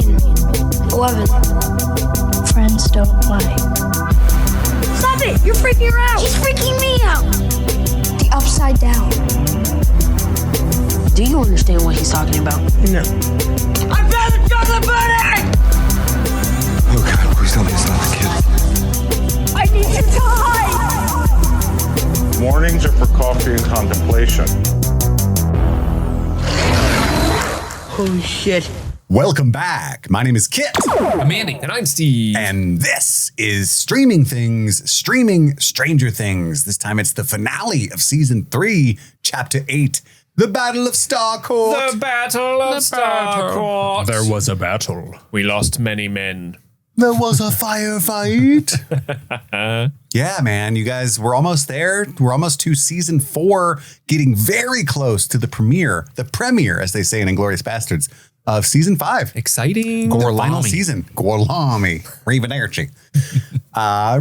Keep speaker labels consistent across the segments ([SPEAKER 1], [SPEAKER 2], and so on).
[SPEAKER 1] 11. Friends don't lie.
[SPEAKER 2] Stop it! You're freaking her out!
[SPEAKER 1] She's freaking me out! The upside down.
[SPEAKER 3] Do you understand what he's talking about?
[SPEAKER 2] No. I found the chocolate pudding!
[SPEAKER 4] Oh God, please tell me it's not the kid.
[SPEAKER 2] I need you to hide!
[SPEAKER 5] Mornings are for coffee and contemplation.
[SPEAKER 2] Holy shit.
[SPEAKER 6] Welcome back. My name is Kit.
[SPEAKER 7] I'm Andy. And I'm Steve.
[SPEAKER 6] And this is Streaming Stranger Things. This time it's the finale of season 3, chapter 8, the Battle of Starcourt.
[SPEAKER 7] The Battle of Starcourt.
[SPEAKER 8] There was a battle.
[SPEAKER 7] We lost many men.
[SPEAKER 6] There was a firefight. Yeah, man, you guys, we're almost there. We're almost to season 4, getting very close to the premiere, as they say in Inglourious Bastards, of season 5.
[SPEAKER 7] Exciting.
[SPEAKER 6] Final season. Gorlami. Arrivederci.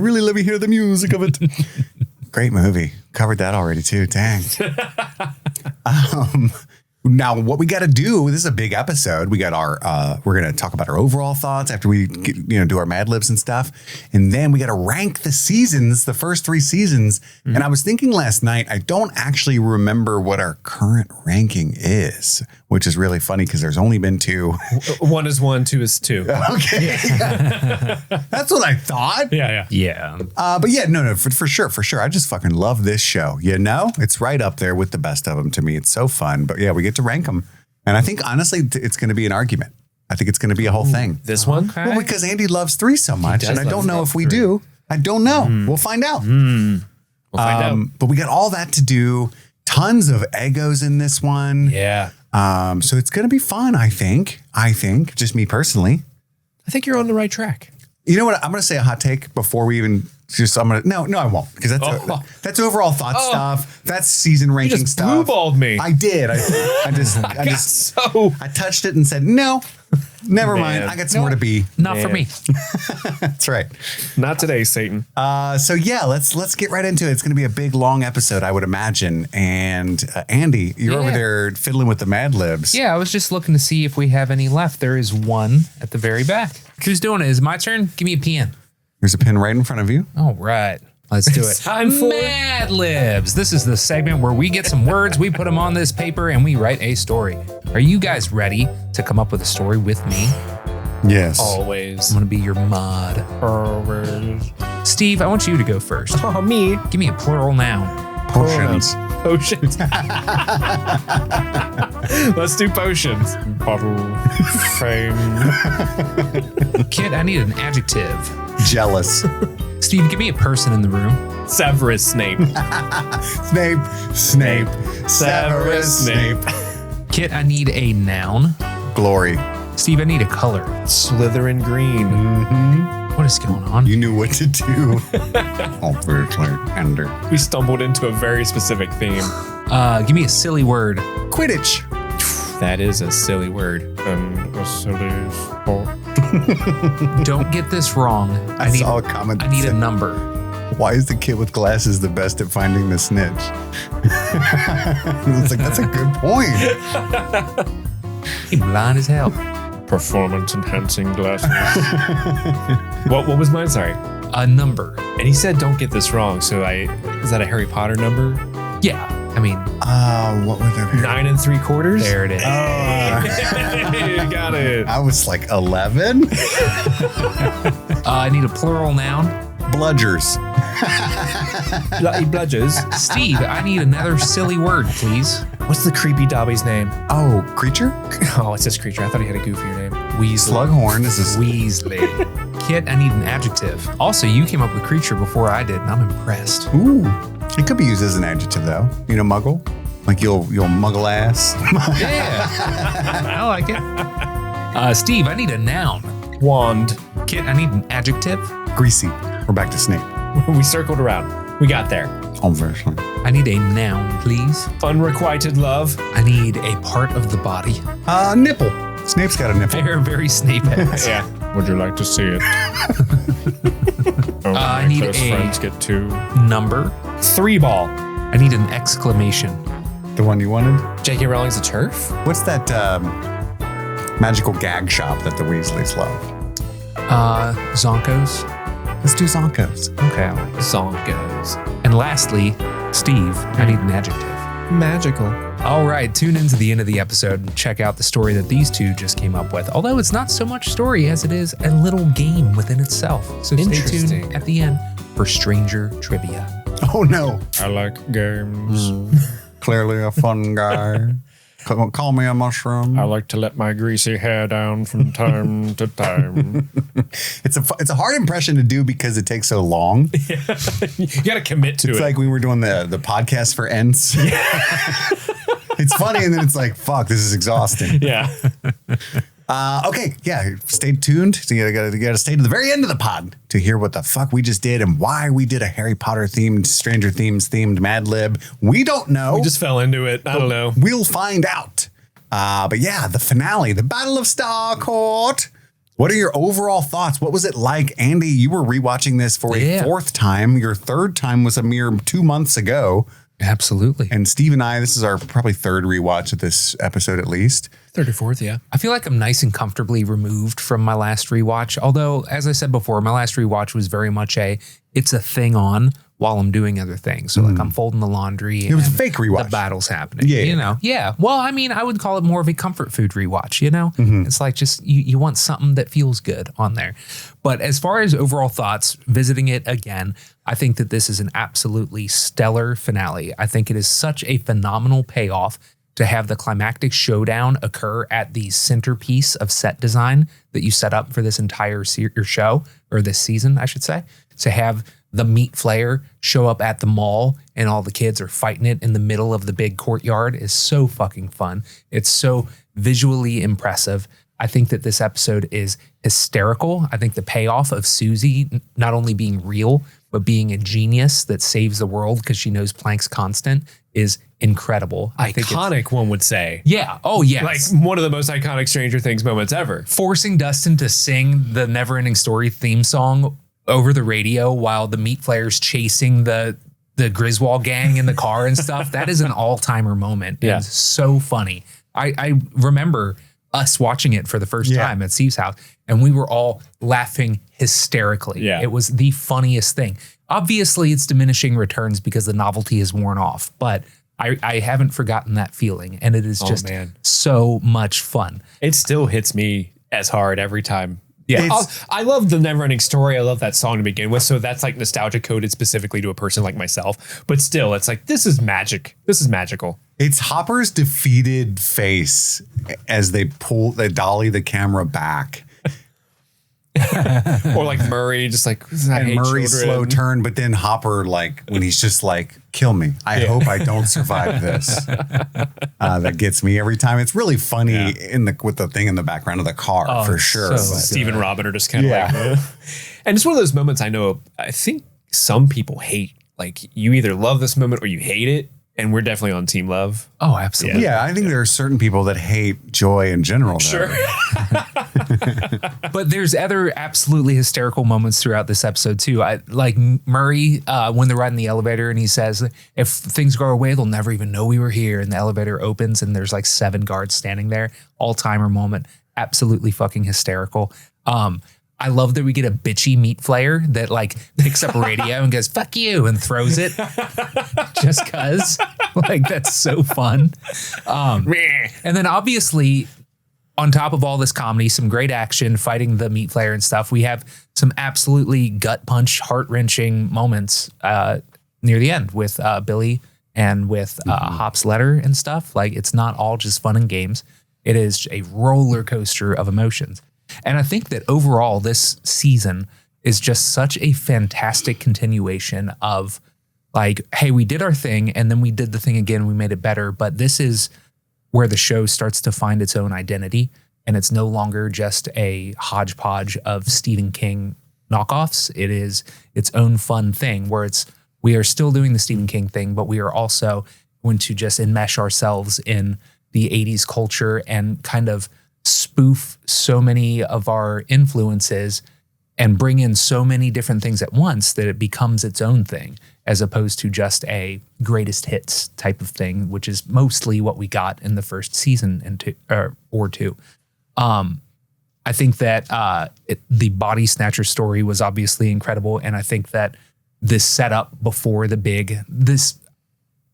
[SPEAKER 6] Really let me hear the music of it. Great movie. Covered that already too. Dang. Now, what we got to do, this is a big episode. We got we're going to talk about our overall thoughts after we do our MadLibs and stuff. And then we got to rank the seasons, the first 3 seasons. Mm-hmm. And I was thinking last night, I don't actually remember what our current ranking is, which is really funny because there's only been 2.
[SPEAKER 7] 1 is 1, 2 is 2.
[SPEAKER 6] Okay. That's what I thought.
[SPEAKER 8] Yeah.
[SPEAKER 6] But yeah, no, for sure. I just fucking love this show. It's right up there with the best of them to me. It's so fun. But yeah, we get to rank them. And I think, honestly, it's going to be an argument. I think it's going to be a whole thing.
[SPEAKER 7] This one?
[SPEAKER 6] Okay. Well, because Andy loves 3 so much. And I don't know if we do. I don't know. We'll find out.
[SPEAKER 7] We'll find out.
[SPEAKER 6] But we got all that to do. Tons of Eggos in this one.
[SPEAKER 7] Yeah.
[SPEAKER 6] So it's going to be fun, I think. Just me personally.
[SPEAKER 7] I think you're on the right track.
[SPEAKER 6] You know what? I'm going to say a hot take before we even No, I won't, because that's overall thought stuff. That's season ranking
[SPEAKER 7] you just
[SPEAKER 6] stuff.
[SPEAKER 7] Blue balled me.
[SPEAKER 6] I did. I touched it and said, no, never mind. I got somewhere to be.
[SPEAKER 8] Not for me.
[SPEAKER 6] That's right.
[SPEAKER 7] Not today, Satan.
[SPEAKER 6] So yeah, let's get right into it. It's going to be a big, long episode, I would imagine. And Andy, you're over there fiddling with the MadLibs.
[SPEAKER 8] Yeah, I was just looking to see if we have any left. There is one at the very back. Who's doing it? Is it my turn? Give me a pen.
[SPEAKER 6] There's a pen right in front of you.
[SPEAKER 8] All right. Let's do it.
[SPEAKER 7] Time for
[SPEAKER 8] MadLibs. This is the segment where we get some words, we put them on this paper, and we write a story. Are you guys ready to come up with a story with me?
[SPEAKER 6] Yes.
[SPEAKER 7] Always.
[SPEAKER 8] I'm going to be your mod.
[SPEAKER 7] Always.
[SPEAKER 8] Steve, I want you to go first.
[SPEAKER 7] Oh, me?
[SPEAKER 8] Give me a plural noun.
[SPEAKER 6] Potions.
[SPEAKER 7] Potions. Let's do potions. Bottle. Frame.
[SPEAKER 8] Kit, I need an adjective.
[SPEAKER 6] Jealous.
[SPEAKER 8] Steve, give me a person in the room.
[SPEAKER 7] Severus Snape.
[SPEAKER 6] Snape. Severus Snape.
[SPEAKER 8] Kit, I need a noun.
[SPEAKER 6] Glory.
[SPEAKER 8] Steve, I need a color.
[SPEAKER 7] Slytherin green.
[SPEAKER 6] Mm-hmm.
[SPEAKER 8] What is going on?
[SPEAKER 6] You knew what to do. Ender.
[SPEAKER 7] We stumbled into a very specific theme.
[SPEAKER 8] Give me a silly word.
[SPEAKER 6] Quidditch.
[SPEAKER 7] That is a silly word. A silly sport.
[SPEAKER 8] Don't get this wrong.
[SPEAKER 6] I saw a comment.
[SPEAKER 8] I need a number.
[SPEAKER 6] Why is the kid with glasses the best at finding the snitch? It's like, that's a good point.
[SPEAKER 8] He's blind as hell.
[SPEAKER 7] Performance enhancing glasses. What was mine? Sorry.
[SPEAKER 8] A number.
[SPEAKER 7] And he said, don't get this wrong. So is that a Harry Potter number?
[SPEAKER 8] Yeah. I mean,
[SPEAKER 6] what would that be?
[SPEAKER 7] 9 3/4?
[SPEAKER 8] There it is.
[SPEAKER 7] You got it.
[SPEAKER 6] I was like 11.
[SPEAKER 8] I need a plural noun.
[SPEAKER 6] Bludgers.
[SPEAKER 7] Bludgers.
[SPEAKER 8] Steve, I need another silly word, please.
[SPEAKER 7] What's the creepy Dobby's name?
[SPEAKER 6] Oh, creature?
[SPEAKER 7] Oh, it's this creature. I thought he had a goofier name. Weasley.
[SPEAKER 6] Slughorn is a
[SPEAKER 8] Weasley. Kit, I need an adjective. Also, you came up with creature before I did, and I'm impressed.
[SPEAKER 6] Ooh. It could be used as an adjective, though. Muggle? Like you'll muggle ass.
[SPEAKER 8] Yeah. I like it. Steve, I need a noun.
[SPEAKER 7] Wand.
[SPEAKER 8] Kit, I need an adjective.
[SPEAKER 6] Greasy. We're back to Snape.
[SPEAKER 7] We circled around. We got there.
[SPEAKER 6] Obviously.
[SPEAKER 8] I need a noun, please.
[SPEAKER 7] Unrequited love.
[SPEAKER 8] I need a part of the body.
[SPEAKER 6] Nipple. Snape's got a nipple.
[SPEAKER 8] They're very Snape-esque.
[SPEAKER 7] Yeah. Would you like to see it?
[SPEAKER 8] I need
[SPEAKER 7] close
[SPEAKER 8] a
[SPEAKER 7] friends get 2.
[SPEAKER 8] number.
[SPEAKER 7] 3 ball.
[SPEAKER 8] I need an exclamation.
[SPEAKER 6] The one you wanted?
[SPEAKER 7] J.K. Rowling's a turf?
[SPEAKER 6] What's that? magical gag shop that the Weasleys love.
[SPEAKER 8] Zonkos.
[SPEAKER 6] Let's do Zonkos.
[SPEAKER 8] Okay.
[SPEAKER 7] Zonkos.
[SPEAKER 8] And lastly, Steve, I need an adjective.
[SPEAKER 7] Magical.
[SPEAKER 8] All right, tune in to the end of the episode and check out the story that these two just came up with. Although it's not so much story as it is a little game within itself. So stay tuned at the end for Stranger Trivia.
[SPEAKER 6] Oh no.
[SPEAKER 7] I like games.
[SPEAKER 6] Clearly a fun guy. Call me a mushroom.
[SPEAKER 7] I like to let my greasy hair down from time to time.
[SPEAKER 6] It's a hard impression to do because it takes so long.
[SPEAKER 7] You got to commit to
[SPEAKER 6] It's
[SPEAKER 7] it.
[SPEAKER 6] like we were doing the podcast for Ents. It's funny, and then it's like, fuck, this is exhausting.
[SPEAKER 7] Yeah.
[SPEAKER 6] Okay, yeah, stay tuned. So you gotta stay to the very end of the pod to hear what the fuck we just did and why we did a Harry Potter themed, Stranger Things themed Mad Lib. We don't know.
[SPEAKER 7] We just fell into it. I don't know.
[SPEAKER 6] We'll find out. But yeah, the finale, the Battle of Starcourt. What are your overall thoughts? What was it like? Andy, you were rewatching this for a fourth time. Your third time was a mere 2 months ago.
[SPEAKER 8] Absolutely.
[SPEAKER 6] And Steve and I, this is our probably third rewatch of this episode at least.
[SPEAKER 7] 34th, yeah.
[SPEAKER 8] I feel like I'm nice and comfortably removed from my last rewatch. Although, as I said before, my last rewatch was very much it's a thing on while I'm doing other things. So like I'm folding the laundry.
[SPEAKER 6] It was a
[SPEAKER 8] and
[SPEAKER 6] fake rewatch.
[SPEAKER 8] The battle's happening.
[SPEAKER 6] Yeah.
[SPEAKER 8] You know? Yeah. Well, I mean, I would call it more of a comfort food rewatch, you know? It's like just you want something that feels good on there. But as far as overall thoughts, visiting it again, I think that this is an absolutely stellar finale. I think it is such a phenomenal payoff to have the climactic showdown occur at the centerpiece of set design that you set up for this entire show, or this season, I should say. To have the Meat Flayer show up at the mall and all the kids are fighting it in the middle of the big courtyard is so fucking fun. It's so visually impressive. I think that this episode is hysterical. I think the payoff of Susie not only being real, but being a genius that saves the world because she knows Planck's constant is incredible. I think
[SPEAKER 7] Iconic, one would say.
[SPEAKER 8] Yeah. Oh, yes.
[SPEAKER 7] Like one of the most iconic Stranger Things moments ever.
[SPEAKER 8] Forcing Dustin to sing the Neverending Story theme song over the radio while the Meat Flayer's chasing the Griswold gang in the car and stuff. That is an all-timer moment.
[SPEAKER 7] Yeah.
[SPEAKER 8] It's so funny. I remember us watching it for the first time at Steve's house, and we were all laughing hysterically.
[SPEAKER 7] Yeah.
[SPEAKER 8] It was the funniest thing. Obviously, it's diminishing returns because the novelty is worn off, but I haven't forgotten that feeling, and it is just so much fun.
[SPEAKER 7] It still hits me as hard every time.
[SPEAKER 8] Yeah.
[SPEAKER 7] I love the Neverending Story. I love that song to begin with. So that's like nostalgia coded specifically to a person like myself. But still, it's like, this is magic. This is magical.
[SPEAKER 6] It's Hopper's defeated face as they dolly the camera back.
[SPEAKER 7] Or like Murray, just like,
[SPEAKER 6] And Murray's slow turn, but then Hopper, like, when he's just like, kill me. I hope I don't survive this. That gets me every time. It's really funny with the thing in the background of the car, for sure.
[SPEAKER 8] so
[SPEAKER 6] but,
[SPEAKER 7] Steve and Robin are just kind of like, and it's one of those moments I think some people hate. Like, you either love this moment or you hate it. And we're definitely on team love.
[SPEAKER 8] Oh, absolutely.
[SPEAKER 6] yeah, I think there are certain people that hate joy in general. Though.
[SPEAKER 7] Sure.
[SPEAKER 8] But there's other absolutely hysterical moments throughout this episode too. I like Murray when they're riding the elevator and he says, if things go away, they'll never even know we were here. And the elevator opens and there's like 7 guards standing there. All-timer moment. Absolutely fucking hysterical. I love that we get a bitchy Meat Flayer that like picks up a radio and goes, fuck you, and throws it just cause. Like, that's so fun. And then obviously, on top of all this comedy, some great action fighting the Meat Flayer and stuff, we have some absolutely gut punch, heart-wrenching moments near the end with Billy and with Hop's letter and stuff. Like, it's not all just fun and games. It is a roller coaster of emotions. And I think that overall, this season is just such a fantastic continuation of like, hey, we did our thing and then we did the thing again. We made it better. But this is where the show starts to find its own identity. And it's no longer just a hodgepodge of Stephen King knockoffs. It is its own fun thing where we are still doing the Stephen King thing, but we are also going to just enmesh ourselves in the 80s culture and kind of spoof so many of our influences and bring in so many different things at once that it becomes its own thing, as opposed to just a greatest hits type of thing, which is mostly what we got in the first season or two. I think that the body snatcher story was obviously incredible, and I think that this setup before the big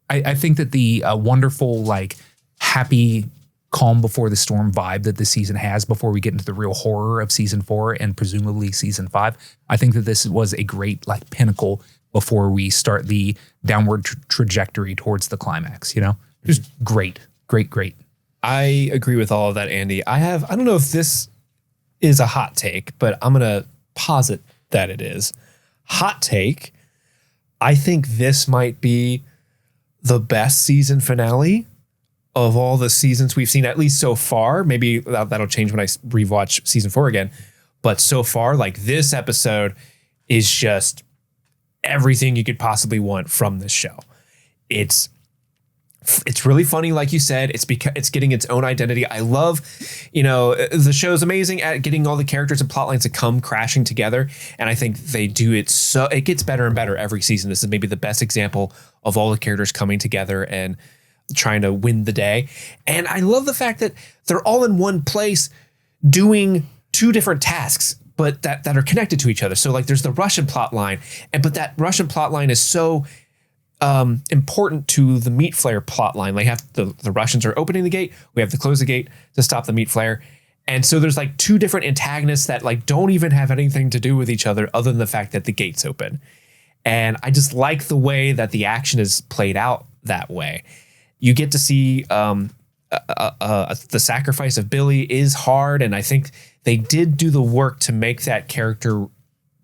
[SPEAKER 8] I think that the wonderful, like, happy, calm before the storm vibe that this season has before we get into the real horror of season 4 and presumably season 5. I think that this was a great, like, pinnacle before we start the downward trajectory towards the climax. Just great.
[SPEAKER 7] I agree with all of that, Andy. I don't know if this is a hot take, but I'm going to posit that it is. Hot take. I think this might be the best season finale of all the seasons we've seen, at least so far. Maybe that'll change when I rewatch season 4 again. But so far, like, this episode is just everything you could possibly want from this show. It's really funny, like you said. It's because it's getting its own identity. I love, the show's amazing at getting all the characters and plot lines to come crashing together. And I think they do it so it gets better and better every season. This is maybe the best example of all the characters coming together and trying to win the day. And I love the fact that they're all in one place doing 2 different tasks, but that are connected to each other. So, like, there's the Russian plot line, but that Russian plot line is so important to the Meat Flayer plot line. Like, the Russians are opening the gate. We have to close the gate to stop the Meat Flayer. And so there's, like, 2 different antagonists that, like, don't even have anything to do with each other other than the fact that the gate's open. And I just like the way that the action is played out that way. You get to see the sacrifice of Billy is hard. And I think they did do the work to make that character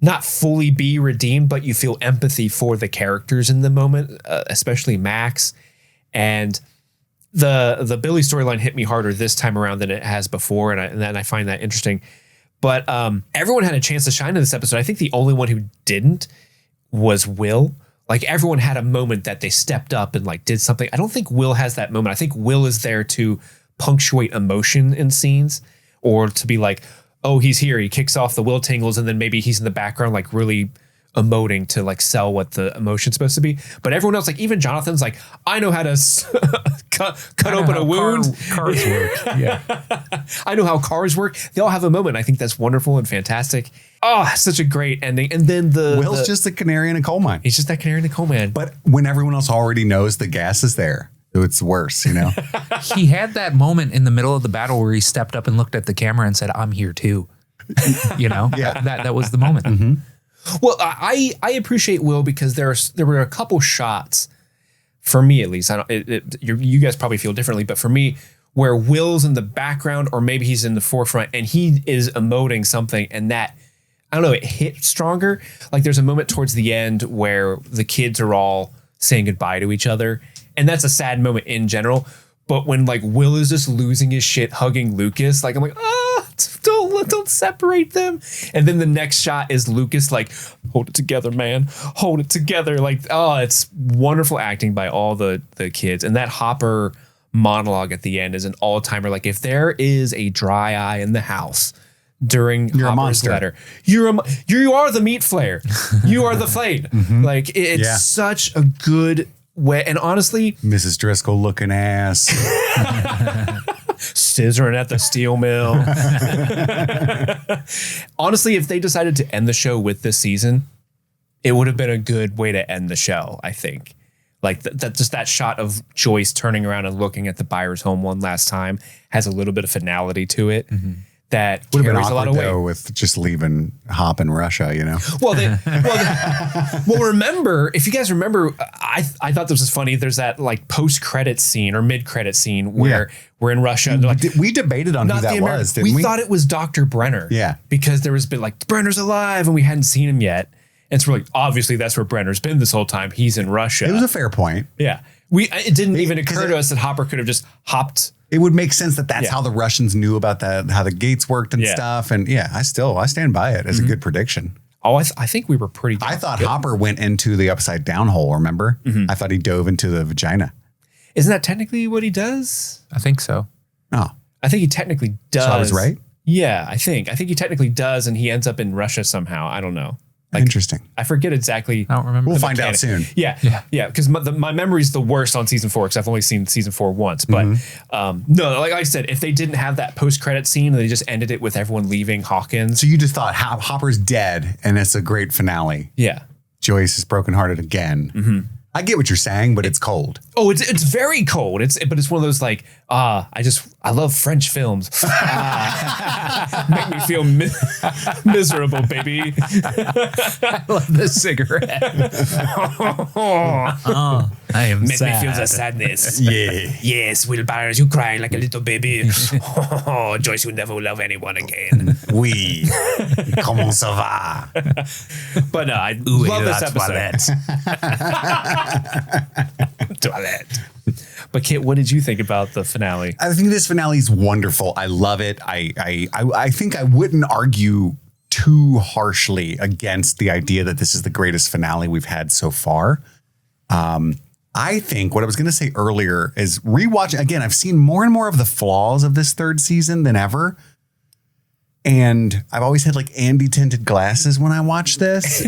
[SPEAKER 7] not fully be redeemed, but you feel empathy for the characters in the moment, especially Max. And the Billy storyline hit me harder this time around than it has before. And I find that interesting. But everyone had a chance to shine in this episode. I think the only one who didn't was Will. Like, everyone had a moment that they stepped up and, like, did something. I don't think Will has that moment. I think Will is there to punctuate emotion in scenes, or to be like, oh, he's here. He kicks off the Will tingles, and then maybe he's in the background, like, really emoting to, like, sell what the emotion's supposed to be. But everyone else, like, even Jonathan's like, I know how to cut open a wound.
[SPEAKER 8] Cars work. Yeah.
[SPEAKER 7] I know how cars work. They all have a moment. I think that's wonderful and fantastic. Oh, such a great ending. And then
[SPEAKER 6] Will's just a canary in a coal mine.
[SPEAKER 7] He's just that canary in a coal mine.
[SPEAKER 6] But when everyone else already knows the gas is there, it's worse,
[SPEAKER 8] He had that moment in the middle of the battle where he stepped up and looked at the camera and said, I'm here too.
[SPEAKER 6] Yeah.
[SPEAKER 8] That was the moment. Mm-hmm.
[SPEAKER 7] Well, I appreciate Will because there were a couple shots, for me at least. You guys probably feel differently, but for me, where Will's in the background, or maybe he's in the forefront, and he is emoting something, and that, I don't know, it hit stronger. Like, there's a moment towards the end where the kids are all saying goodbye to each other, and that's a sad moment in general. But when, like, Will is just losing his shit, hugging Lucas, like, I'm like, don't separate them. And then the next shot is Lucas, like, hold it together, man, hold it together. Like, oh, it's wonderful acting by all the kids. And that Hopper monologue at the end is an all-timer. Like, if there is a dry eye in the house during Hopper's letter, you are the Meat Flayer. You are the flayed. Mm-hmm. Like, it's such a good way. And honestly,
[SPEAKER 6] Mrs. Driscoll looking ass.
[SPEAKER 7] Scissoring at the steel mill. Honestly, if they decided to end the show with this season, it would have been a good way to end the show, I think. Like, just that shot of Joyce turning around and looking at the buyer's home one last time has a little bit of finality to it. Mm-hmm. That would have been
[SPEAKER 6] awkward,
[SPEAKER 7] a lot of weight.
[SPEAKER 6] though, with just leaving Hop in Russia,
[SPEAKER 7] Well, remember, if you guys remember, I thought this was funny. There's that, like, post-credit scene or mid-credit scene where we're in Russia. And like,
[SPEAKER 6] we debated on who that was, didn't we?
[SPEAKER 7] We thought it was Dr. Brenner.
[SPEAKER 6] Yeah.
[SPEAKER 7] Because there was been, like, Brenner's alive, and we hadn't seen him yet. And so we're like, obviously, that's where Brenner's been this whole time. He's in Russia.
[SPEAKER 6] It was a fair point.
[SPEAKER 7] Yeah. It didn't even occur to us that Hopper could have just hopped.
[SPEAKER 6] It would make sense that that's how the Russians knew about that, how the gates worked and stuff. And I stand by it as a good prediction.
[SPEAKER 7] Oh, I think we were pretty.
[SPEAKER 6] I thought Hopper went into the upside down hole. Remember? Mm-hmm. I thought he dove into the vagina.
[SPEAKER 7] Isn't that technically what he does?
[SPEAKER 8] I think so.
[SPEAKER 6] Oh,
[SPEAKER 7] I think he technically does.
[SPEAKER 6] So I was right?
[SPEAKER 7] Yeah, I think he technically does. And he ends up in Russia somehow. I don't know. Like,
[SPEAKER 6] Interesting.
[SPEAKER 7] I forget exactly.
[SPEAKER 8] I don't remember.
[SPEAKER 6] We'll
[SPEAKER 8] the
[SPEAKER 6] find out
[SPEAKER 8] mechanic.
[SPEAKER 6] soon.
[SPEAKER 7] Yeah. Because my memory's the worst on season 4 because I've only seen season 4 once. But no, like I said, if they didn't have that post-credit scene and they just ended it with everyone leaving Hawkins.
[SPEAKER 6] So you just thought Hopper's dead and it's a great finale.
[SPEAKER 7] Yeah.
[SPEAKER 6] Joyce is brokenhearted again. I get what you're saying, but it's cold.
[SPEAKER 7] Oh, it's very cold. But it's one of those like, I love French films. Make me feel miserable, baby.
[SPEAKER 8] I love the cigarette. I am
[SPEAKER 7] Make
[SPEAKER 8] sad.
[SPEAKER 7] me feel the sadness.
[SPEAKER 6] Yeah.
[SPEAKER 7] Yes, Will Byers, you cry like a little baby. Oh, Joyce will never love anyone again.
[SPEAKER 6] Oui. Comment ça va?
[SPEAKER 7] But I love this episode. Toilette. But Kit, what did you think about the finale?
[SPEAKER 6] I think this finale is wonderful. I love it. I think I wouldn't argue too harshly against the idea that this is the greatest finale we've had so far. I think what I was going to say earlier is rewatching. Again, I've seen more and more of the flaws of this third season than ever. And I've always had like Andy tinted glasses when I watch this.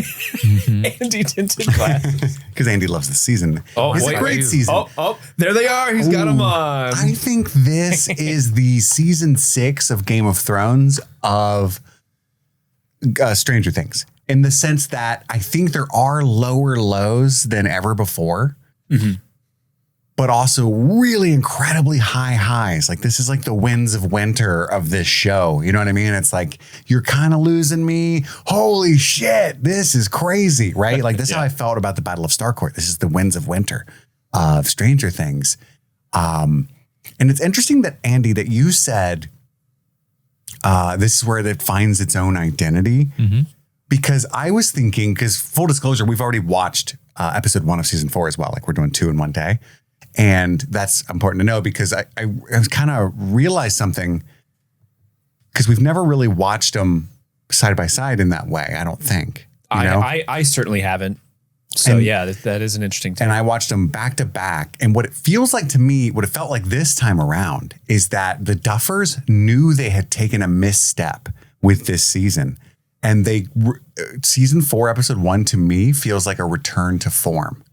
[SPEAKER 7] Andy tinted glasses.
[SPEAKER 6] Because Andy loves the season.
[SPEAKER 7] Oh,
[SPEAKER 6] it's a great season.
[SPEAKER 7] Oh, there they are. He's got them on.
[SPEAKER 6] I think this is the season 6 of Game of Thrones of Stranger Things, in the sense that I think there are lower lows than ever before, but also really incredibly high highs. Like this is like the winds of winter of this show. You know what I mean? It's like, you're kind of losing me. Holy shit, this is crazy, right? Like this is how I felt about the Battle of Starcourt. This is the winds of winter of Stranger Things. And it's interesting that, Andy, that you said this is where it finds its own identity. Because I was thinking, because full disclosure, we've already watched episode 1 of season 4 as well. Like we're doing 2 in one day. And that's important to know because I kind of realized something, because we've never really watched them side by side in that way. I don't think.
[SPEAKER 7] I certainly haven't. So that is an interesting thing.
[SPEAKER 6] And I watched them back to back. And what it feels like to me, what it felt like this time around, is that the Duffers knew they had taken a misstep with this season. And season 4, episode 1 to me feels like a return to form.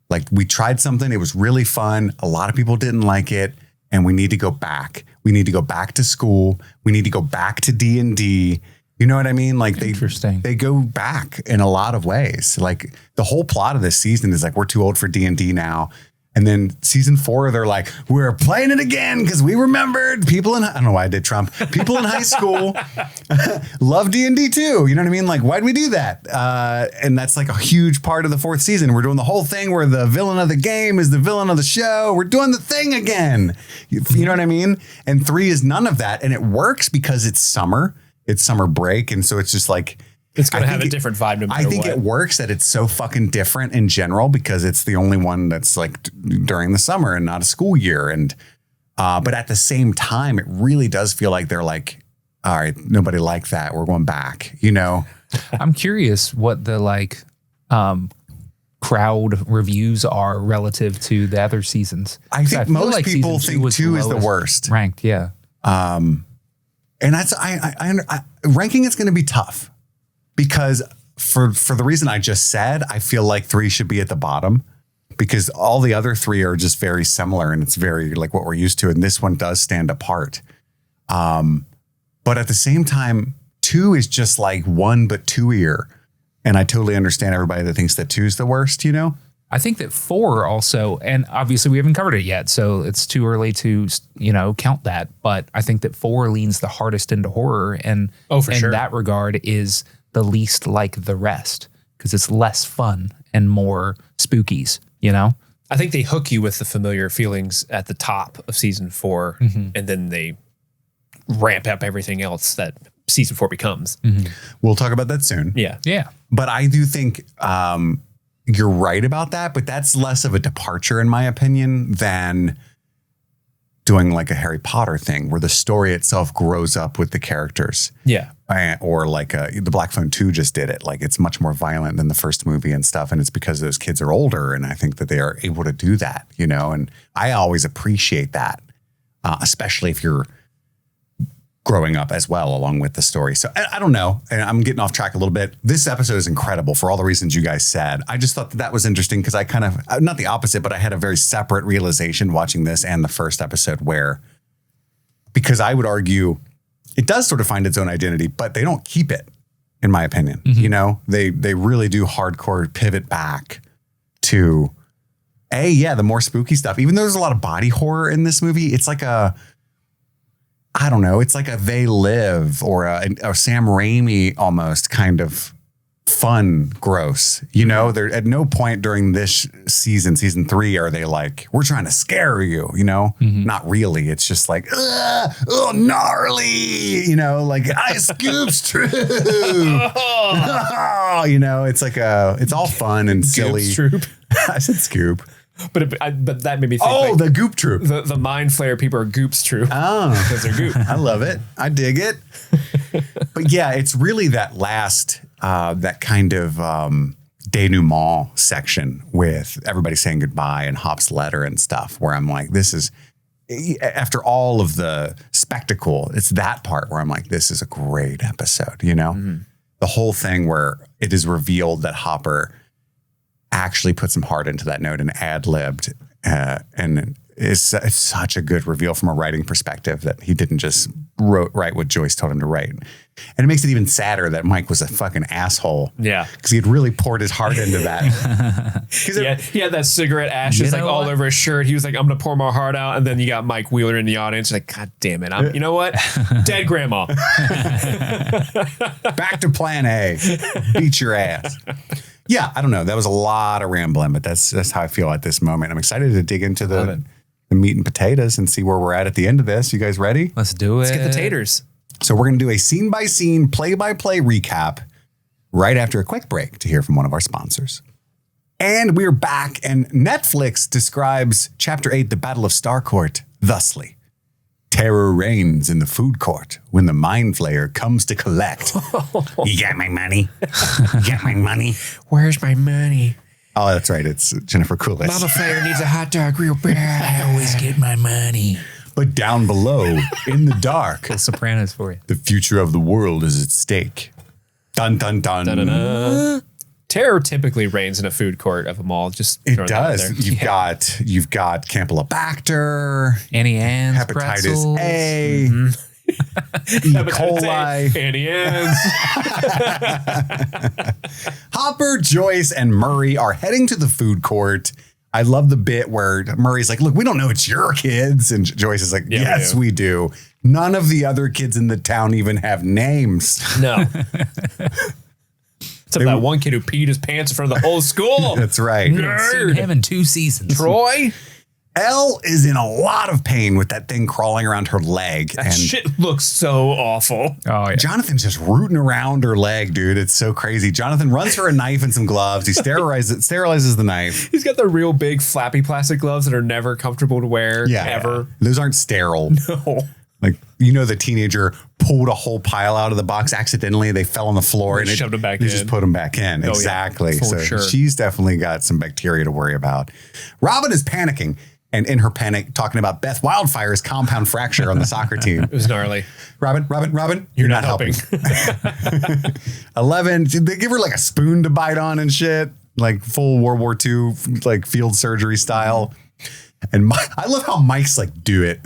[SPEAKER 6] Like we tried something, it was really fun. A lot of people didn't like it, and we need to go back. We need to go back to school. We need to go back to D&D. You know what I mean? Like they go back in a lot of ways. Like the whole plot of this season is like, we're too old for D&D now. And then season 4, they're like, we're playing it again because we remembered people I don't know why I did Trump. People in high school love D&D too. You know what I mean? Like, why'd we do that? And that's like a huge part of the 4th season. We're doing the whole thing where the villain of the game is the villain of the show. We're doing the thing again. You know what I mean? And 3 is none of that. And it works because it's summer. It's summer break. And so it's just like,
[SPEAKER 7] it's going to have a different vibe no matter
[SPEAKER 6] I think
[SPEAKER 7] what.
[SPEAKER 6] it works that it's so fucking different in general because it's the only one that's like during the summer and not a school year. And but at the same time, it really does feel like they're like, all right, nobody liked that. We're going back, you know?
[SPEAKER 8] I'm curious what the crowd reviews are relative to the other seasons.
[SPEAKER 6] I think most
[SPEAKER 8] like
[SPEAKER 6] people
[SPEAKER 8] season
[SPEAKER 6] think 2 is the
[SPEAKER 8] lowest
[SPEAKER 6] worst.
[SPEAKER 8] Ranked, yeah.
[SPEAKER 6] And that's ranking it's going to be tough. Because for the reason I just said, I feel like 3 should be at the bottom because all the other 3 are just very similar and it's very like what we're used to. And this one does stand apart. But at the same time, 2 is just like 1, but 2-ier. And I totally understand everybody that thinks that 2 is the worst, you know?
[SPEAKER 8] I think that 4 also, and obviously we haven't covered it yet, so it's too early to, count that. But I think that 4 leans the hardest into horror. And in that regard is the least like the rest because it's less fun and more spookies, you know?
[SPEAKER 7] I think they hook you with the familiar feelings at the top of season 4 and then they ramp up everything else that season 4 becomes.
[SPEAKER 6] We'll talk about that soon.
[SPEAKER 7] Yeah.
[SPEAKER 8] Yeah.
[SPEAKER 6] But I do think you're right about that, but that's less of a departure in my opinion than doing like a Harry Potter thing where the story itself grows up with the characters.
[SPEAKER 7] Yeah.
[SPEAKER 6] Or like the Black Phone 2 just did it. Like it's much more violent than the first movie and stuff. And it's because those kids are older. And I think that they are able to do that, you know, and I always appreciate that, especially if you're growing up as well, along with the story. So I don't know. And I'm getting off track a little bit. This episode is incredible for all the reasons you guys said. I just thought that was interesting because I kind of, not the opposite, but I had a very separate realization watching this and the first episode because I would argue it does sort of find its own identity, but they don't keep it, in my opinion. You know, they really do hardcore pivot back to the more spooky stuff. Even though there's a lot of body horror in this movie, it's like I don't know. It's like a They Live or a Sam Raimi almost kind of fun gross. You know, they're at no point during this season 3, are they like, we're trying to scare you, you know? Not really. It's just like, oh, gnarly, you know, like Ice Scoop's true. You know, it's like it's all fun and silly.
[SPEAKER 7] Troop.
[SPEAKER 6] I said Scoop.
[SPEAKER 7] But that made me think.
[SPEAKER 6] Oh, the Goop Troop.
[SPEAKER 7] The Mind Flayer people are Goop's troop.
[SPEAKER 6] Oh,
[SPEAKER 7] because they're Goop.
[SPEAKER 6] I love it. I dig it. But yeah, it's really that last, that kind of denouement section with everybody saying goodbye and Hop's letter and stuff where I'm like, this is, after all of the spectacle, it's that part where I'm like, this is a great episode, you know? The whole thing where it is revealed that Hopper actually put some heart into that note and ad-libbed, and it's such a good reveal from a writing perspective that he didn't just write what Joyce told him to write. And it makes it even sadder that Mike was a fucking asshole.
[SPEAKER 7] Yeah.
[SPEAKER 6] Because he had really poured his heart into that.
[SPEAKER 7] He had that cigarette ashes all over his shirt. He was like, I'm going to pour my heart out. And then you got Mike Wheeler in the audience. Like, God damn it. You know what? Dead grandma.
[SPEAKER 6] Back to plan A. Beat your ass. Yeah, I don't know. That was a lot of rambling, but that's how I feel at this moment. I'm excited to dig into the meat and potatoes and see where we're at the end of this. You guys ready?
[SPEAKER 8] Let's do it.
[SPEAKER 7] Let's get the taters.
[SPEAKER 6] So we're going to do a scene-by-scene, play-by-play recap right after a quick break to hear from one of our sponsors. And we're back, and Netflix describes Chapter 8, The Battle of Starcourt, thusly. Terror reigns in the food court when the Mind Flayer comes to collect. You got my money? You got my money?
[SPEAKER 7] Where's my money?
[SPEAKER 6] Oh, that's right. It's Jennifer Coolidge.
[SPEAKER 7] Mama Flayer needs a hot dog real bad.
[SPEAKER 8] I always get my money.
[SPEAKER 6] But down below, in the dark,
[SPEAKER 8] The Sopranos for you.
[SPEAKER 6] the future of the world is at stake. Dun, dun, dun.
[SPEAKER 7] Da-da-da. Terror typically reigns in a food court of a mall. Just
[SPEAKER 6] It
[SPEAKER 7] throwing that out
[SPEAKER 6] does.
[SPEAKER 7] there.
[SPEAKER 6] You've got Campylobacter,
[SPEAKER 8] Annie Ann's
[SPEAKER 6] hepatitis
[SPEAKER 8] pretzels.
[SPEAKER 6] A, E. coli.
[SPEAKER 7] Annie Ann's.
[SPEAKER 6] Hopper, Joyce, and Murray are heading to the food court. I love the bit where Murray's like, look, we don't know it's your kids. And Joyce is like,
[SPEAKER 7] Yeah,
[SPEAKER 6] yes, we do. None of the other kids in the town even have names.
[SPEAKER 7] No. Except that one kid who peed his pants in front of the whole school.
[SPEAKER 6] That's right.
[SPEAKER 8] Seen him in 2 seasons.
[SPEAKER 7] Troy.
[SPEAKER 6] Elle is in a lot of pain with that thing crawling around her leg.
[SPEAKER 7] That shit looks so awful.
[SPEAKER 8] Oh, yeah.
[SPEAKER 6] Jonathan's just rooting around her leg, dude. It's so crazy. Jonathan runs her a knife and some gloves. He sterilizes the knife.
[SPEAKER 7] He's got the real big flappy plastic gloves that are never comfortable to wear ever.
[SPEAKER 6] Those aren't sterile.
[SPEAKER 7] No.
[SPEAKER 6] Like, you know, the teenager pulled a whole pile out of the box accidentally. They fell on the floor and
[SPEAKER 7] shoved them back
[SPEAKER 6] they
[SPEAKER 7] in.
[SPEAKER 6] just put them back in.
[SPEAKER 7] Oh,
[SPEAKER 6] exactly.
[SPEAKER 7] yeah, for
[SPEAKER 6] So
[SPEAKER 7] sure.
[SPEAKER 6] she's definitely got some bacteria to worry about. Robin is panicking. And in her panic, talking about Beth Wildfire's compound fracture on the soccer team.
[SPEAKER 7] It was gnarly.
[SPEAKER 6] Robin, you're not helping. 11, they give her like a spoon to bite on and shit, like full World War II, like field surgery style. And I love how Mike's like, do it.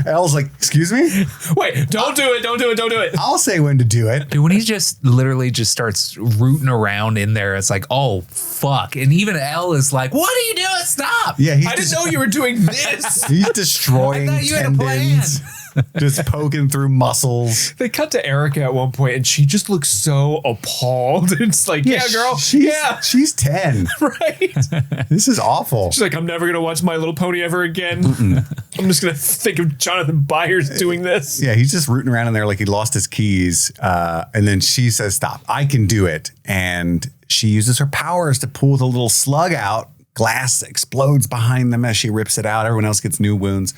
[SPEAKER 6] Elle's like, excuse me?
[SPEAKER 7] Wait, don't do it.
[SPEAKER 6] I'll say when to do it.
[SPEAKER 8] Dude, when he just literally just starts rooting around in there, it's like, oh, fuck. And even Elle is like, what are you doing? Stop.
[SPEAKER 6] Yeah,
[SPEAKER 7] I didn't know you were doing this.
[SPEAKER 6] He's destroying
[SPEAKER 8] I thought you had a plan.
[SPEAKER 6] tendons, just poking through muscles.
[SPEAKER 7] They cut to Erica at one point and she just looks so appalled. It's like, yeah girl.
[SPEAKER 6] She's 10.
[SPEAKER 7] Right.
[SPEAKER 6] This is awful.
[SPEAKER 7] She's like, I'm never going to watch My Little Pony ever again. I'm just going to think of Jonathan Byers doing this.
[SPEAKER 6] Yeah, he's just rooting around in there like he lost his keys. And then she says, stop, I can do it. And she uses her powers to pull the little slug out. Glass explodes behind them as she rips it out. Everyone else gets new wounds.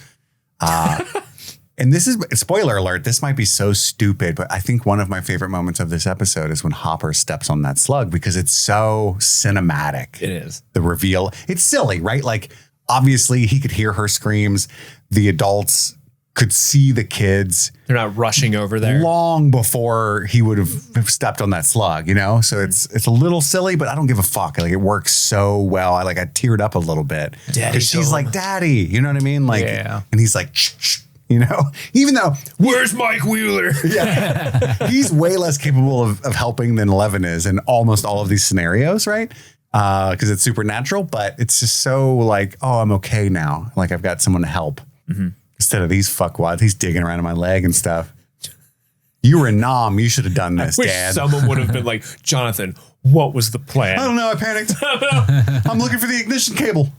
[SPEAKER 6] And this is, spoiler alert, this might be so stupid, but I think one of my favorite moments of this episode is when Hopper steps on that slug because it's so cinematic.
[SPEAKER 7] It is.
[SPEAKER 6] The reveal. It's silly, right? Like, obviously, he could hear her screams. The adults could see the kids
[SPEAKER 7] They're not rushing over there.
[SPEAKER 6] long before he would have stepped on that slug, you know? So it's a little silly, but I don't give a fuck. Like, it works so well. I teared up a little bit.
[SPEAKER 7] Daddy
[SPEAKER 6] Because she's
[SPEAKER 7] home.
[SPEAKER 6] like, Daddy, you know what I mean? Like,
[SPEAKER 8] Yeah.
[SPEAKER 6] and he's like, shh, you know, even though
[SPEAKER 7] Where's Mike Wheeler?
[SPEAKER 6] he's way less capable of helping than 11 is in almost all of these scenarios, right? Because it's supernatural, but it's just so like, oh, I'm okay now. Like, I've got someone to help. Instead of these fuckwads, he's digging around in my leg and stuff. You were a nom. You should have done this,
[SPEAKER 7] Wish
[SPEAKER 6] Dad.
[SPEAKER 7] someone would have been like, Jonathan, what was the plan?
[SPEAKER 6] I don't know. I panicked. I'm looking for the ignition cable.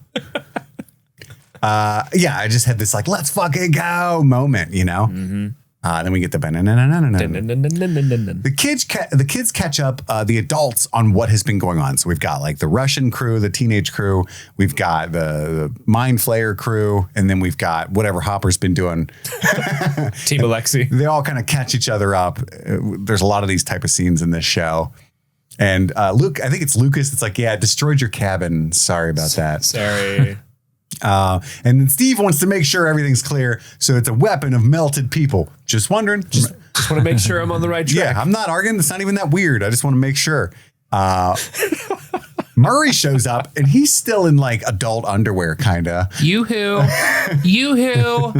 [SPEAKER 6] Yeah, I just had this like, let's fucking go moment, you know? Then we get the the kids catch up the adults on what has been going on. So we've got like the Russian crew, the teenage crew, we've got the Mind Flayer crew, and then we've got whatever Hopper's been doing.
[SPEAKER 7] Team Alexi.
[SPEAKER 6] They all kind of catch each other up. There's a lot of these type of scenes in this show. And Luke, I think it's Lucas. It's like, yeah, destroyed your cabin. Sorry about that.
[SPEAKER 7] Sorry.
[SPEAKER 6] And then Steve wants to make sure everything's clear. So it's a weapon of melted people. Just wondering.
[SPEAKER 7] Just want to make sure I'm on the right track.
[SPEAKER 6] Yeah, I'm not arguing. It's not even that weird. I just want to make sure. Murray shows up and he's still in like adult underwear, kind of.
[SPEAKER 8] Yoo-hoo. Yoo-hoo.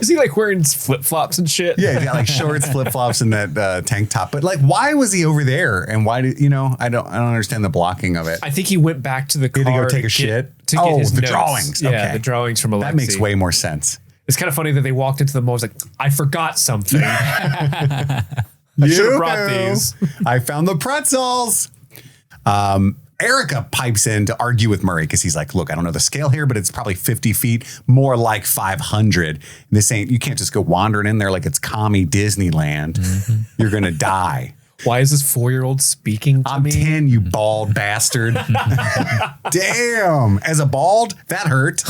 [SPEAKER 7] Is he like wearing flip flops and shit?
[SPEAKER 6] Yeah, he's got like shorts, flip flops, and that tank top. But like, why was he over there? And why did I don't understand the blocking of it.
[SPEAKER 7] I think he went back to the car
[SPEAKER 6] He had to go take a shit.
[SPEAKER 7] To get his
[SPEAKER 6] the
[SPEAKER 7] notes.
[SPEAKER 6] drawings.
[SPEAKER 7] Yeah,
[SPEAKER 6] Okay.
[SPEAKER 7] the drawings from Alexi.
[SPEAKER 6] That makes way more sense.
[SPEAKER 7] It's kind of funny that they walked into the mall. It's like, I forgot something. I should have brought these.
[SPEAKER 6] I found the pretzels. Erica pipes in to argue with Murray because he's like, look, I don't know the scale here, but it's probably 50 feet, more like 500. This ain't, you can't just go wandering in there like it's commie Disneyland. You're going to die.
[SPEAKER 7] Why is this 4-year-old speaking to
[SPEAKER 6] I'm
[SPEAKER 7] me?
[SPEAKER 6] 10, you bald bastard. Damn. As a bald, that hurt.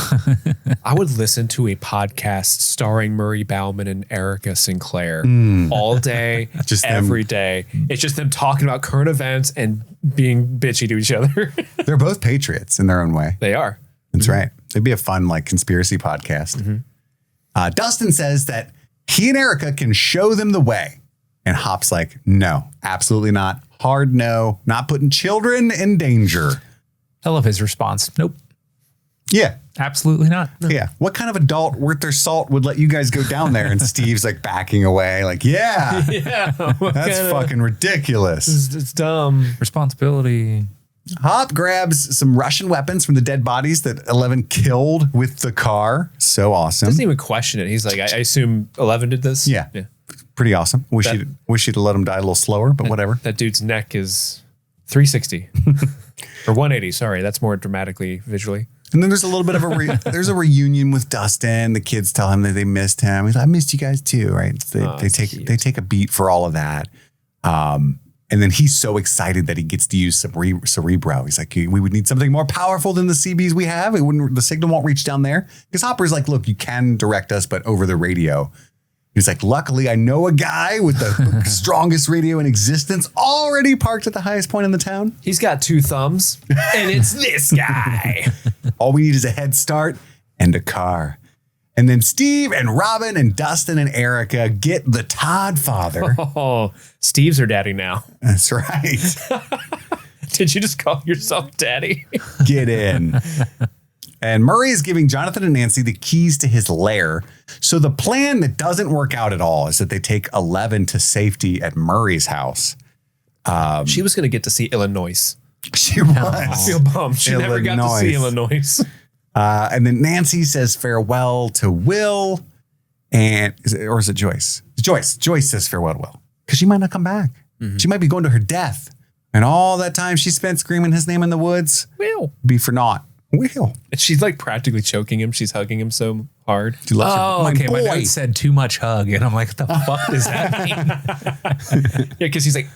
[SPEAKER 7] I would listen to a podcast starring Murray Bauman and Erica Sinclair all day,
[SPEAKER 6] Just
[SPEAKER 7] every day. It's just them talking about current events and being bitchy to each other.
[SPEAKER 6] They're both patriots in their own way.
[SPEAKER 7] They are.
[SPEAKER 6] That's right. It'd be a fun like conspiracy podcast. Dustin says that he and Erica can show them the way. And Hop's like, no, absolutely not. Hard no, not putting children in danger.
[SPEAKER 8] I love his response. Nope.
[SPEAKER 6] Yeah.
[SPEAKER 8] Absolutely not.
[SPEAKER 6] Yeah. What kind of adult worth their salt would let you guys go down there? And Steve's like backing away. Like, yeah,
[SPEAKER 7] Yeah.
[SPEAKER 6] that's fucking ridiculous.
[SPEAKER 7] It's dumb.
[SPEAKER 8] Responsibility.
[SPEAKER 6] Hop grabs some Russian weapons from the dead bodies that 11 killed with the car. So awesome.
[SPEAKER 7] Doesn't even question it. He's like, I assume 11 did this.
[SPEAKER 6] Yeah. Pretty awesome. Wish
[SPEAKER 7] That-
[SPEAKER 6] you'd have let him die a little slower, but whatever.
[SPEAKER 7] That dude's neck is 360 or 180. Sorry. That's more dramatically visually.
[SPEAKER 6] And then there's a little bit of there's a reunion with Dustin. The kids tell him that they missed him. He's like, I missed you guys too, right? So they take a beat for all of that. And then he's so excited that he gets to use Cerebro. He's like, we would need something more powerful than the CBs we have. The signal won't reach down there. Because Hopper's like, look, you can direct us, but over the radio. He's like, luckily, I know a guy with the strongest radio in existence already parked at the highest point in the town.
[SPEAKER 7] He's got 2 thumbs and it's this guy.
[SPEAKER 6] All we need is a head start and a car. And then Steve and Robin and Dustin and Erica get the Todd father.
[SPEAKER 7] Oh, Steve's her daddy now.
[SPEAKER 6] That's right.
[SPEAKER 7] Did you just call yourself daddy?
[SPEAKER 6] Get in. And Murray is giving Jonathan and Nancy the keys to his lair. So the plan that doesn't work out at all is that they take 11 to safety at Murray's house.
[SPEAKER 7] She was going to get to see Illinois.
[SPEAKER 6] She was.
[SPEAKER 7] I feel bummed. She never got to see Illinois.
[SPEAKER 6] And then Nancy says farewell to Will. And is it Joyce? Joyce. Joyce says farewell to Will. Because she might not come back. She might be going to her death. And all that time she spent screaming his name in the woods
[SPEAKER 7] Will.
[SPEAKER 6] be for naught. Will.
[SPEAKER 7] And she's like practically choking him. She's hugging him so hard.
[SPEAKER 6] She loves
[SPEAKER 8] Oh,
[SPEAKER 6] her.
[SPEAKER 8] okay. My
[SPEAKER 6] boy.
[SPEAKER 8] note said too much hug. And I'm like, what the fuck does that mean?
[SPEAKER 7] Yeah, because he's like,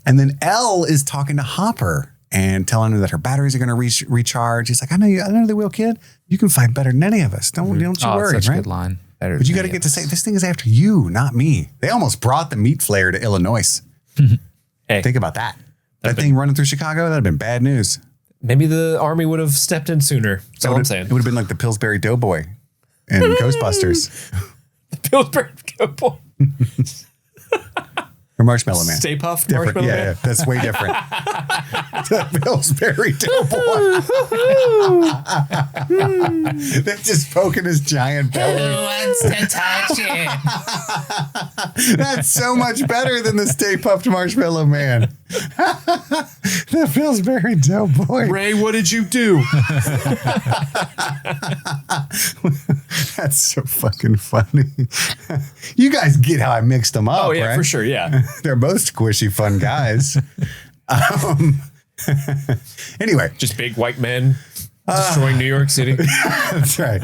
[SPEAKER 6] And then Elle is talking to Hopper and telling her that her batteries are going to recharge. He's like, I know they will, kid. You can fight better than any of us. Don't you worry,
[SPEAKER 8] such a
[SPEAKER 6] right?
[SPEAKER 8] good line. Better
[SPEAKER 6] But you
[SPEAKER 8] than
[SPEAKER 6] got to
[SPEAKER 8] any
[SPEAKER 6] get
[SPEAKER 8] of
[SPEAKER 6] to
[SPEAKER 8] us.
[SPEAKER 6] say, this thing is after you, not me. They almost brought the meat flayer to Illinois.
[SPEAKER 7] hey,
[SPEAKER 6] Think about that. That thing running through Chicago, that'd have been bad news.
[SPEAKER 7] maybe the army would have stepped in sooner. That's all I'm saying.
[SPEAKER 6] It would have been like the Pillsbury Doughboy in Ghostbusters.
[SPEAKER 7] Pillsbury Doughboy.
[SPEAKER 6] Or Marshmallow Man.
[SPEAKER 7] Stay Puft
[SPEAKER 6] Different.
[SPEAKER 7] Marshmallow
[SPEAKER 6] Yeah,
[SPEAKER 7] Man.
[SPEAKER 6] that's way different. Pillsbury Doughboy. They're just poking his giant belly.
[SPEAKER 8] Who wants to touch it?
[SPEAKER 6] That's so much better than the Stay Puft Marshmallow Man. The Pillsbury Doughboy.
[SPEAKER 7] Ray, what did you do?
[SPEAKER 6] That's so fucking funny. You guys get how I mixed them up,
[SPEAKER 7] Oh, yeah,
[SPEAKER 6] right?
[SPEAKER 7] for sure. Yeah.
[SPEAKER 6] They're both squishy, fun guys. Anyway,
[SPEAKER 7] Just big white men destroying New York City.
[SPEAKER 6] that's right.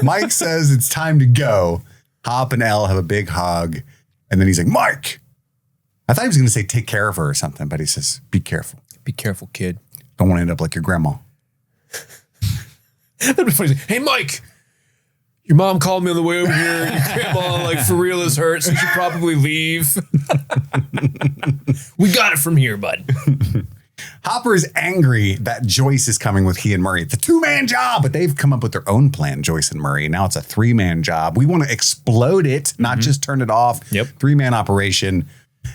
[SPEAKER 6] Mike says it's time to go. Hop and Elle have a big hug. And then he's like, Mike. I thought he was going to say take care of her or something, but he says, be careful.
[SPEAKER 7] Be careful, kid.
[SPEAKER 6] Don't want to end up like your grandma.
[SPEAKER 7] That'd be funny. Hey, Mike. Your mom called me on the way over here. Your grandma, like, for real is hurt, so you should probably leave. We got it from here, bud.
[SPEAKER 6] Hopper is angry that Joyce is coming with he and Murray. It's a 2-man job, but they've come up with their own plan, Joyce and Murray. Now it's a 3-man job. We want to explode it, not just turn it off.
[SPEAKER 7] Yep.
[SPEAKER 6] 3-man operation.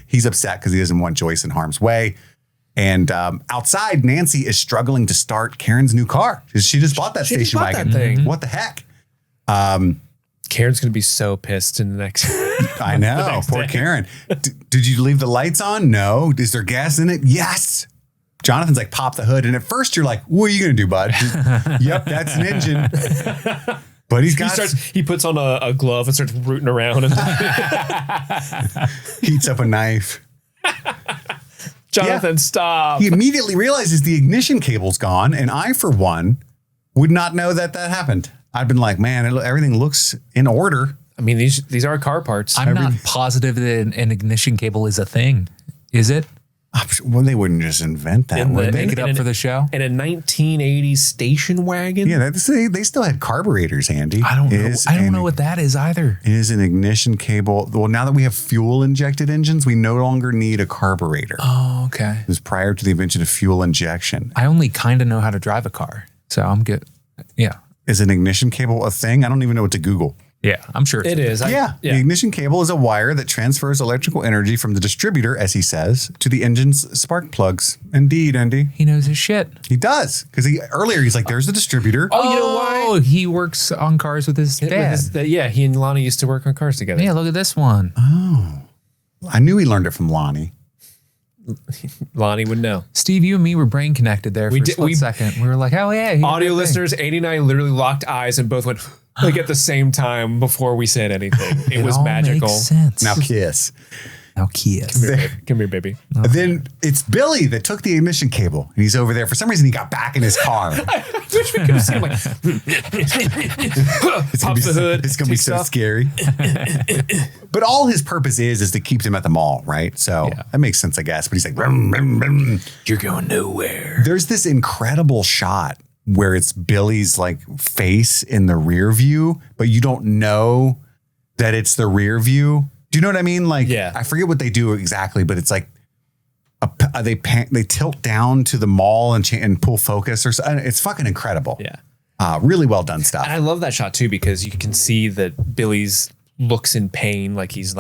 [SPEAKER 6] He's upset because he doesn't want Joyce in harm's way. And outside, Nancy is struggling to start Karen's new car. She just bought that
[SPEAKER 7] She just
[SPEAKER 6] station
[SPEAKER 7] bought that
[SPEAKER 6] wagon.
[SPEAKER 7] thing.
[SPEAKER 6] What the heck?
[SPEAKER 7] Karen's going to be so pissed in the next...
[SPEAKER 6] I know.
[SPEAKER 7] next
[SPEAKER 6] Poor
[SPEAKER 7] day.
[SPEAKER 6] Karen. Did you leave the lights on? No. Is there gas in it? Yes. Jonathan's like, pop the hood. And at first you're like, what are you going to do, bud? Yep, that's an engine. But
[SPEAKER 7] He puts on a glove and starts rooting around and
[SPEAKER 6] heats up a knife.
[SPEAKER 7] Jonathan, stop.
[SPEAKER 6] He immediately realizes the ignition cable's gone. And I, for one, would not know that happened. I've been like, man, everything looks in order.
[SPEAKER 7] I mean, these are car parts.
[SPEAKER 8] I'm not positive that an ignition cable is a thing. Is it?
[SPEAKER 6] Well, they wouldn't just invent that,
[SPEAKER 7] In
[SPEAKER 6] would
[SPEAKER 7] the-
[SPEAKER 6] they?
[SPEAKER 8] Make it up for the show?
[SPEAKER 7] In a 1980s station wagon.
[SPEAKER 6] Yeah, they still had carburetors, Andy.
[SPEAKER 8] I don't know. I don't know what that is either.
[SPEAKER 6] It is an ignition cable. Well, now that we have fuel injected engines, we no longer need a carburetor.
[SPEAKER 8] Oh, okay.
[SPEAKER 6] It was prior to the invention of fuel injection.
[SPEAKER 8] I only kind of know how to drive a car, so I'm good. Yeah.
[SPEAKER 6] Is an ignition cable a thing? I don't even know what to Google.
[SPEAKER 8] Yeah, I'm sure
[SPEAKER 7] It is.
[SPEAKER 6] The ignition cable is a wire that transfers electrical energy from the distributor, as he says, to the engine's spark plugs. Indeed, Andy.
[SPEAKER 8] He knows his shit.
[SPEAKER 6] He does. Because earlier he's like, there's the distributor.
[SPEAKER 7] Oh, you know why?
[SPEAKER 8] Oh, he works on cars with his dad.
[SPEAKER 7] He and Lonnie used to work on cars together.
[SPEAKER 8] Yeah, look at this one.
[SPEAKER 6] I knew he learned it from Lonnie.
[SPEAKER 7] Lonnie would know.
[SPEAKER 8] Steve, you and me were brain connected there for a split second. We were like, oh, yeah. he did
[SPEAKER 7] Audio
[SPEAKER 8] that thing.
[SPEAKER 7] listeners, 89 literally locked eyes and both went like at the same time before we said anything. It was
[SPEAKER 8] all
[SPEAKER 7] magical.
[SPEAKER 8] makes sense.
[SPEAKER 6] Now kiss.
[SPEAKER 8] Now kiss.
[SPEAKER 7] Come here, baby.
[SPEAKER 6] Then it's Billy that took the ignition cable. And he's over there. For some reason, he got back in his car.
[SPEAKER 7] I wish we could have seen him like pops the hood.
[SPEAKER 6] It's going to be
[SPEAKER 7] takes
[SPEAKER 6] so
[SPEAKER 7] off.
[SPEAKER 6] scary. But all his purpose is to keep him at the mall, right? So
[SPEAKER 8] Yeah.
[SPEAKER 6] that makes sense, I guess. But he's like, brum, brum, brum.
[SPEAKER 8] You're going nowhere.
[SPEAKER 6] There's this incredible shot where it's Billy's like face in the rear view, but you don't know that it's the rear view. Do you know what I mean? Like,
[SPEAKER 7] Yeah.
[SPEAKER 6] I forget what they do exactly, but it's like they tilt down to the mall and pull focus or something. It's fucking incredible.
[SPEAKER 7] Yeah.
[SPEAKER 6] Really well done stuff.
[SPEAKER 7] And I love that shot too because you can see that Billy's looks in pain, like he's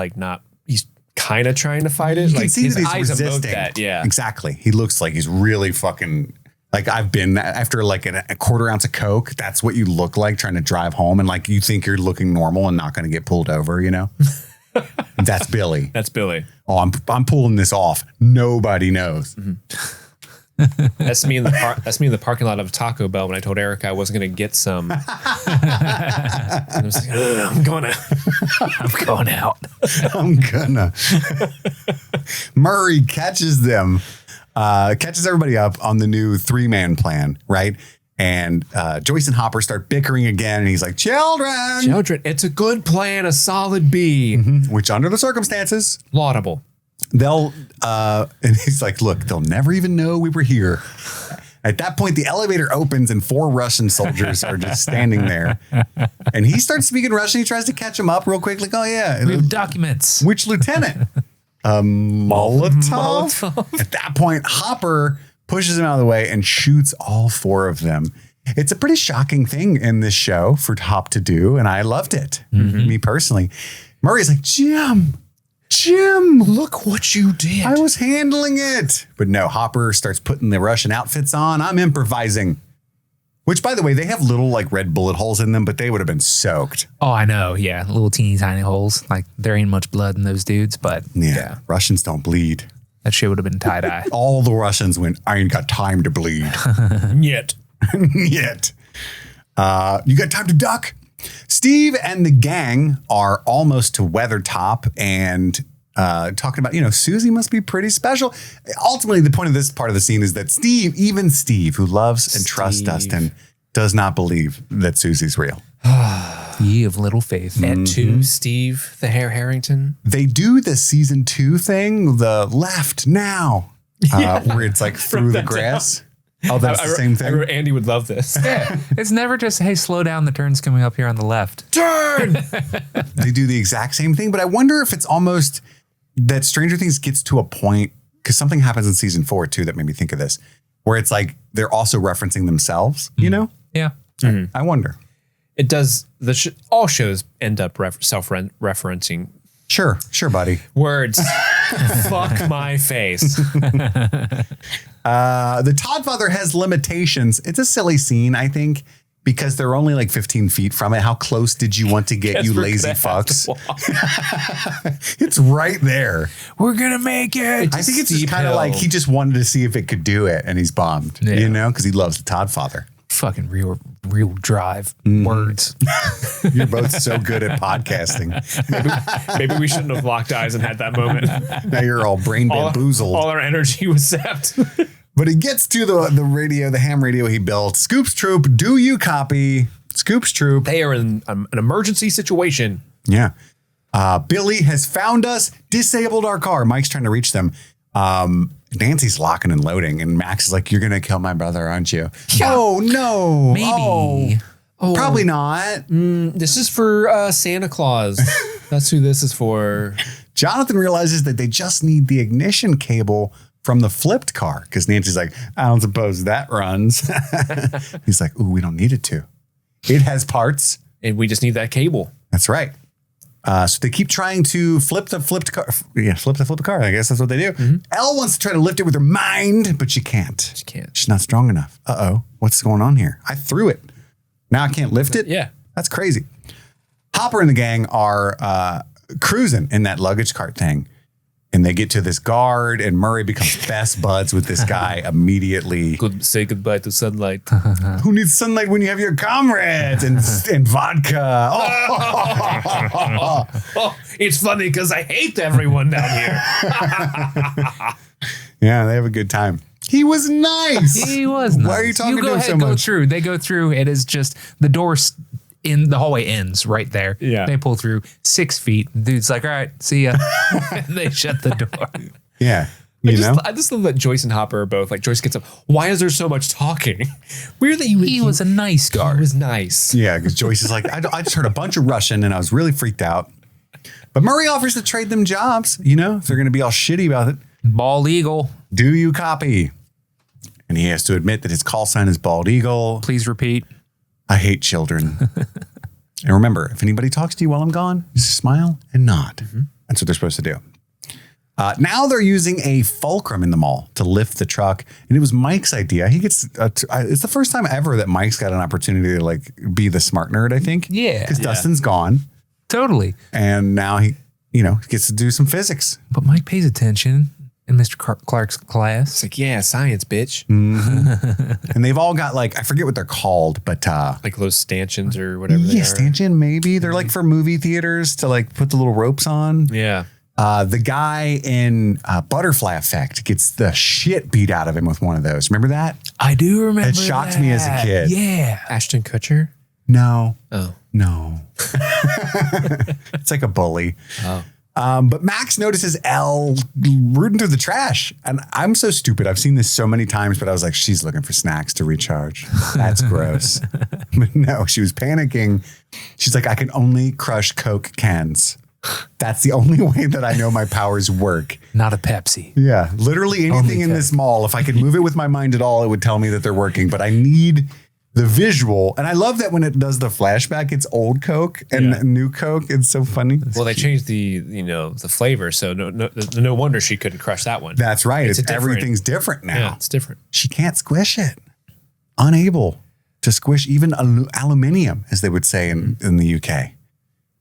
[SPEAKER 7] kind of trying to fight it.
[SPEAKER 6] You
[SPEAKER 7] like
[SPEAKER 6] can see
[SPEAKER 7] his
[SPEAKER 6] that he's
[SPEAKER 7] eyes evoke
[SPEAKER 6] resisting.
[SPEAKER 7] that. Yeah.
[SPEAKER 6] Exactly. He looks like he's really fucking like I've been after like a quarter ounce of Coke. That's what you look like trying to drive home. And like you think you're looking normal and not going to get pulled over, you know? That's Billy.
[SPEAKER 7] That's Billy.
[SPEAKER 6] Oh, I'm pulling this off. Nobody knows.
[SPEAKER 7] That's me in the parking lot of Taco Bell when I told Erica I wasn't going to get some. And I was like, I'm going out.
[SPEAKER 6] I'm gonna. Murray catches them, catches everybody up on the new 3-man plan, right? And Joyce and Hopper start bickering again, and he's like, "Children,
[SPEAKER 7] It's a good plan, a solid B.
[SPEAKER 6] which under the circumstances,
[SPEAKER 7] Laudable.
[SPEAKER 6] they'll." And he's like, "Look, they'll never even know we were here." At that point, the elevator opens and 4 Russian soldiers are just standing there. And he starts speaking Russian. He tries to catch them up real quick, like, "Oh yeah,
[SPEAKER 8] We have documents.
[SPEAKER 6] which lieutenant?" Molotov. At that point, Hopper pushes him out of the way and shoots all 4 of them. It's a pretty shocking thing in this show for Hop to do, and I loved it. Me personally. Murray's like, Jim,
[SPEAKER 7] Look what you did.
[SPEAKER 6] I was handling it. But no, Hopper starts putting the Russian outfits on. I'm improvising. Which, by the way, they have little like red bullet holes in them, but they would have been soaked.
[SPEAKER 8] Oh, I know. Yeah. Little teeny tiny holes. Like there ain't much blood in those dudes, but
[SPEAKER 6] Yeah. Russians don't bleed.
[SPEAKER 8] that shit would have been tie dye.
[SPEAKER 6] All the Russians went, I ain't got time to bleed.
[SPEAKER 7] Yet.
[SPEAKER 6] Yet. You got time to duck? Steve and the gang are almost to Weathertop and talking about, Susie must be pretty special. Ultimately, the point of this part of the scene is that even Steve, who loves and trusts Dustin, does not believe that Susie's real.
[SPEAKER 8] Ye of little faith.
[SPEAKER 7] And to Steve, the Hare Harrington.
[SPEAKER 6] They do the season 2 thing, the left now, where it's like through the grass. Oh, that's the same thing.
[SPEAKER 7] Andy would love this.
[SPEAKER 8] Yeah. It's never just, hey, slow down. The turn's coming up here on the left.
[SPEAKER 6] Turn! They do the exact same thing, but I wonder if it's almost that Stranger Things gets to a point, because something happens in season 4 too that made me think of this, where it's like they're also referencing themselves,
[SPEAKER 8] Yeah.
[SPEAKER 6] I wonder.
[SPEAKER 7] It does. All shows end up self-referencing.
[SPEAKER 6] Sure, buddy.
[SPEAKER 7] Words. Fuck my face.
[SPEAKER 6] The Toddfather has limitations. It's a silly scene, I think, because they're only like 15 feet from it. How close did you want to get, you lazy fucks? It's right there.
[SPEAKER 8] We're going to make it.
[SPEAKER 6] I think it's just kind of like he just wanted to see if it could do it, and he's bummed, because he loves the Toddfather.
[SPEAKER 8] Fucking real drive words.
[SPEAKER 6] You're both so good at podcasting.
[SPEAKER 7] Maybe we shouldn't have locked eyes and had that moment.
[SPEAKER 6] Now you're all brain bamboozled.
[SPEAKER 7] All our energy was sapped.
[SPEAKER 6] But he gets to the radio, the ham radio he built. Scoops Troop, do you copy? Scoops Troop.
[SPEAKER 7] They are in an emergency situation.
[SPEAKER 6] Yeah. Billy has found us, disabled our car. Mike's trying to reach them. Nancy's locking and loading, and Max is like, you're going to kill my brother, aren't you? Yeah. Oh, no.
[SPEAKER 8] Maybe.
[SPEAKER 6] Oh, probably not.
[SPEAKER 7] This is for Santa Claus. That's who this is for.
[SPEAKER 6] Jonathan realizes that they just need the ignition cable from the flipped car, because Nancy's like, I don't suppose that runs. He's like, ooh, we don't need it to. It has parts.
[SPEAKER 7] And we just need that cable.
[SPEAKER 6] That's right. So they keep trying to flip the flipped car. Yeah, flip the car. I guess that's what they do. Elle wants to try to lift it with her mind, but she can't.
[SPEAKER 7] She can't.
[SPEAKER 6] She's not strong enough. Uh-oh. What's going on here? I threw it. Now I can't lift it?
[SPEAKER 7] Yeah.
[SPEAKER 6] That's crazy. Hopper and the gang are cruising in that luggage cart thing. And they get to this guard, and Murray becomes best buds with this guy immediately.
[SPEAKER 7] Say goodbye to sunlight.
[SPEAKER 6] Who needs sunlight when you have your comrades and vodka?
[SPEAKER 7] It's funny because I hate everyone down here.
[SPEAKER 6] Yeah, they have a good time. He was nice.
[SPEAKER 8] He was nice.
[SPEAKER 6] Why are you talking to him so
[SPEAKER 8] go
[SPEAKER 6] much?
[SPEAKER 8] through. They go through. It is just the doors in the hallway ends right there.
[SPEAKER 7] Yeah.
[SPEAKER 8] They pull through 6 feet. The dude's like, all right, see ya. And they shut the door.
[SPEAKER 6] Yeah.
[SPEAKER 7] I just love that Joyce and Hopper are both like, Joyce gets up. Why is there so much talking? Weird that
[SPEAKER 8] he was a nice guard.
[SPEAKER 7] He was nice.
[SPEAKER 6] Yeah, because Joyce is like, I just heard a bunch of Russian and I was really freaked out. But Murray offers to trade them jobs, if they're going to be all shitty about it.
[SPEAKER 8] Bald eagle.
[SPEAKER 6] Do you copy? And he has to admit that his call sign is Bald Eagle.
[SPEAKER 8] Please repeat.
[SPEAKER 6] I hate children. And remember, if anybody talks to you while I'm gone, just smile and nod. That's what they're supposed to do. Now they're using a fulcrum in the mall to lift the truck. And it was Mike's idea. He gets, it's the first time ever that Mike's got an opportunity to like be the smart nerd, I think.
[SPEAKER 8] Yeah.
[SPEAKER 6] Because Dustin's gone.
[SPEAKER 8] Totally.
[SPEAKER 6] And now he, gets to do some physics.
[SPEAKER 8] But Mike pays attention in Mr. Clark's class.
[SPEAKER 7] It's like, yeah, science, bitch.
[SPEAKER 6] And they've all got like, I forget what they're called, but
[SPEAKER 7] like those stanchions or whatever they are.
[SPEAKER 6] Stanchion, maybe. They're like for movie theaters to like put the little ropes on.
[SPEAKER 7] Yeah.
[SPEAKER 6] The guy in Butterfly Effect gets the shit beat out of him with one of those. Remember that?
[SPEAKER 8] I do remember.
[SPEAKER 6] It shocked me as a kid.
[SPEAKER 8] Yeah.
[SPEAKER 7] Ashton Kutcher?
[SPEAKER 6] No.
[SPEAKER 7] Oh.
[SPEAKER 6] No. It's like a bully.
[SPEAKER 7] Oh.
[SPEAKER 6] But Max notices Elle rooting through the trash. And I'm so stupid. I've seen this so many times, but I was like, she's looking for snacks to recharge. That's gross. But no, she was panicking. She's like, I can only crush Coke cans. That's the only way that I know my powers work.
[SPEAKER 8] Not a Pepsi.
[SPEAKER 6] Yeah. Literally anything in this mall, if I could move it with my mind at all, it would tell me that they're working. But I need the visual, and I love that when it does the flashback, it's old Coke and new Coke. It's so funny.
[SPEAKER 7] Well, they changed the flavor, so no wonder she couldn't crush that one.
[SPEAKER 6] That's right. Everything's different now.
[SPEAKER 7] Yeah, it's different.
[SPEAKER 6] She can't squish it. Unable to squish even aluminium, as they would say in the UK.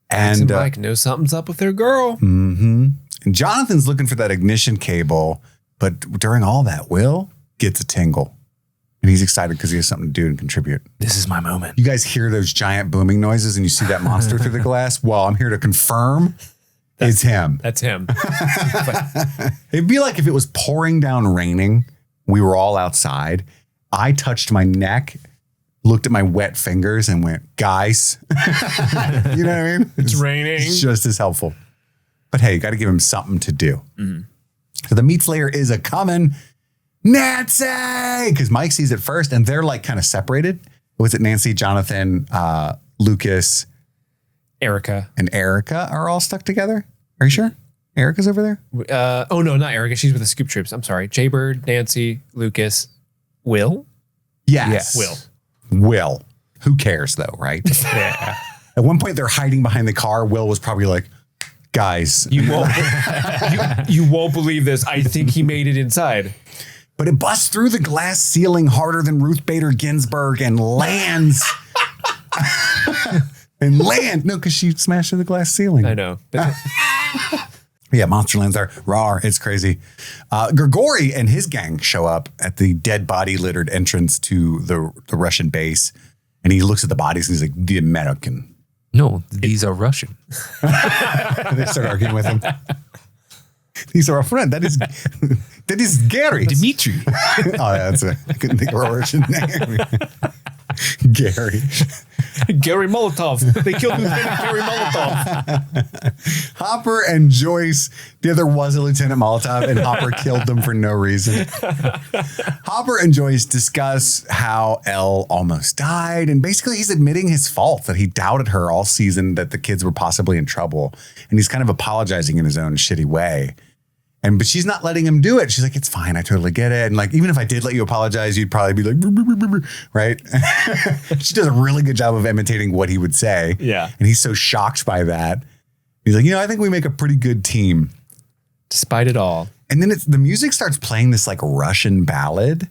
[SPEAKER 6] And
[SPEAKER 7] Mike knows something's up with their girl.
[SPEAKER 6] And Jonathan's looking for that ignition cable, but during all that, Will gets a tingle. And he's excited because he has something to do and contribute.
[SPEAKER 8] This is my moment.
[SPEAKER 6] You guys hear those giant booming noises and you see that monster through the glass? Well, I'm here to confirm it's him.
[SPEAKER 7] That's him.
[SPEAKER 6] It'd be like if it was pouring down raining. We were all outside. I touched my neck, looked at my wet fingers and went, guys. You know what I mean?
[SPEAKER 7] It's raining.
[SPEAKER 6] It's just as helpful. But hey, you got to give him something to do. So the Mind Flayer is a coming. Nancy! Because Mike sees it first and they're like kind of separated. Was it Nancy, Jonathan, Lucas,
[SPEAKER 7] Erica.
[SPEAKER 6] and Erica are all stuck together? Are you sure? Erica's over there?
[SPEAKER 7] Oh, no, not Erica. She's with the Scoop Troops. I'm sorry. Jaybird, Nancy, Lucas, Will?
[SPEAKER 6] Yes. Will. Who cares though, right?
[SPEAKER 7] Yeah.
[SPEAKER 6] At one point they're hiding behind the car. Will was probably like, guys.
[SPEAKER 7] You won't believe this. I think he made it inside.
[SPEAKER 6] But it busts through the glass ceiling harder than Ruth Bader Ginsburg and lands. No, because she smashed through the glass ceiling.
[SPEAKER 7] I know.
[SPEAKER 6] Yeah, Monsterland's there. Rawr, it's crazy. Grigori and his gang show up at the dead body littered entrance to the Russian base. And he looks at the bodies and he's like, the American.
[SPEAKER 8] No, these are Russian.
[SPEAKER 6] They start arguing with him. These are our friend. That is Gary.
[SPEAKER 8] Dimitri.
[SPEAKER 6] That's it. I couldn't think of a Russian name. Gary.
[SPEAKER 7] Gary Molotov. They killed Lieutenant Gary Molotov.
[SPEAKER 6] Hopper and Joyce. There was a Lieutenant Molotov, and Hopper killed them for no reason. Hopper and Joyce discuss how Elle almost died, and basically he's admitting his fault, that he doubted her all season, that the kids were possibly in trouble, and he's kind of apologizing in his own shitty way. But she's not letting him do it. She's like, it's fine. I totally get it. And like, even if I did let you apologize, you'd probably be like, right? She does a really good job of imitating what he would say.
[SPEAKER 7] Yeah.
[SPEAKER 6] And he's so shocked by that. He's like, I think we make a pretty good team.
[SPEAKER 7] Despite it all.
[SPEAKER 6] And then the music starts playing this like Russian ballad.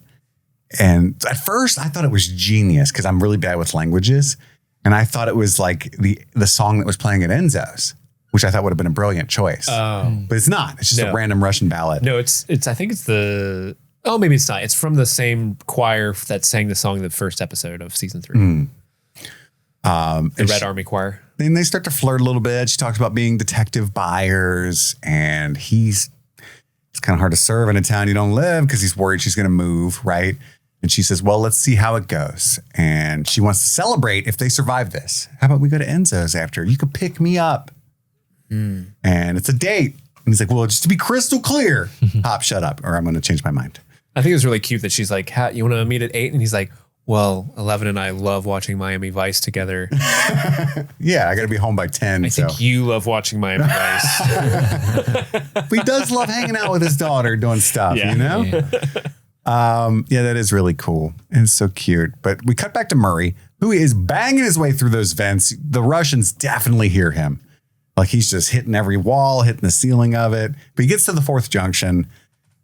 [SPEAKER 6] And at first I thought it was genius because I'm really bad with languages. And I thought it was like the song that was playing at Enzo's, which I thought would have been a brilliant choice. But it's not. It's just a random Russian ballad.
[SPEAKER 7] No, it's. I think it's maybe it's not. It's from the same choir that sang the song in the first episode of season 3. The Red Army Choir.
[SPEAKER 6] Then they start to flirt a little bit. She talks about being detective buyers, and it's kind of hard to serve in a town you don't live because he's worried she's going to move, right? And she says, well, let's see how it goes. And she wants to celebrate if they survive this. How about we go to Enzo's after? You could pick me up. And it's a date. And he's like, well, just to be crystal clear, Hop, shut up, or I'm going to change my mind.
[SPEAKER 7] I think it was really cute that she's like, you want to meet at 8? And he's like, well, 11 and I love watching Miami Vice together.
[SPEAKER 6] Yeah, I got to be home by 10.
[SPEAKER 7] I think you love watching Miami Vice.
[SPEAKER 6] But he does love hanging out with his daughter doing stuff, you know? Yeah, that is really cool. And it's so cute. But we cut back to Murray, who is banging his way through those vents. The Russians definitely hear him. Like he's just hitting every wall, hitting the ceiling of it. But he gets to the 4th junction.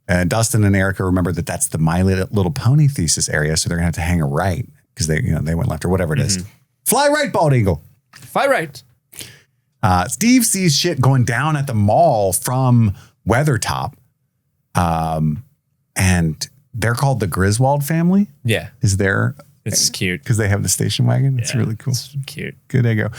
[SPEAKER 6] And Dustin and Erica remember that that's the My Little Pony thesis area. So they're going to have to hang a right because they went left or whatever it is. Fly right, bald eagle.
[SPEAKER 7] Fly right.
[SPEAKER 6] Steve sees shit going down at the mall from Weathertop. And they're called the Griswold family.
[SPEAKER 7] Yeah. It's cute.
[SPEAKER 6] Because they have the station wagon. It's really cool.
[SPEAKER 7] It's cute.
[SPEAKER 6] Good ego.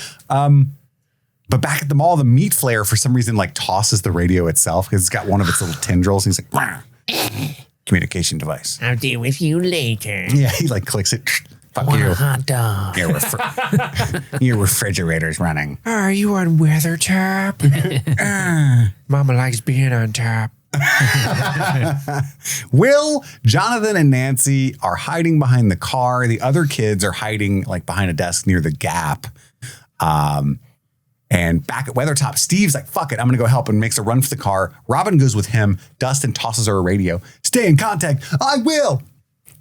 [SPEAKER 6] But back at the mall, the Mind Flayer, for some reason, like tosses the radio itself because it's got one of its little tendrils. And he's like, communication device.
[SPEAKER 9] I'll deal with you later.
[SPEAKER 6] Yeah, he like clicks it. Fuck
[SPEAKER 9] Want
[SPEAKER 6] you.
[SPEAKER 9] a hot dog.
[SPEAKER 6] Your refrigerator's running.
[SPEAKER 9] Are you on Weathertop? Mama likes being on top.
[SPEAKER 6] Will, Jonathan, and Nancy are hiding behind the car. The other kids are hiding like behind a desk near the Gap. And back at Weathertop, Steve's like, fuck it, I'm going to go help, and makes a run for the car. Robin goes with him. Dustin tosses her a radio. Stay in contact. I will.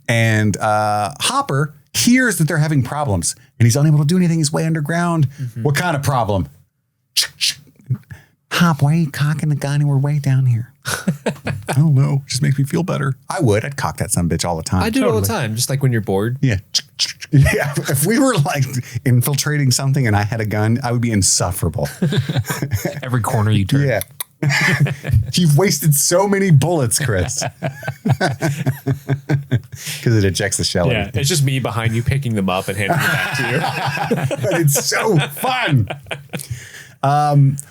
[SPEAKER 6] And Hopper hears that they're having problems and he's unable to do anything. He's way underground. What kind of problem? Hop, why are you cocking the gun and we're way down here? I don't know. Just makes me feel better. I would. I'd cock that son of a bitch all the time.
[SPEAKER 7] I do it all the time, just like when you're bored.
[SPEAKER 6] Yeah. Yeah. If we were like infiltrating something and I had a gun, I would be insufferable.
[SPEAKER 8] Every corner you turn.
[SPEAKER 6] Yeah. You've wasted so many bullets, Chris. Because it ejects the shell.
[SPEAKER 7] Yeah, it's just me behind you picking them up and handing them back to you.
[SPEAKER 6] But it's so fun.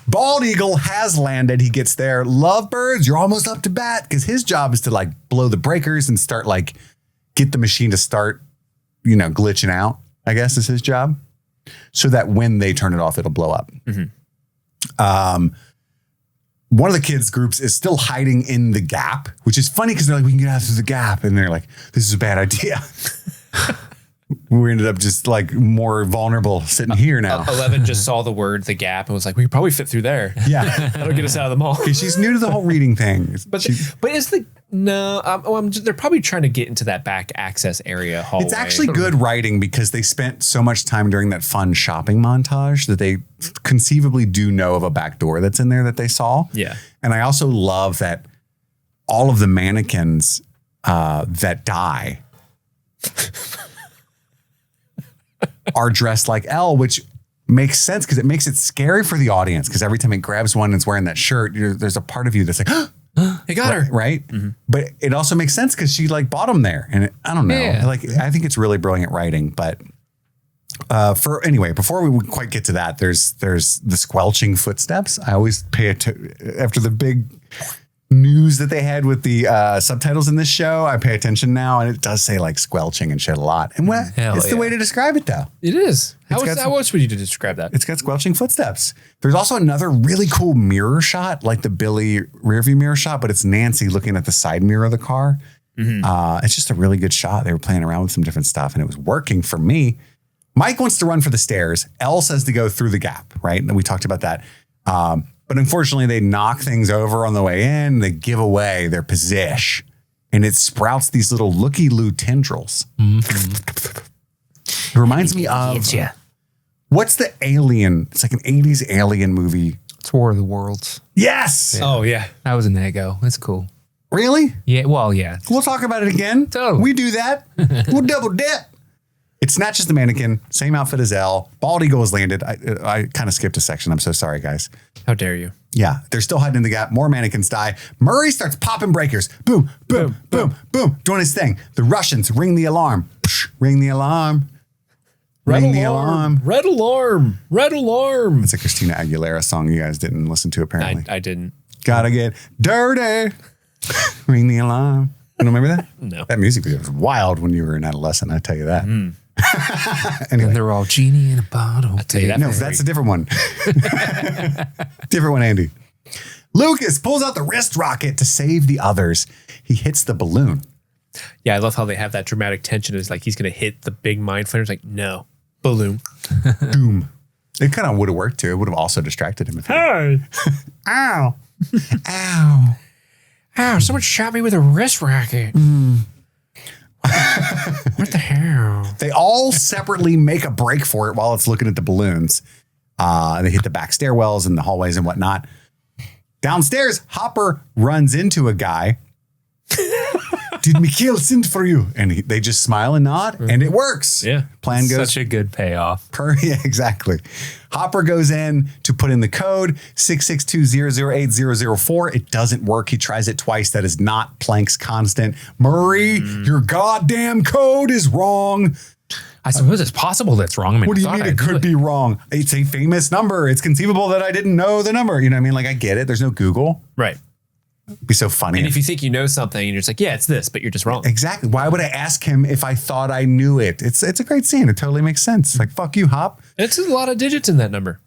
[SPEAKER 6] Bald Eagle has landed. He gets there. Lovebirds, you're almost up to bat because his job is to like blow the breakers and start like get the machine to start, glitching out, I guess is his job. So that when they turn it off, it'll blow up. One of the kids' groups is still hiding in the gap, which is funny because they're like, we can get out through the gap. And they're like, this is a bad idea. We ended up just like more vulnerable sitting here now.
[SPEAKER 7] 11 just saw the word, the gap, and was like, we could probably fit through there.
[SPEAKER 6] Yeah.
[SPEAKER 7] That'll get us out of the mall.
[SPEAKER 6] She's new to the whole reading thing.
[SPEAKER 7] But is the, no, they're probably trying to get into that back access area hallway.
[SPEAKER 6] It's actually good writing because they spent so much time during that fun shopping montage that they conceivably do know of a back door that's in there that they saw.
[SPEAKER 7] Yeah.
[SPEAKER 6] And I also love that all of the mannequins that die are dressed like Elle, which makes sense because it makes it scary for the audience because every time it grabs one and it's wearing that shirt, there's a part of you that's like,
[SPEAKER 7] They got her.
[SPEAKER 6] Right. But it also makes sense because she like bought them there. And I don't know.
[SPEAKER 8] Yeah.
[SPEAKER 6] Like, I think it's really brilliant writing. But before we quite get to that, there's the squelching footsteps. I always pay after the big news that they had with the subtitles in this show. I pay attention now, and it does say like squelching and shit a lot. And it's the way to describe it, though.
[SPEAKER 7] It is. How
[SPEAKER 6] got
[SPEAKER 7] else would you describe that?
[SPEAKER 6] It's got squelching footsteps. There's also another really cool mirror shot, like the Billy rearview mirror shot, but it's Nancy looking at the side mirror of the car. It's just a really good shot. They were playing around with some different stuff, and it was working for me. Mike wants to run for the stairs. Elle says to go through the gap, right? And we talked about that. But unfortunately, they knock things over on the way in. They give away their position. And it sprouts these little looky-loo tendrils. It reminds me of... What's the Alien? It's like an 80s Alien movie.
[SPEAKER 8] It's War of the Worlds.
[SPEAKER 6] Yes!
[SPEAKER 7] Oh, yeah.
[SPEAKER 8] That was an Eggo. That's cool.
[SPEAKER 6] Really?
[SPEAKER 8] Yeah, well, yeah.
[SPEAKER 6] We'll talk about it again.
[SPEAKER 8] Totally.
[SPEAKER 6] We do that. We'll double dip. It snatches the mannequin, same outfit as Elle. Bald Eagle has landed. I kind of skipped a section. I'm so sorry, guys.
[SPEAKER 7] How dare you?
[SPEAKER 6] Yeah, they're still hiding in the gap. More mannequins die. Murray starts popping breakers. Boom, boom, boom, boom. Doing his thing. The Russians ring the alarm. Psh, ring the alarm. Ring the alarm.
[SPEAKER 7] Red alarm. Red alarm.
[SPEAKER 6] It's a Christina Aguilera song you guys didn't listen to, apparently.
[SPEAKER 7] I didn't.
[SPEAKER 6] Gotta get dirty. Ring the alarm. You don't remember that?
[SPEAKER 7] No.
[SPEAKER 6] That music video was wild when you were an adolescent, I tell you that. Anyway.
[SPEAKER 8] And they're all genie in a bottle.
[SPEAKER 7] I'll tell you that.
[SPEAKER 6] No, that's a different one. Different one, Andy. Lucas pulls out the wrist rocket to save the others. He hits the balloon.
[SPEAKER 7] Yeah, I love how they have that dramatic tension. It's like he's going to hit the big Mind Flayer. It's like, no. Balloon.
[SPEAKER 6] Boom. It kind of would have worked too. It would have also distracted him.
[SPEAKER 7] Hey.
[SPEAKER 6] Ow. Ow.
[SPEAKER 9] Ow, someone shot me with a wrist racket. What the hell?
[SPEAKER 6] They all separately make a break for it while it's looking at the balloons. They hit the back stairwells and the hallways and whatnot. Downstairs, Hopper runs into a guy. Did Mikhail send for you? And they just smile and nod, and it works.
[SPEAKER 7] Yeah.
[SPEAKER 6] Plan goes.
[SPEAKER 8] Such a good payoff.
[SPEAKER 6] Yeah, exactly. Hopper goes in to put in the code 662008004. It doesn't work. He tries it twice. That is not Planck's constant. Murray, your goddamn code is wrong.
[SPEAKER 8] I suppose it's possible that's wrong. I mean,
[SPEAKER 6] What do you mean it could be wrong? It's a famous number. It's conceivable that I didn't know the number. You know what I mean? Like, I get it. There's no Google.
[SPEAKER 7] Right.
[SPEAKER 6] It'd be so funny.
[SPEAKER 7] And if you think you know something and you're just like, yeah, it's this, but you're just wrong.
[SPEAKER 6] Exactly. Why would I ask him if I thought I knew it? It's a great scene. It totally makes sense. Like, fuck you, Hop.
[SPEAKER 7] It's a lot of digits in that number.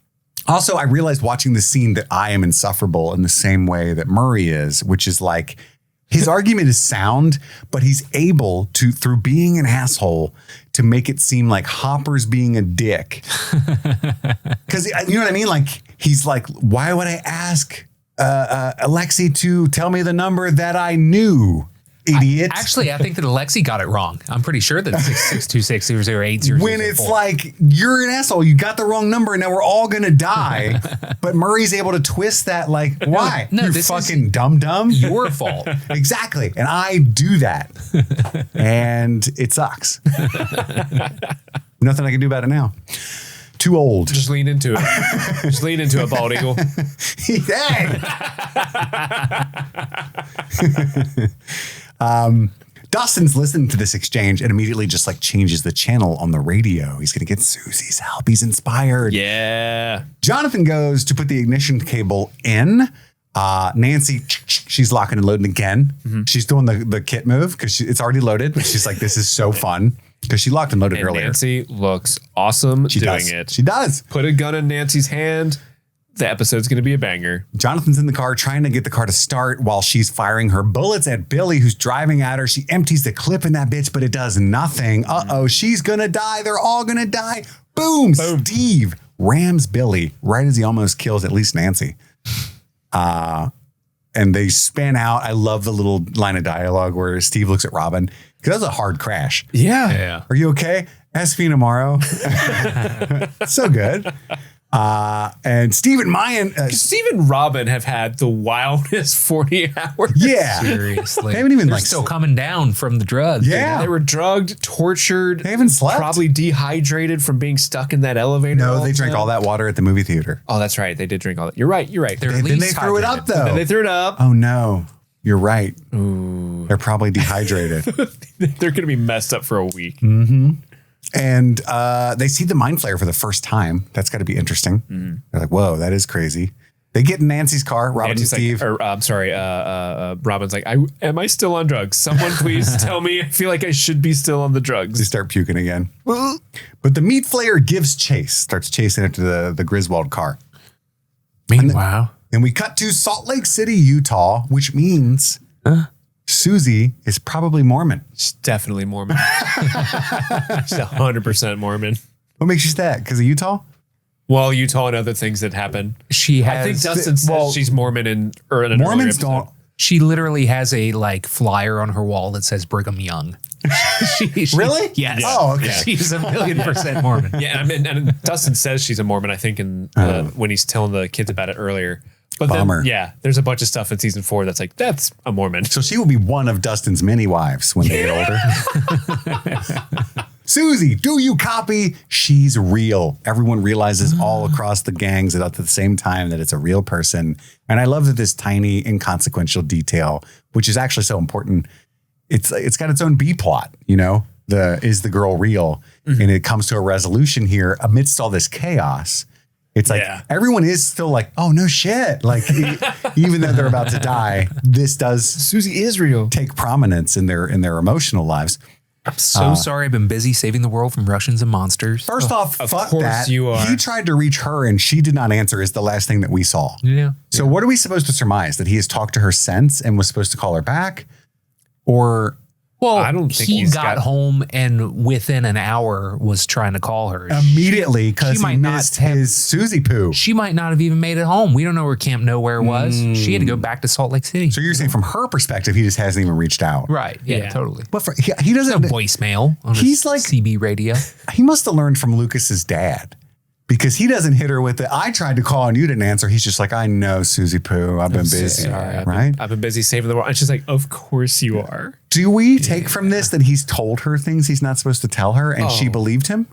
[SPEAKER 6] Also, I realized watching the scene that I am insufferable in the same way that Murray is, which is like his argument is sound, but he's able to, through being an asshole, to make it seem like Hopper's being a dick. Because you know what I mean? Like, he's like, why would I ask Alexei to tell me the number that I knew? idiot.
[SPEAKER 8] Actually, I think that Alexi got it wrong. I'm pretty sure that 66260080.
[SPEAKER 6] When it's like, you're an asshole, you got the wrong number, and now we're all gonna die. But Murray's able to twist that, like, why?
[SPEAKER 8] No,
[SPEAKER 6] you
[SPEAKER 8] this
[SPEAKER 6] fucking dumb.
[SPEAKER 8] your fault.
[SPEAKER 6] Exactly. And I do that. And it sucks. Nothing I can do about it now. Too old.
[SPEAKER 7] Just lean into it. Just lean into it, bald eagle.
[SPEAKER 6] Hey. Dustin's listening to this exchange and immediately just like changes the channel on the radio. He's going to get Susie's help. He's inspired.
[SPEAKER 7] Yeah.
[SPEAKER 6] Jonathan goes to put the ignition cable in. Nancy, she's locking and loading again. She's doing the Kit move because it's already loaded. But she's like, this is so fun because she locked and loaded
[SPEAKER 7] And
[SPEAKER 6] earlier.
[SPEAKER 7] Nancy looks awesome doing it.
[SPEAKER 6] She does.
[SPEAKER 7] Put a gun in Nancy's hand. The episode's going to be a banger.
[SPEAKER 6] Jonathan's in the car trying to get the car to start while she's firing her bullets at Billy, who's driving at her. She empties the clip in that bitch, but it does nothing. Uh-oh, she's going to die. They're all going to die. Boom. Steve rams Billy right as he almost kills at least Nancy. And they span out. I love the little line of dialogue where Steve looks at Robin because that was a hard crash.
[SPEAKER 7] Yeah.
[SPEAKER 6] Are you okay? Ask me tomorrow. So good. And Steve and Mayan.
[SPEAKER 7] Steve and Robin have had the wildest 40 hours.
[SPEAKER 6] Yeah.
[SPEAKER 8] Seriously.
[SPEAKER 6] They haven't even
[SPEAKER 8] They're still coming down from the drugs.
[SPEAKER 6] Yeah.
[SPEAKER 7] They were drugged, tortured.
[SPEAKER 6] They haven't slept.
[SPEAKER 7] Probably dehydrated from being stuck in that elevator.
[SPEAKER 6] No, they drank all that water at the movie theater.
[SPEAKER 7] Oh, that's right. They did drink all that. You're right.
[SPEAKER 8] They're at
[SPEAKER 6] Then they
[SPEAKER 8] least
[SPEAKER 6] threw it up,
[SPEAKER 8] hydrated.
[SPEAKER 6] though.
[SPEAKER 7] Then they threw it up.
[SPEAKER 6] Oh, no. You're right. Ooh. They're probably dehydrated.
[SPEAKER 7] They're going to be messed up for a week.
[SPEAKER 6] And they see the Mind Flayer for the first time. That's got to be interesting. They're like, whoa, that is crazy. They get in Nancy's car, Robin
[SPEAKER 7] Nancy's
[SPEAKER 6] and Steve.
[SPEAKER 7] like, I'm sorry. Robin's like, am I still on drugs? Someone please tell me. I feel like I should be still on the drugs.
[SPEAKER 6] They start puking again. But the Meat Flayer gives chase, starts chasing after the Griswold car.
[SPEAKER 8] Meanwhile.
[SPEAKER 6] And we cut to Salt Lake City, Utah, which means Susie is probably Mormon.
[SPEAKER 7] She's definitely Mormon. She's 100% Mormon.
[SPEAKER 6] What makes you say that? Because of Utah?
[SPEAKER 7] Well, Utah and other things that happen.
[SPEAKER 8] She has.
[SPEAKER 7] I think Dustin says she's Mormon in an
[SPEAKER 6] Mormons
[SPEAKER 7] earlier episode.
[SPEAKER 6] don't.
[SPEAKER 8] She literally has a like flyer on her wall that says Brigham Young. She-
[SPEAKER 6] Really?
[SPEAKER 8] Yes.
[SPEAKER 6] Oh, okay.
[SPEAKER 8] She's 1,000,000% Mormon.
[SPEAKER 7] Yeah, and Dustin says she's a Mormon, I think, in when he's telling the kids about it earlier. But
[SPEAKER 6] Bummer.
[SPEAKER 7] then, yeah, there's a bunch of stuff in season 4 that's like, that's a Mormon.
[SPEAKER 6] So she will be one of Dustin's many wives when they get older. Susie, do you copy? She's real. Everyone realizes all across the gangs at the same time that it's a real person. And I love that this tiny, inconsequential detail, which is actually so important, it's got its own B plot, you know? Is the girl real? And it comes to a resolution here amidst all this chaos. It's like everyone is still like, oh, no shit. Like, even though they're about to die, this does
[SPEAKER 7] Susie is real.
[SPEAKER 6] take prominence in their emotional lives.
[SPEAKER 8] I'm so sorry. I've been busy saving the world from Russians and monsters.
[SPEAKER 6] First off, fuck
[SPEAKER 7] course
[SPEAKER 6] that.
[SPEAKER 7] you are.
[SPEAKER 6] He tried to reach her and she did not answer is the last thing that we saw.
[SPEAKER 8] Yeah.
[SPEAKER 6] So what are we supposed to surmise? That he has talked to her since and was supposed to call her back? Or
[SPEAKER 8] Well,
[SPEAKER 7] I don't think
[SPEAKER 8] he
[SPEAKER 7] he's
[SPEAKER 8] got
[SPEAKER 7] got-
[SPEAKER 8] home and within an hour was trying to call her.
[SPEAKER 6] immediately because
[SPEAKER 8] she
[SPEAKER 6] he
[SPEAKER 8] might not
[SPEAKER 6] missed
[SPEAKER 8] have-
[SPEAKER 6] his Susie poo.
[SPEAKER 8] She might not have even made it home. We don't know where Camp Nowhere was. She had to go back to Salt Lake City.
[SPEAKER 6] So you're saying from her perspective, he just hasn't even reached out.
[SPEAKER 8] Right. Yeah,
[SPEAKER 7] Yeah.
[SPEAKER 8] totally.
[SPEAKER 6] But he doesn't.
[SPEAKER 8] No voicemail on
[SPEAKER 6] He's
[SPEAKER 8] his
[SPEAKER 6] like-
[SPEAKER 8] CB radio.
[SPEAKER 6] He must have learned from Lucas's dad. Because he doesn't hit her with it. I tried to call and you didn't answer. He's just like, I know, Susie Poo. I've been busy.
[SPEAKER 7] Sorry,
[SPEAKER 6] Right?
[SPEAKER 7] I've been busy saving the world. And she's like, of course you are.
[SPEAKER 6] Do we take from this that he's told her things he's not supposed to tell her and she believed him?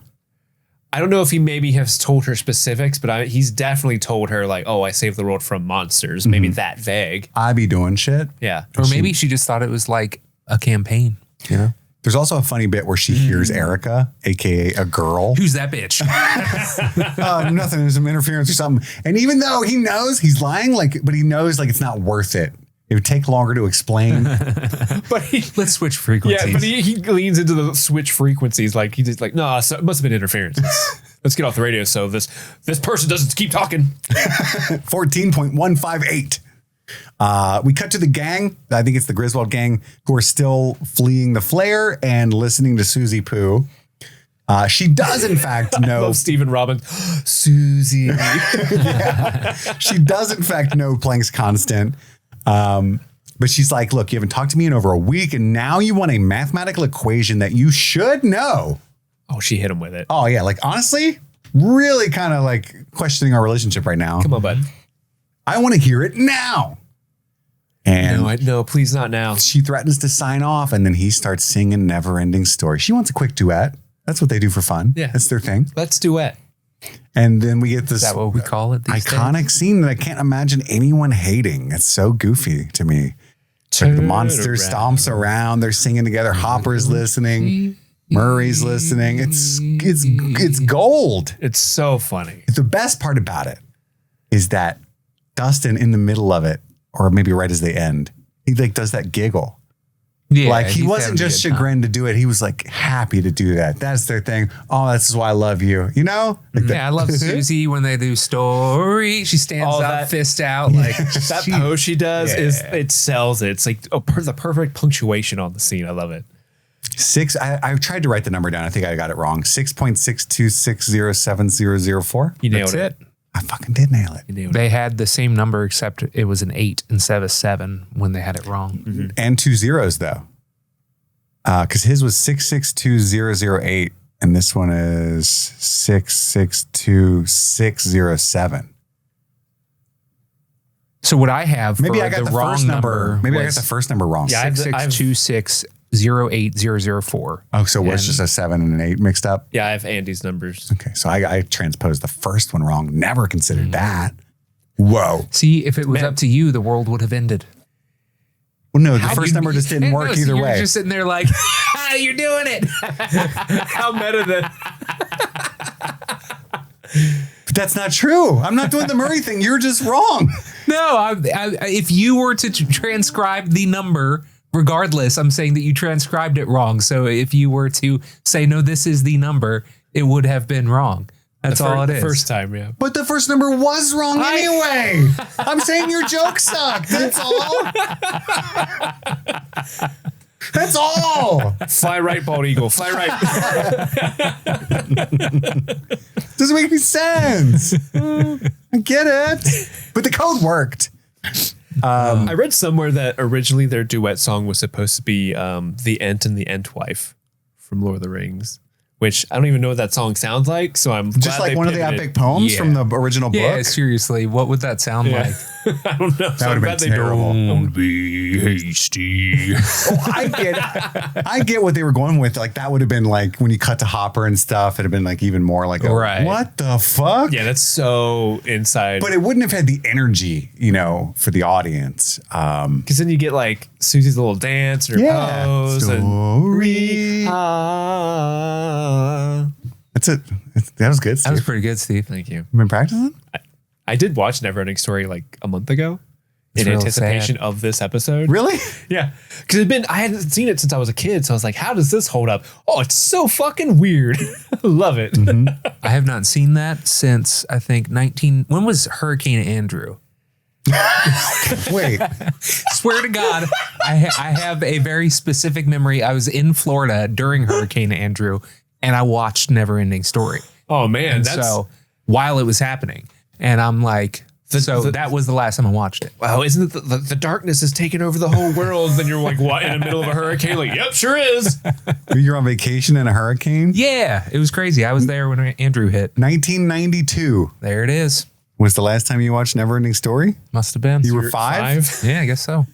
[SPEAKER 7] I don't know if he maybe has told her specifics, but he's definitely told her like, oh, I saved the world from monsters. Maybe that vague.
[SPEAKER 6] I be doing shit.
[SPEAKER 7] Yeah.
[SPEAKER 8] Or maybe she just thought it was like a campaign.
[SPEAKER 6] You know? There's also a funny bit where she hears Erica, aka a girl.
[SPEAKER 8] Who's that bitch?
[SPEAKER 6] Nothing. There's some interference or something. And even though he knows he's lying, but he knows it's not worth it. It would take longer to explain.
[SPEAKER 7] But
[SPEAKER 8] Let's switch frequencies.
[SPEAKER 7] yeah, but he leans into the switch frequencies. Like he's just like, no, so it must have been interference. Let's get off the radio so this person doesn't keep talking.
[SPEAKER 6] 14.158. We cut to the gang. I think it's the Griswold gang who are still fleeing the flare and listening to Susie Poo. She does, in fact, know.
[SPEAKER 7] Love Stephen Robbins. Susie.
[SPEAKER 6] She does, in fact, know Planck's constant. But she's like, look, you haven't talked to me in over a week, and now you want a mathematical equation that you should know.
[SPEAKER 7] Oh, she hit him with it.
[SPEAKER 6] Oh, yeah. Like, honestly, really kind of like questioning our relationship right now.
[SPEAKER 7] Come on, bud.
[SPEAKER 6] I want to hear it now. And
[SPEAKER 7] No, please not now.
[SPEAKER 6] she threatens to sign off, and then he starts singing Never Ending Story. She wants a quick duet. That's what they do for fun.
[SPEAKER 7] Yeah.
[SPEAKER 6] That's their thing.
[SPEAKER 7] Let's duet.
[SPEAKER 6] And then we get this
[SPEAKER 8] Is that what we call it? These
[SPEAKER 6] iconic
[SPEAKER 8] days?
[SPEAKER 6] scene that I can't imagine anyone hating. It's so goofy to me. It's like the monster
[SPEAKER 7] around.
[SPEAKER 6] stomps around. They're singing together. Hopper's listening. Murray's listening. It's gold.
[SPEAKER 7] It's so funny.
[SPEAKER 6] The best part about it is that Dustin, in the middle of it, or maybe right as they end, he like does that giggle.
[SPEAKER 8] Yeah,
[SPEAKER 6] Like he
[SPEAKER 8] he's
[SPEAKER 6] wasn't
[SPEAKER 8] having a
[SPEAKER 6] just
[SPEAKER 8] good time.
[SPEAKER 6] chagrined to do it. He was like happy to do that. That's their thing. Oh, that's why I love you. You know? Like
[SPEAKER 8] Yeah, I love Susie when they do story. She stands up, fist out, like
[SPEAKER 7] That pose she does it sells it. It's like the perfect punctuation on the scene. I love it.
[SPEAKER 6] I tried to write the number down. I think I got it wrong. 6.626070004.
[SPEAKER 7] You nailed
[SPEAKER 8] That's
[SPEAKER 7] it.
[SPEAKER 8] it.
[SPEAKER 6] I fucking did nail it.
[SPEAKER 7] You nailed it.
[SPEAKER 8] They had the same number, except it was an 8 instead of a 7 when they had it wrong.
[SPEAKER 7] Mm-hmm.
[SPEAKER 6] And 2 zeros though. Because his was 662,008 and this one is 662,607.
[SPEAKER 8] So what I have
[SPEAKER 6] Maybe
[SPEAKER 8] for
[SPEAKER 6] I got the
[SPEAKER 8] wrong
[SPEAKER 6] first number. Maybe I got
[SPEAKER 8] was
[SPEAKER 6] the first number wrong.
[SPEAKER 7] Yeah, I've-
[SPEAKER 8] 6626080004.
[SPEAKER 6] Oh, so it's just a 7 and an 8 mixed up?
[SPEAKER 7] Yeah, I have Andy's numbers.
[SPEAKER 6] Okay, so I transposed the first one wrong. Never considered that. Whoa.
[SPEAKER 8] See, if it was up to you, the world would have ended.
[SPEAKER 6] Well, no, the
[SPEAKER 8] How
[SPEAKER 6] first
[SPEAKER 8] you-
[SPEAKER 6] number just didn't
[SPEAKER 8] and
[SPEAKER 6] work
[SPEAKER 8] no, so
[SPEAKER 6] either
[SPEAKER 8] you're
[SPEAKER 6] way.
[SPEAKER 8] just sitting there like, you're doing it.
[SPEAKER 7] How meta that.
[SPEAKER 6] But that's not true. I'm not doing the Murray thing. You're just wrong.
[SPEAKER 8] No, if you were to transcribe the number, regardless, I'm saying that you transcribed it wrong. So if you were to say, no, this is the number, it would have been wrong. That's all it is.
[SPEAKER 7] First time, yeah.
[SPEAKER 6] But the first number was wrong anyway. I'm saying your joke sucked. That's all. That's all.
[SPEAKER 7] Fly right, bald eagle. Fly right.
[SPEAKER 6] Doesn't make any sense. I get it. But the code worked.
[SPEAKER 7] I read somewhere that originally their duet song was supposed to be The Ent and the Entwife from Lord of the Rings, which I don't even know what that song sounds like. So I'm
[SPEAKER 6] Just
[SPEAKER 7] glad
[SPEAKER 6] like
[SPEAKER 7] they
[SPEAKER 6] one of the
[SPEAKER 7] pivoted.
[SPEAKER 6] epic poems
[SPEAKER 8] Yeah.
[SPEAKER 6] from the original book.
[SPEAKER 8] Yeah, seriously, what would that sound like?
[SPEAKER 7] I don't know.
[SPEAKER 6] That would have been terrible.
[SPEAKER 8] Don't be hasty.
[SPEAKER 6] I get what they were going with. Like that would have been like when you cut to Hopper and stuff, it'd have been like even more like,
[SPEAKER 8] Right.
[SPEAKER 6] what the fuck?
[SPEAKER 7] Yeah, that's so inside.
[SPEAKER 6] But it wouldn't have had the energy, for the audience.
[SPEAKER 7] Because then you get like Susie's little dance or pose.
[SPEAKER 6] Story. That's it. That was good, Steve.
[SPEAKER 8] That was pretty good, Steve.
[SPEAKER 7] Thank you.
[SPEAKER 6] Been practicing?
[SPEAKER 7] I did watch Neverending Story like a month ago
[SPEAKER 8] It's
[SPEAKER 7] in
[SPEAKER 8] real
[SPEAKER 7] anticipation
[SPEAKER 8] sad.
[SPEAKER 7] of this episode.
[SPEAKER 6] Really?
[SPEAKER 7] Yeah. Because I hadn't seen it since I was a kid. So I was like, how does this hold up? Oh, it's so fucking weird. I love it.
[SPEAKER 8] I have not seen that since I think when was Hurricane Andrew?
[SPEAKER 6] Wait.
[SPEAKER 8] Swear to God, I have a very specific memory. I was in Florida during Hurricane Andrew and I watched Neverending Story.
[SPEAKER 7] Oh, man.
[SPEAKER 8] And
[SPEAKER 7] That's
[SPEAKER 8] so while it was happening, and I'm like, that was the last time I watched it.
[SPEAKER 7] wow. Isn't it the darkness is taking over the whole world? Then you're like, what? In the middle of a hurricane? Like, yep, sure is.
[SPEAKER 6] You're on vacation in a hurricane?
[SPEAKER 8] Yeah, it was crazy. I was there when Andrew hit.
[SPEAKER 6] 1992
[SPEAKER 8] There it is.
[SPEAKER 6] was the last time you watched Neverending Story?
[SPEAKER 8] Must have been.
[SPEAKER 6] You were five?
[SPEAKER 8] Yeah, I guess so.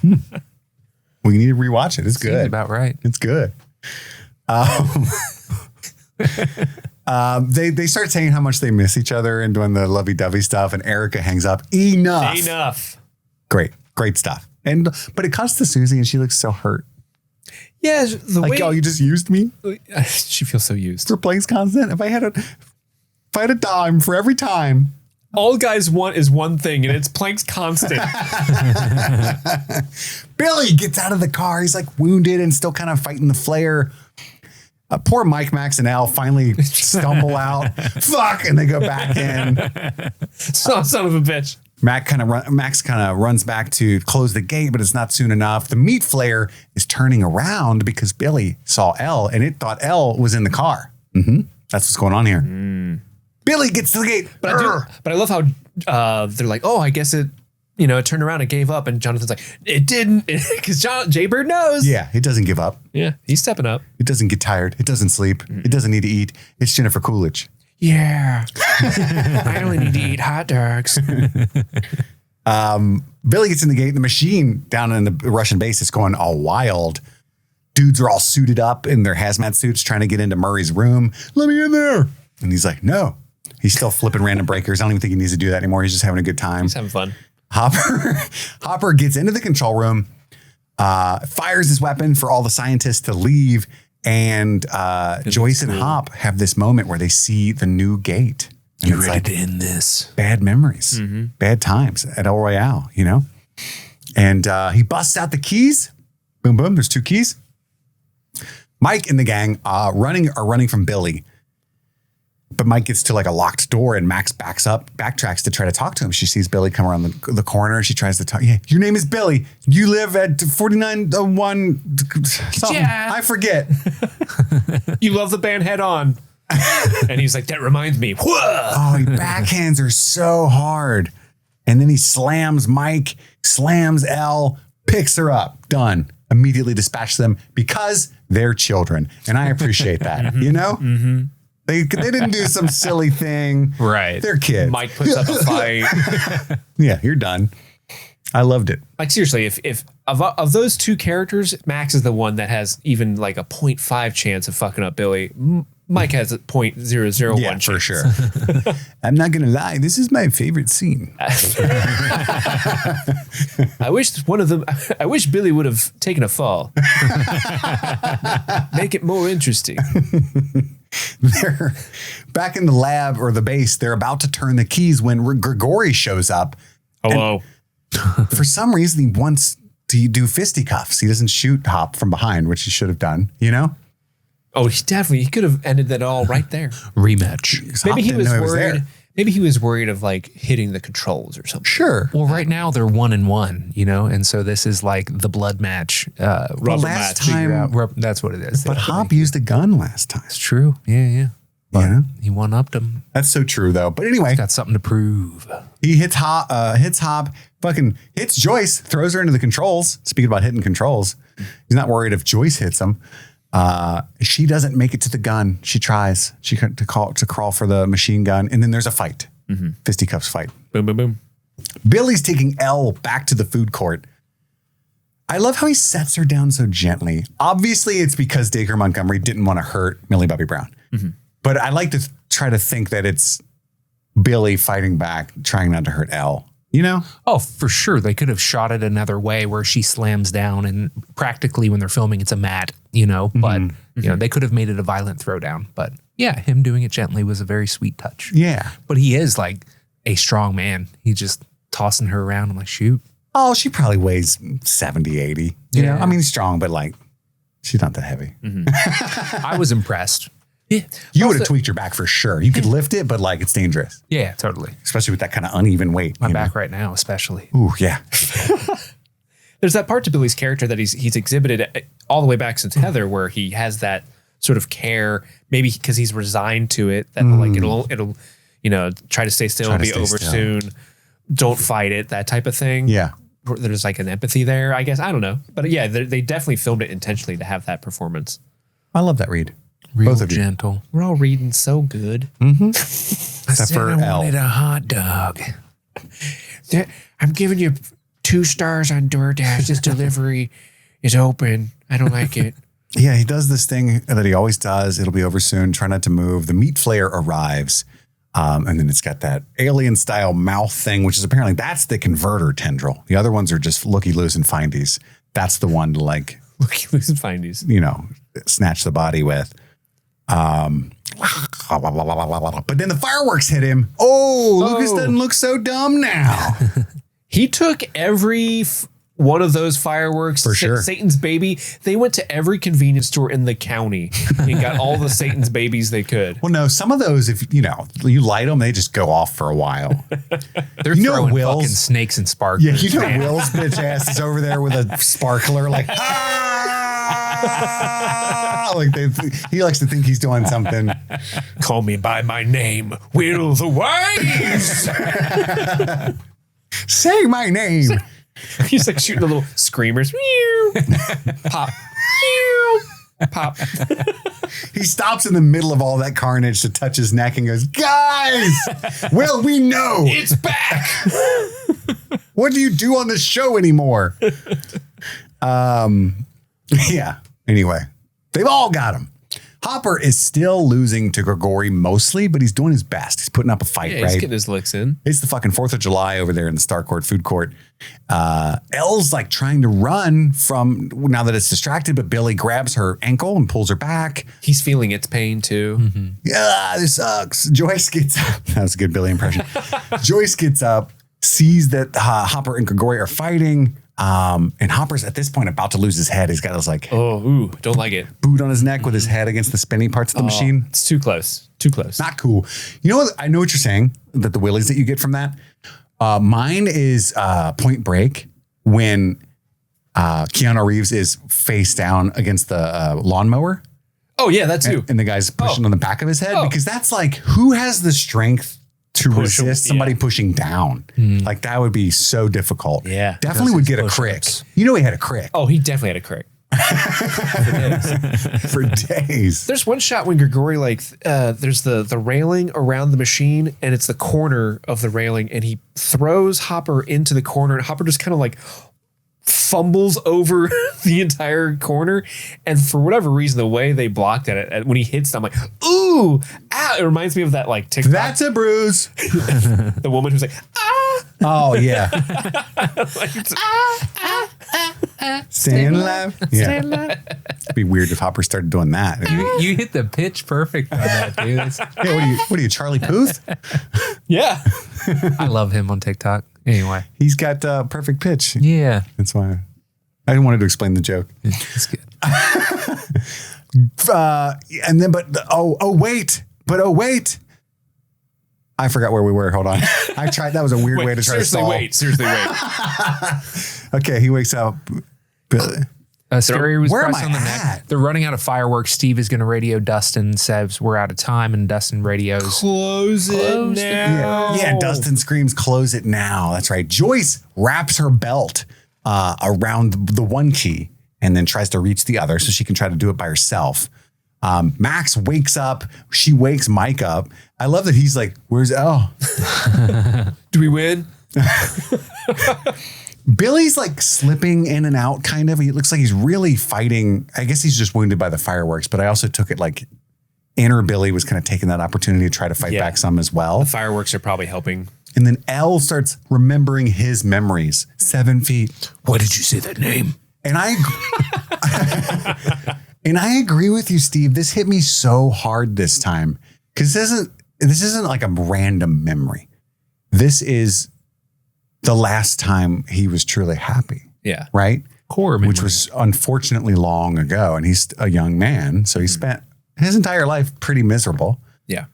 [SPEAKER 6] We need to rewatch it. It's
[SPEAKER 8] Seems
[SPEAKER 6] good.
[SPEAKER 8] about right.
[SPEAKER 6] It's good. They start saying how much they miss each other and doing the lovey-dovey stuff, and Erica hangs up. Enough. Great stuff. But it cuts to Susie, and she looks so hurt.
[SPEAKER 7] Yeah. The
[SPEAKER 6] Like,
[SPEAKER 7] way
[SPEAKER 6] oh, you just used me
[SPEAKER 7] she feels so used.
[SPEAKER 6] for Planck's constant. If I had a dime for every time.
[SPEAKER 7] All guys want is one thing, and it's Planck's constant.
[SPEAKER 6] Billy gets out of the car. He's like wounded and still kind of fighting the flare. Poor Mike, Max, and Al finally stumble out. Fuck, and they go back in.
[SPEAKER 7] Son of a bitch.
[SPEAKER 6] Max kind of runs back to close the gate, but it's not soon enough. The meat flayer is turning around because Billy saw Elle, and it thought Elle was in the car. Mm-hmm. That's what's going on here. Billy gets to the gate.
[SPEAKER 7] But I love how they're like, oh, I guess it it turned around and gave up. And Jonathan's like, it didn't, because Jaybird knows.
[SPEAKER 6] Yeah, he doesn't give up.
[SPEAKER 7] Yeah, he's stepping up.
[SPEAKER 6] It doesn't get tired. It doesn't sleep. It doesn't need to eat. It's Jennifer Coolidge.
[SPEAKER 9] Yeah. I only need to eat hot dogs.
[SPEAKER 6] Billy gets in the gate. The machine down in the Russian base is going all wild. Dudes are all suited up in their hazmat suits trying to get into Murray's room. Let me in there. And he's like, no. He's still flipping random breakers. I don't even think he needs to do that anymore. He's just having a good time.
[SPEAKER 7] He's having fun.
[SPEAKER 6] Hopper gets into the control room, fires his weapon for all the scientists to leave. And Joyce and Hop have this moment where they see the new gate. And
[SPEAKER 8] You ready to end this?
[SPEAKER 6] Bad memories, bad times at El Royale, And he busts out the keys. Boom, boom. There's 2 keys. Mike and the gang are running from Billy. But Mike gets to like a locked door and Max backtracks to try to talk to him. She sees Billy come around the corner. She tries to talk. Yeah, your name is Billy. You live at 4901 something.
[SPEAKER 8] Yeah.
[SPEAKER 6] I forget.
[SPEAKER 7] You love the band Head On. And he's like, that reminds me. Whoa!
[SPEAKER 6] Oh, he backhands her so hard. And then he slams Mike, slams Elle, picks her up. Done. Immediately dispatch them because they're children. And I appreciate that.
[SPEAKER 7] Mm-hmm.
[SPEAKER 6] They didn't do some silly thing.
[SPEAKER 8] Right.
[SPEAKER 6] They're kids.
[SPEAKER 7] Mike puts up a fight.
[SPEAKER 6] Yeah, you're done. I loved it.
[SPEAKER 7] Like, seriously, if of those 2 characters, Max is the one that has even like a 0.5 chance of fucking up Billy. Mike has a 0.001
[SPEAKER 6] Yeah,
[SPEAKER 7] chance.
[SPEAKER 6] for sure. I'm not going to lie. This is my favorite scene.
[SPEAKER 7] I wish Billy would have taken a fall. Make it more interesting.
[SPEAKER 6] They're back in the lab or the base. They're about to turn the keys when Grigori shows up.
[SPEAKER 7] Hello.
[SPEAKER 6] For some reason, he wants to do fisticuffs. He doesn't shoot Hop from behind, which he should have done,
[SPEAKER 7] Oh, he could have ended that all right there.
[SPEAKER 8] Rematch.
[SPEAKER 7] Maybe he
[SPEAKER 6] didn't
[SPEAKER 7] was
[SPEAKER 6] know he was
[SPEAKER 7] worried.
[SPEAKER 6] there.
[SPEAKER 7] Maybe he was worried of like hitting the controls or something.
[SPEAKER 6] Sure.
[SPEAKER 8] Well, right now they're 1-1, and so this is like the blood match.
[SPEAKER 7] Rubber
[SPEAKER 6] last
[SPEAKER 7] match.
[SPEAKER 6] time,
[SPEAKER 8] That's what it is.
[SPEAKER 6] but Hop used a gun last time.
[SPEAKER 8] It's true. Yeah. But
[SPEAKER 6] Yeah.
[SPEAKER 8] he one-upped him.
[SPEAKER 6] That's so true, though. But anyway,
[SPEAKER 8] Got something to prove.
[SPEAKER 6] he hits Hop, fucking hits Joyce, throws her into the controls. Speaking about hitting controls, he's not worried if Joyce hits him. She doesn't make it to the gun. She tries. She to crawl for the machine gun, and then there's a fight. Fisticuffs fight.
[SPEAKER 7] Boom, boom, boom.
[SPEAKER 6] Billy's taking Elle back to the food court. I love how he sets her down so gently. Obviously, it's because Dacre Montgomery didn't want to hurt Millie Bobby Brown. But I like to try to think that it's Billy fighting back, trying not to hurt Elle.
[SPEAKER 8] Oh, for sure. They could have shot it another way where she slams down and practically when they're filming, it's a mat, but they could have made it a violent throwdown. But yeah, him doing it gently was a very sweet touch.
[SPEAKER 6] Yeah.
[SPEAKER 8] But he is like a strong man. He's just tossing her around. I'm like, shoot.
[SPEAKER 6] Oh, she probably weighs 70, 80. You know,
[SPEAKER 8] Yeah.
[SPEAKER 6] I mean, strong, but like, she's not that heavy.
[SPEAKER 8] I was impressed. Yeah.
[SPEAKER 6] You would have tweaked your back for sure. You could lift it, but like, it's dangerous,
[SPEAKER 8] Yeah, totally.
[SPEAKER 6] especially with that kind of uneven weight.
[SPEAKER 8] My back right now, especially.
[SPEAKER 6] Ooh, yeah.
[SPEAKER 7] There's that part to Billy's character that he's exhibited all the way back since Heather, where he has that sort of care, maybe because he's resigned to it, that like it'll try to stay still
[SPEAKER 6] Try
[SPEAKER 7] and
[SPEAKER 6] to
[SPEAKER 7] be
[SPEAKER 6] stay
[SPEAKER 7] over
[SPEAKER 6] still.
[SPEAKER 7] soon. Don't fight it, that type of thing.
[SPEAKER 6] Yeah.
[SPEAKER 7] There's like an empathy there, I guess. I don't know. But yeah, they definitely filmed it intentionally to have that performance.
[SPEAKER 6] I love that read.
[SPEAKER 8] Real
[SPEAKER 6] Both of you.
[SPEAKER 8] gentle.
[SPEAKER 7] We're all reading so good.
[SPEAKER 6] Except for
[SPEAKER 8] I
[SPEAKER 6] Elle.
[SPEAKER 8] wanted a hot dog.
[SPEAKER 9] I'm giving you 2 stars on DoorDash. This delivery is open. I don't like it.
[SPEAKER 6] Yeah, he does this thing that he always does. It'll be over soon. Try not to move. The meat flayer arrives. And then it's got that alien style mouth thing, which is apparently that's the converter tendril. The other ones are just looky-loos and findies. That's the one to like,
[SPEAKER 7] Look, losing findies.
[SPEAKER 6] snatch the body with. But then the fireworks hit him. Oh, Lucas doesn't look so dumb now.
[SPEAKER 7] He took every one of those fireworks.
[SPEAKER 6] For sure.
[SPEAKER 7] Satan's baby. They went to every convenience store in the county and got all the Satan's babies they could.
[SPEAKER 6] Well, no, some of those, if you light them, they just go off for a while.
[SPEAKER 8] They're
[SPEAKER 6] You know
[SPEAKER 8] throwing
[SPEAKER 6] Will's-
[SPEAKER 8] fucking snakes and sparklers.
[SPEAKER 6] Yeah, Will's bitch ass is over there with a sparkler, like, like he likes to think he's doing something.
[SPEAKER 7] Call me by my name, Will the Wise.
[SPEAKER 6] Say my name.
[SPEAKER 7] He's like shooting the little screamers. Pop. Pop.
[SPEAKER 6] He stops in the middle of all that carnage to touch his neck and goes, guys, well, we know.
[SPEAKER 7] It's back.
[SPEAKER 6] What do you do on the show anymore? Yeah. Anyway, they've all got him. Hopper is still losing to Grigori mostly, but he's doing his best. He's putting up a fight,
[SPEAKER 7] Yeah,
[SPEAKER 6] right?
[SPEAKER 7] he's getting his licks in.
[SPEAKER 6] It's the fucking 4th of July over there in the Starcourt food court. Elle's like trying to run from now that it's distracted, but Billy grabs her ankle and pulls her back.
[SPEAKER 7] He's feeling its pain too.
[SPEAKER 8] Mm-hmm.
[SPEAKER 6] Yeah, this sucks. Joyce gets up. That was a good Billy impression. Joyce gets up, sees that Hopper and Grigori are fighting. And Hopper's at this point about to lose his head. He's got his like
[SPEAKER 7] don't like it.
[SPEAKER 6] boot on his neck with his head against the spinny parts of the machine.
[SPEAKER 7] It's too close. Too close.
[SPEAKER 6] Not cool. You know what? I know what you're saying, that the willies that you get from that. Mine is Point Break when Keanu Reeves is face down against the lawnmower.
[SPEAKER 7] Oh yeah, that too.
[SPEAKER 6] And the guy's pushing on the back of his head because that's like, who has the strength to resist somebody pushing down? Like that would be so difficult.
[SPEAKER 7] Yeah.
[SPEAKER 6] Definitely would get a crick. You know, he had a crick
[SPEAKER 7] Oh, he definitely had a crick.
[SPEAKER 6] for days.
[SPEAKER 7] There's one shot when Grigori there's the railing around the machine and it's the corner of the railing and he throws Hopper into the corner and Hopper just kind of like fumbles over the entire corner, and for whatever reason the way they blocked at it when he hits, I'm like, ooh, ow. It reminds me of that like TikTok.
[SPEAKER 6] That's a bruise.
[SPEAKER 7] The woman who's like, ah.
[SPEAKER 6] Oh yeah.
[SPEAKER 7] Like,
[SPEAKER 6] Stay alive. Yeah. It'd be weird if Hopper started doing that.
[SPEAKER 8] You hit the pitch perfect on that, dude.
[SPEAKER 6] Yeah, what are you, Charlie Puth?
[SPEAKER 7] yeah.
[SPEAKER 8] I love him on TikTok. Anyway.
[SPEAKER 6] He's got perfect pitch.
[SPEAKER 8] Yeah.
[SPEAKER 6] That's why I didn't want to explain the joke.
[SPEAKER 8] It's good.
[SPEAKER 6] And then, wait. I forgot where we were. Hold on. I tried. That was a weird way to try to stall.
[SPEAKER 7] Seriously, wait.
[SPEAKER 6] Okay, he wakes up. Billy.
[SPEAKER 8] Scary was
[SPEAKER 6] Where am
[SPEAKER 8] pressed
[SPEAKER 6] I
[SPEAKER 8] on the
[SPEAKER 6] at?
[SPEAKER 8] neck. They're running out of fireworks. Steve is going to radio Dustin, says we're out of time, and Dustin radios.
[SPEAKER 7] Close it now.
[SPEAKER 6] Yeah, Dustin screams, close it now. That's right. Joyce wraps her belt around the one key and then tries to reach the other so she can try to do it by herself. Max wakes up. She wakes Mike up. I love that he's like, where's Elle?
[SPEAKER 7] Do we win?
[SPEAKER 6] Billy's like slipping in and out kind of. He looks like he's really fighting. I guess he's just wounded by the fireworks, but I also took it like inner Billy was kind of taking that opportunity to try to fight back some as well.
[SPEAKER 7] The fireworks are probably helping.
[SPEAKER 6] And then Elle starts remembering his memories. 7 feet.
[SPEAKER 8] Why did you say that name?
[SPEAKER 6] And I agree with you, Steve. This hit me so hard this time because this isn't like a random memory. This is the last time he was truly happy.
[SPEAKER 7] Yeah.
[SPEAKER 6] Right?
[SPEAKER 8] Core memory.
[SPEAKER 6] Which was unfortunately long ago. And he's a young man. So he spent his entire life pretty miserable.
[SPEAKER 7] Yeah.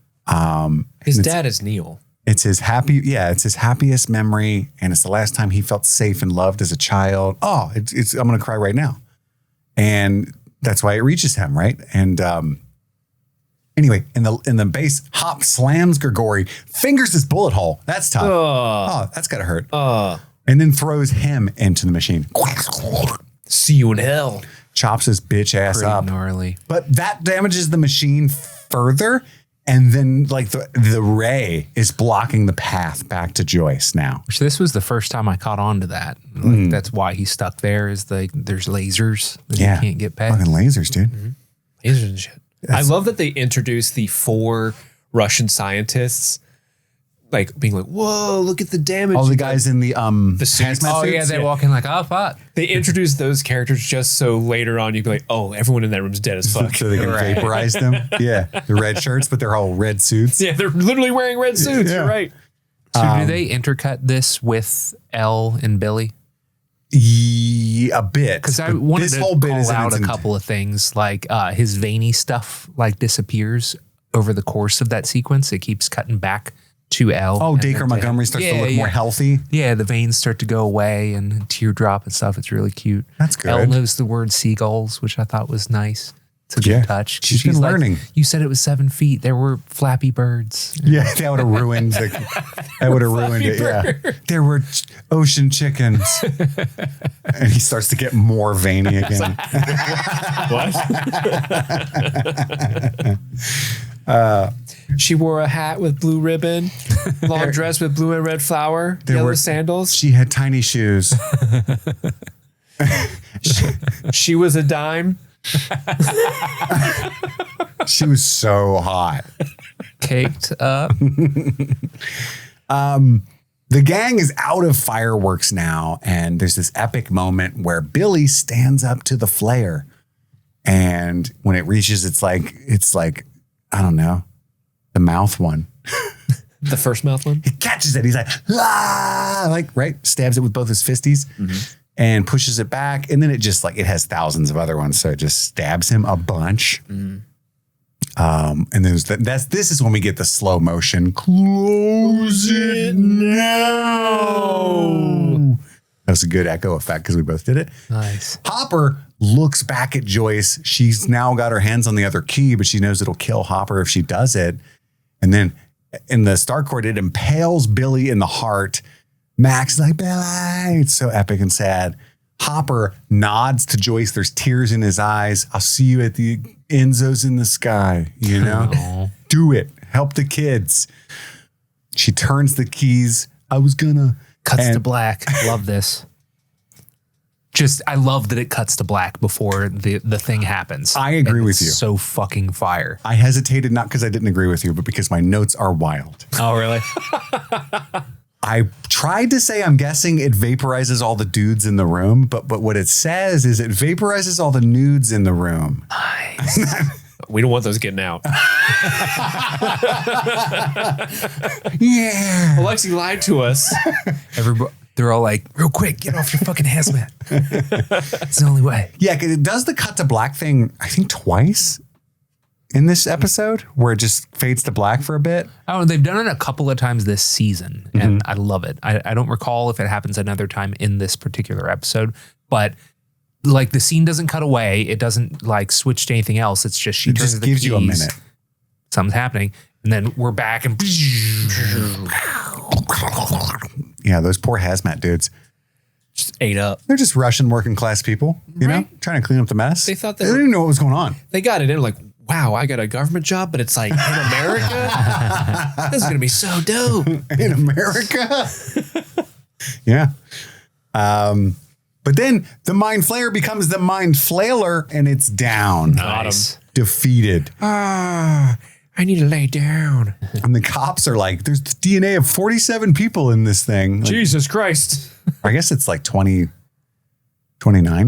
[SPEAKER 7] His dad is Neil.
[SPEAKER 6] It's his happiest memory. And it's the last time he felt safe and loved as a child. Oh, I'm going to cry right now. And that's why it reaches him. Right. And, anyway, in the base, Hop slams Grigori, fingers his bullet hole. That's tough. Oh, that's gotta hurt. And then throws him into the machine.
[SPEAKER 7] See you in hell.
[SPEAKER 6] Chops his bitch ass
[SPEAKER 8] Pretty
[SPEAKER 6] up.
[SPEAKER 8] gnarly.
[SPEAKER 6] But that damages the machine further. And then like the ray is blocking the path back to Joyce now.
[SPEAKER 8] Which this was the first time I caught on to that. Like, that's why he's stuck there. Is there's lasers that he can't get past.
[SPEAKER 6] Fucking lasers, dude.
[SPEAKER 7] Lasers and shit. I love that they introduced the 4 Russian scientists, like being like, "Whoa, look at the damage!"
[SPEAKER 6] All the guys in the
[SPEAKER 7] suits.
[SPEAKER 8] Oh yeah, they're walking like, oh fuck.
[SPEAKER 7] They introduced those characters just so later on you'd be like, "Oh, everyone in that room's dead as fuck."
[SPEAKER 6] So they can vaporize them. Yeah, the red shirts, but they're all red suits.
[SPEAKER 7] Yeah, they're literally wearing red suits.
[SPEAKER 6] Yeah.
[SPEAKER 7] You're right.
[SPEAKER 8] So do they intercut this with Elle and Billy?
[SPEAKER 6] A bit.
[SPEAKER 8] Because I wanted
[SPEAKER 6] this
[SPEAKER 8] to
[SPEAKER 6] whole bit
[SPEAKER 8] call
[SPEAKER 6] is
[SPEAKER 8] out a couple of things, like his veiny stuff like disappears over the course of that sequence. It keeps cutting back to Elle.
[SPEAKER 6] Oh,
[SPEAKER 8] and
[SPEAKER 6] Dacre
[SPEAKER 8] then
[SPEAKER 6] Montgomery starts to look more healthy.
[SPEAKER 8] Yeah, the veins start to go away and teardrop and stuff. It's really cute.
[SPEAKER 6] That's good.
[SPEAKER 8] Elle knows the word seagulls, which I thought was nice. It's a good touch.
[SPEAKER 6] She's been learning.
[SPEAKER 8] You said it was 7 feet. There were flappy birds.
[SPEAKER 6] Yeah, that would have ruined it. Yeah, there were ocean chickens, and he starts to get more veiny again.
[SPEAKER 7] What? She wore a hat with blue ribbon, long dress with blue and red flower, yellow sandals.
[SPEAKER 6] She had tiny shoes.
[SPEAKER 7] She was a dime.
[SPEAKER 6] She was so hot.
[SPEAKER 8] Caked up.
[SPEAKER 6] The gang is out of fireworks now, and there's this epic moment where Billy stands up to the flare, and when it reaches, it's like I don't know, the mouth one.
[SPEAKER 7] The first mouth one.
[SPEAKER 6] He catches it. He's like, ah, stabs it with both his fisties. And pushes it back, and then it just it has thousands of other ones, so it just stabs him a bunch. And there's this is when we get the slow motion. Close it now. That's a good echo effect because we both did it.
[SPEAKER 8] Nice.
[SPEAKER 6] Hopper looks back at Joyce. She's now got her hands on the other key, but she knows it'll kill Hopper if she does it. And then in the Starcourt, it impales Billy in the heart. Max is like, Billy. It's so epic and sad. Hopper nods to Joyce. There's tears in his eyes. I'll see you at the Enzo's in the sky. You know, do it. Help the kids. She turns the keys. I was gonna.
[SPEAKER 8] Cuts to black. Love this. I love that it cuts to black before the thing happens.
[SPEAKER 6] I agree with you.
[SPEAKER 8] So fucking fire.
[SPEAKER 6] I hesitated not because I didn't agree with you, but because my notes are wild.
[SPEAKER 8] Oh, really?
[SPEAKER 6] I tried to say I'm guessing it vaporizes all the dudes in the room, but what it says is it vaporizes all the nudes in the room.
[SPEAKER 8] Nice.
[SPEAKER 7] We don't want those getting out.
[SPEAKER 6] Yeah.
[SPEAKER 7] Alexi lied to us.
[SPEAKER 8] Everybody, they're all like, real quick, get off your fucking hazmat. It's the only way.
[SPEAKER 6] Yeah, 'cause it does the cut to black thing, I think twice in this episode, where it just fades to black for a bit.
[SPEAKER 8] Oh, they've done it a couple of times this season, and I love it. I don't recall if it happens another time in this particular episode, but the scene doesn't cut away. It doesn't switch to anything else. It's just she turns the keys. It just gives you a minute. Something's happening, and then we're back and
[SPEAKER 6] yeah, those poor hazmat dudes
[SPEAKER 7] just ate up.
[SPEAKER 6] They're just Russian working class people, you know, trying to clean up the mess.
[SPEAKER 7] They thought
[SPEAKER 6] they didn't even know what was going on.
[SPEAKER 7] They got it in wow, I got a government job, but it's in America. This is going to be so dope.
[SPEAKER 6] In America? Yeah. But then the Mind Flayer becomes the Mind Flayer, and it's down.
[SPEAKER 7] Nice.
[SPEAKER 6] Defeated.
[SPEAKER 9] I need to lay down.
[SPEAKER 6] And the cops are like, there's the DNA of 47 people in this thing.
[SPEAKER 7] Jesus Christ.
[SPEAKER 6] I guess it's 29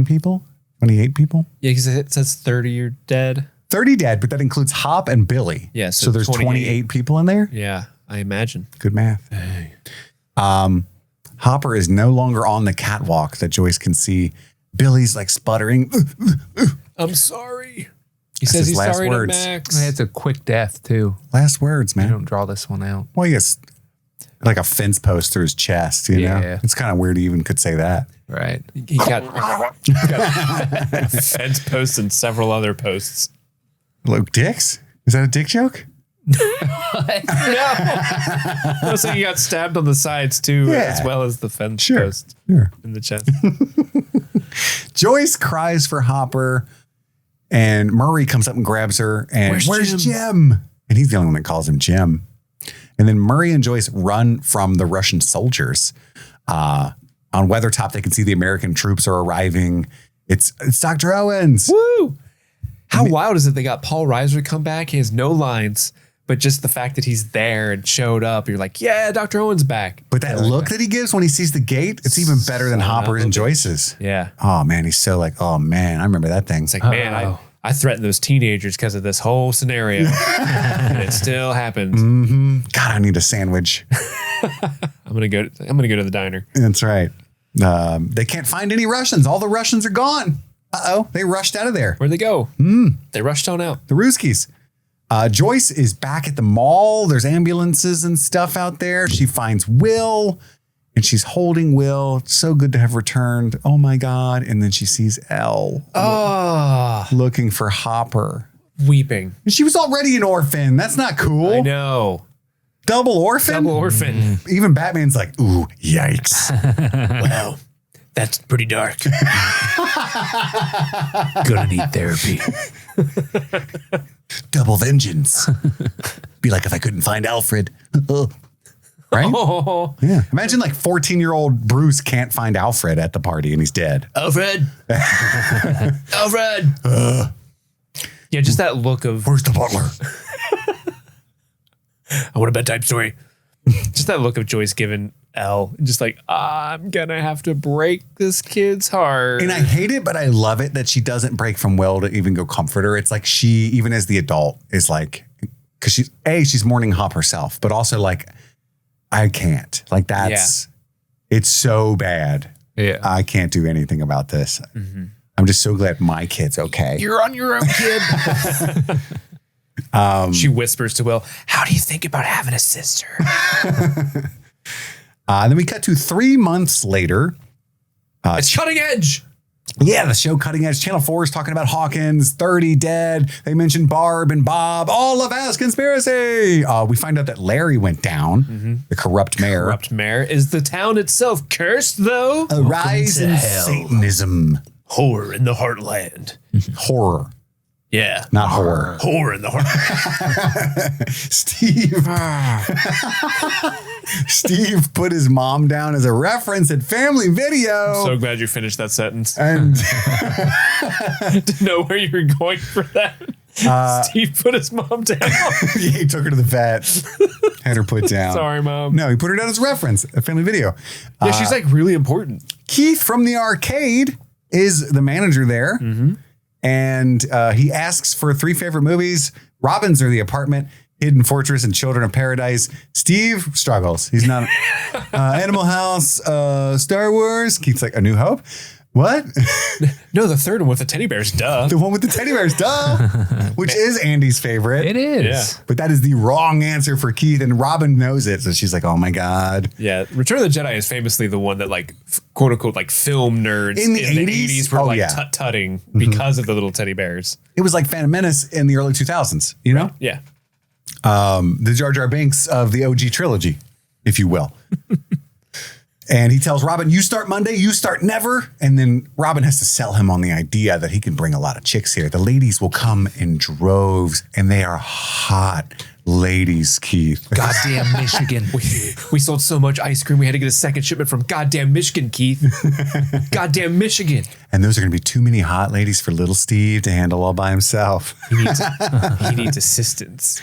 [SPEAKER 6] people, 28 people.
[SPEAKER 7] Yeah, because it says 30 are dead.
[SPEAKER 6] 30 dead, but that includes Hop and Billy.
[SPEAKER 7] Yeah,
[SPEAKER 6] so there's 28 people in there?
[SPEAKER 7] Yeah, I imagine.
[SPEAKER 6] Good math. Hey. Hopper is no longer on the catwalk that Joyce can see. Billy's sputtering.
[SPEAKER 7] I'm sorry. He says he's sorry to Max.
[SPEAKER 8] It's a quick death, too.
[SPEAKER 6] Last words, man.
[SPEAKER 8] You don't draw this one out.
[SPEAKER 6] Well, he gets a fence post through his chest, you know? It's kind of weird he even could say that.
[SPEAKER 8] Right.
[SPEAKER 7] He got a fence post and several other posts.
[SPEAKER 6] Look, dicks? Is that a dick joke?
[SPEAKER 7] No. So he got stabbed on the sides too, as well as the fence post in the chest.
[SPEAKER 6] Joyce cries for Hopper, and Murray comes up and grabs her. And where's Jim? And he's the only one that calls him Jim. And then Murray and Joyce run from the Russian soldiers. On Weathertop, they can see the American troops are arriving. It's Dr. Owens.
[SPEAKER 7] Woo! How wild is it they got Paul Reiser to come back? He has no lines, but just the fact that he's there and showed up, you're like, yeah, Dr. Owen's back.
[SPEAKER 6] But that look that he gives when he sees the gate, it's even better than Hopper and Joyce's.
[SPEAKER 7] Yeah.
[SPEAKER 6] Oh, man, he's so oh, man, I remember that thing.
[SPEAKER 7] It's man, I threatened those teenagers because of this whole scenario. And it still happened.
[SPEAKER 6] Mm-hmm. God, I need a sandwich.
[SPEAKER 7] I'm gonna go to the diner.
[SPEAKER 6] That's right. They can't find any Russians. All the Russians are gone. Uh-oh, they rushed out of there.
[SPEAKER 7] Where'd they go? They rushed on out.
[SPEAKER 6] The Ruskies. Joyce is back at the mall. There's ambulances and stuff out there. She finds Will, and she's holding Will. So good to have returned. Oh my God. And then she sees Elle looking for Hopper.
[SPEAKER 7] Weeping.
[SPEAKER 6] And she was already an orphan. That's not cool.
[SPEAKER 7] I know.
[SPEAKER 6] Double orphan?
[SPEAKER 7] Double orphan.
[SPEAKER 6] Even Batman's like, ooh, yikes.
[SPEAKER 7] Wow. That's pretty dark.
[SPEAKER 8] Gonna need therapy.
[SPEAKER 6] Double vengeance. Be like if I couldn't find Alfred. Right?
[SPEAKER 7] Oh.
[SPEAKER 6] Yeah. Imagine like 14-year-old Bruce can't find Alfred at the party and he's dead.
[SPEAKER 7] Alfred. Alfred. Yeah, just that look of,
[SPEAKER 6] Where's the butler?
[SPEAKER 7] I want a bedtime story. Just that look of Joyce giving Elle, just like, I'm gonna have to break this kid's heart.
[SPEAKER 6] And I hate it, but I love it that she doesn't break from Will to even go comfort her. It's like she, even as the adult, is like, because she's mourning Hop herself, but also like, I can't. Like it's so bad.
[SPEAKER 8] Yeah.
[SPEAKER 6] I can't do anything about this. Mm-hmm. I'm just so glad my kid's okay.
[SPEAKER 8] You're on your own, kid.
[SPEAKER 7] She whispers to Will, how do you think about having a sister?
[SPEAKER 6] Then we cut to 3 months later.
[SPEAKER 7] It's Cutting Edge.
[SPEAKER 6] Yeah, the show Cutting Edge. Channel 4 is talking about Hawkins, 30 dead. They mentioned Barb and Bob. All of us conspiracy. We find out that Larry went down, the corrupt mayor.
[SPEAKER 7] Corrupt mayor. Is the town itself cursed, though?
[SPEAKER 6] A rise in Satanism.
[SPEAKER 7] Horror in the heartland.
[SPEAKER 6] Horror.
[SPEAKER 7] Yeah.
[SPEAKER 6] Not horror.
[SPEAKER 7] Horror in the heartland.
[SPEAKER 6] Steve put his mom down as a reference at Family Video.
[SPEAKER 7] So glad you finished that sentence.
[SPEAKER 6] And
[SPEAKER 7] Didn't know where you were going for that. Steve put his mom down.
[SPEAKER 6] he took her to the vet, had her put down.
[SPEAKER 7] Sorry, Mom.
[SPEAKER 6] No, he put her down as a reference at Family Video.
[SPEAKER 7] Yeah, she's like really important.
[SPEAKER 6] Keith from the arcade is the manager there.
[SPEAKER 7] Mm-hmm.
[SPEAKER 6] And he asks for 3 favorite movies. Robin's or The Apartment, Hidden Fortress, and Children of Paradise. Steve struggles. He's not Animal House, Star Wars. Keith's like, A New Hope. What?
[SPEAKER 7] No, the third one with the teddy bears, duh.
[SPEAKER 6] The one with the teddy bears, duh. Which is Andy's favorite.
[SPEAKER 8] It is.
[SPEAKER 7] Yeah.
[SPEAKER 6] But that is the wrong answer for Keith, and Robin knows it. So she's like, oh my God.
[SPEAKER 7] Yeah, Return of the Jedi is famously the one that like quote unquote like film nerds
[SPEAKER 6] In the 80s?
[SPEAKER 7] were
[SPEAKER 6] Oh,
[SPEAKER 7] like
[SPEAKER 6] yeah.
[SPEAKER 7] tut-tutting because of the little teddy bears.
[SPEAKER 6] It was like Phantom Menace in the early 2000s, you know?
[SPEAKER 7] Yeah.
[SPEAKER 6] The Jar Jar Binks of the OG trilogy, if you will. And he tells Robin, you start Monday, you start never. And then Robin has to sell him on the idea that he can bring a lot of chicks here. The ladies will come in droves, and they are hot ladies, Keith.
[SPEAKER 8] Goddamn Michigan.
[SPEAKER 7] We sold so much ice cream, we had to get a second shipment from goddamn Michigan, Keith. Goddamn Michigan.
[SPEAKER 6] And those are going to be too many hot ladies for little Steve to handle all by himself.
[SPEAKER 7] He needs assistance.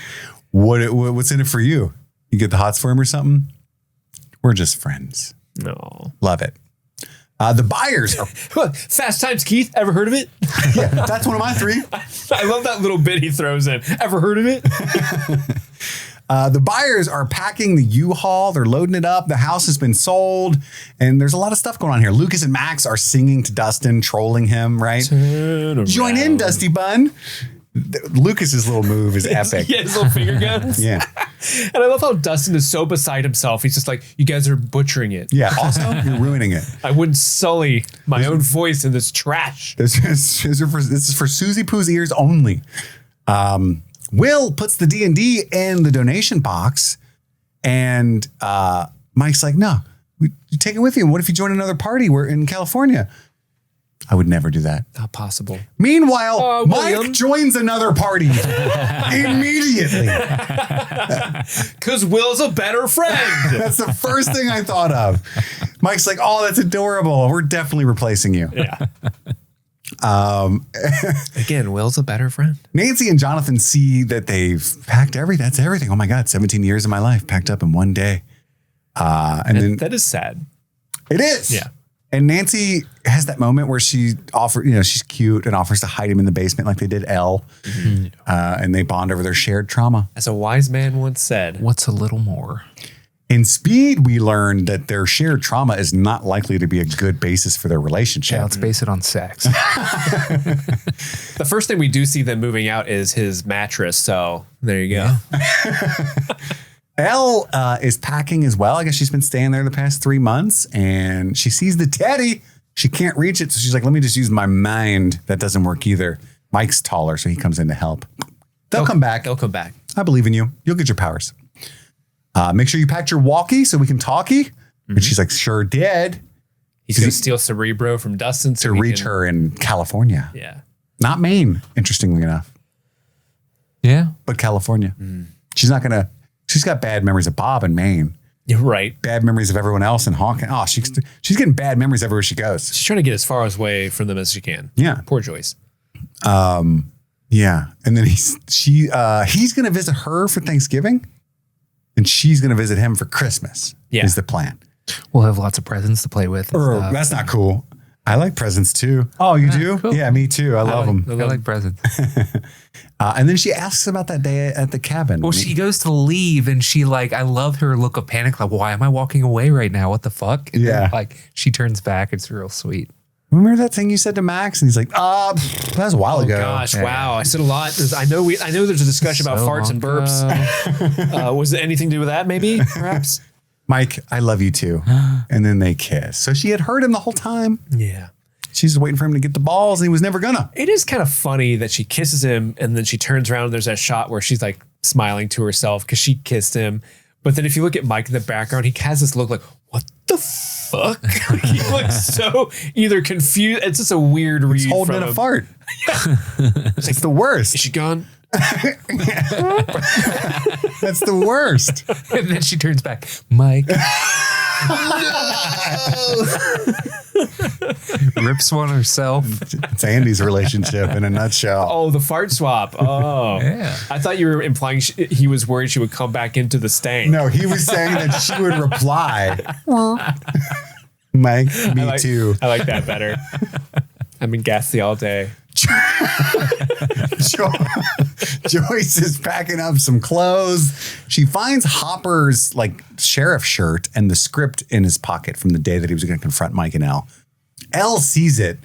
[SPEAKER 6] What's in it for you? You get the hots for him or something? We're just friends.
[SPEAKER 7] No.
[SPEAKER 6] Love it. The buyers are,
[SPEAKER 7] Fast Times, Keith. Ever heard of it?
[SPEAKER 6] yeah, that's one of my 3.
[SPEAKER 7] I love that little bit he throws in. Ever heard of it?
[SPEAKER 6] The buyers are packing the U-Haul. They're loading it up. The house has been sold, and there's a lot of stuff going on here. Lucas and Max are singing to Dustin, trolling him, right? Join in, Dusty Bun. Lucas's little move is epic.
[SPEAKER 7] Yeah, his little finger guns.
[SPEAKER 6] Yeah.
[SPEAKER 7] And I love how Dustin is so beside himself. He's just like, you guys are butchering it.
[SPEAKER 6] Yeah. Also, you're ruining it.
[SPEAKER 7] I wouldn't sully my own voice in this trash.
[SPEAKER 6] This is for Susie Pooh's ears only. Will puts the D&D in the donation box, and Mike's like, no, you take it with you. What if you join another party? We're in California. I would never do that.
[SPEAKER 7] Not possible.
[SPEAKER 6] Meanwhile, Mike
[SPEAKER 7] William
[SPEAKER 6] joins another party immediately.
[SPEAKER 7] Because Will's a better friend.
[SPEAKER 6] That's the first thing I thought of. Mike's like, oh, that's adorable. We're definitely replacing you.
[SPEAKER 7] Yeah. Again, Will's a better friend.
[SPEAKER 6] Nancy and Jonathan see that they've packed everything. That's everything. Oh my God, 17 years of my life packed up in one day. And then
[SPEAKER 7] that is sad.
[SPEAKER 6] It is.
[SPEAKER 7] Yeah.
[SPEAKER 6] And Nancy has that moment where she she's cute and offers to hide him in the basement like they did Elle. Mm-hmm. And they bond over their shared trauma.
[SPEAKER 7] As a wise man once said,
[SPEAKER 8] what's a little more?
[SPEAKER 6] In Speed, we learned that their shared trauma is not likely to be a good basis for their relationship.
[SPEAKER 8] Yeah, let's base it on sex.
[SPEAKER 7] The first thing we do see them moving out is his mattress. So there you go.
[SPEAKER 6] Elle is packing as well. I guess she's been staying there the past 3 months, and she sees the teddy. She can't reach it, so she's like, let me just use my mind. That doesn't work either. Mike's taller, so he comes in to help. They'll come back.
[SPEAKER 7] They'll come back.
[SPEAKER 6] I believe in you. You'll get your powers. Make sure you packed your walkie so we can talkie. And she's like, sure did.
[SPEAKER 7] He's going to steal Cerebro from Dustin
[SPEAKER 6] To reach her in California.
[SPEAKER 7] Yeah.
[SPEAKER 6] Not Maine, interestingly enough.
[SPEAKER 8] Yeah.
[SPEAKER 6] But California. She's not going to, she's got bad memories of Bob in Maine.
[SPEAKER 7] You're right.
[SPEAKER 6] Bad memories of everyone else in Hawkins. Oh, she's getting bad memories everywhere she goes.
[SPEAKER 7] She's trying to get as far away from them as she can.
[SPEAKER 6] Yeah.
[SPEAKER 7] Poor Joyce.
[SPEAKER 6] Yeah. And then he's going to visit her for Thanksgiving, and she's going to visit him for Christmas.
[SPEAKER 7] Yeah.
[SPEAKER 6] Is the plan.
[SPEAKER 8] We'll have lots of presents to play with. and stuff.
[SPEAKER 6] That's not cool. I like presents too. Oh, you do?
[SPEAKER 8] cool.
[SPEAKER 6] Yeah, me too. I love them.
[SPEAKER 8] I like presents.
[SPEAKER 6] And then she asks about that day at the cabin.
[SPEAKER 8] Well, she goes to leave and she I love her look of panic. Like, why am I walking away right now? What the fuck? And
[SPEAKER 6] Yeah.
[SPEAKER 8] then, she turns back. It's real sweet.
[SPEAKER 6] Remember that thing you said to Max? And he's like, that was a while ago.
[SPEAKER 7] Gosh, wow. I said a lot. I know there's a discussion about
[SPEAKER 8] So
[SPEAKER 7] farts and
[SPEAKER 8] long
[SPEAKER 7] burps. Was it anything to do with that, maybe? Perhaps?
[SPEAKER 6] Mike, I love you too. And then they kiss. So she had heard him the whole time.
[SPEAKER 7] Yeah.
[SPEAKER 6] She's just waiting for him to get the balls, and he was never gonna.
[SPEAKER 7] It is kind of funny that she kisses him and then she turns around and there's that shot where she's smiling to herself because she kissed him. But then if you look at Mike in the background, he has this look like, what the fuck? He looks so either confused. It's just a weird read.
[SPEAKER 6] He's holding
[SPEAKER 7] from
[SPEAKER 6] in a
[SPEAKER 7] him.
[SPEAKER 6] fart. It's the worst.
[SPEAKER 7] Is she gone?
[SPEAKER 6] That's the worst.
[SPEAKER 8] And then she turns back. Mike. Rips one herself.
[SPEAKER 6] It's Andy's relationship in a nutshell.
[SPEAKER 7] Oh, the fart swap. Oh,
[SPEAKER 8] Yeah.
[SPEAKER 7] I thought you were implying he was worried she would come back into the stank.
[SPEAKER 6] No, he was saying that she would reply. Mike, me too.
[SPEAKER 7] I like that better. I've been gassy all day.
[SPEAKER 6] Joyce is packing up some clothes. She finds Hopper's sheriff shirt and the script in his pocket from the day that he was going to confront Mike and Elle. Elle sees it.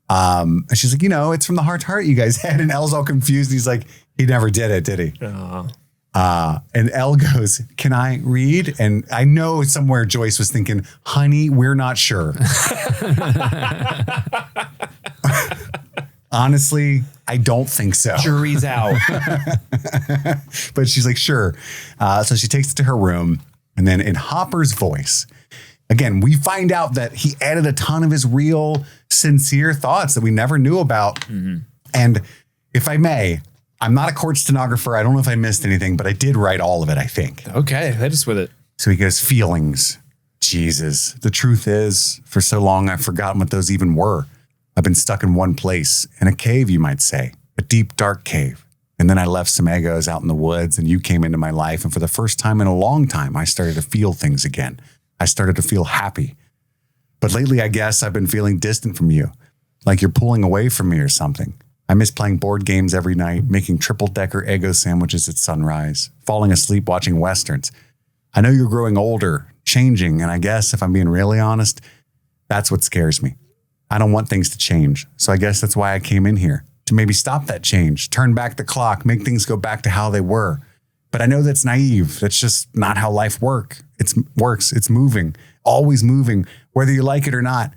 [SPEAKER 6] And she's like, it's from the heart to heart you guys had. And Elle's all confused. And he's like, he never did it, did he? And Elle goes, can I read? And I know somewhere Joyce was thinking, honey, we're not sure. Honestly, I don't think so.
[SPEAKER 7] Jury's out.
[SPEAKER 6] But she's like, sure. So she takes it to her room. And then in Hopper's voice, again, we find out that he added a ton of his real, sincere thoughts that we never knew about. Mm-hmm. And if I may, I'm not a court stenographer. I don't know if I missed anything, but I did write all of it, I think.
[SPEAKER 7] Okay, hit us with it.
[SPEAKER 6] So he goes, feelings. Jesus. The truth is, for so long, I've forgotten what those even were. I've been stuck in one place, in a cave, you might say, a deep, dark cave. And then I left some Eggos out in the woods and you came into my life. And for the first time in a long time, I started to feel things again. I started to feel happy. But lately, I guess I've been feeling distant from you, like you're pulling away from me or something. I miss playing board games every night, making triple-decker Eggo sandwiches at sunrise, falling asleep watching Westerns. I know you're growing older, changing, and I guess if I'm being really honest, that's what scares me. I don't want things to change. So I guess that's why I came in here, to maybe stop that change, turn back the clock, make things go back to how they were. But I know that's naive. That's just not how life works. It's moving, always moving, whether you like it or not.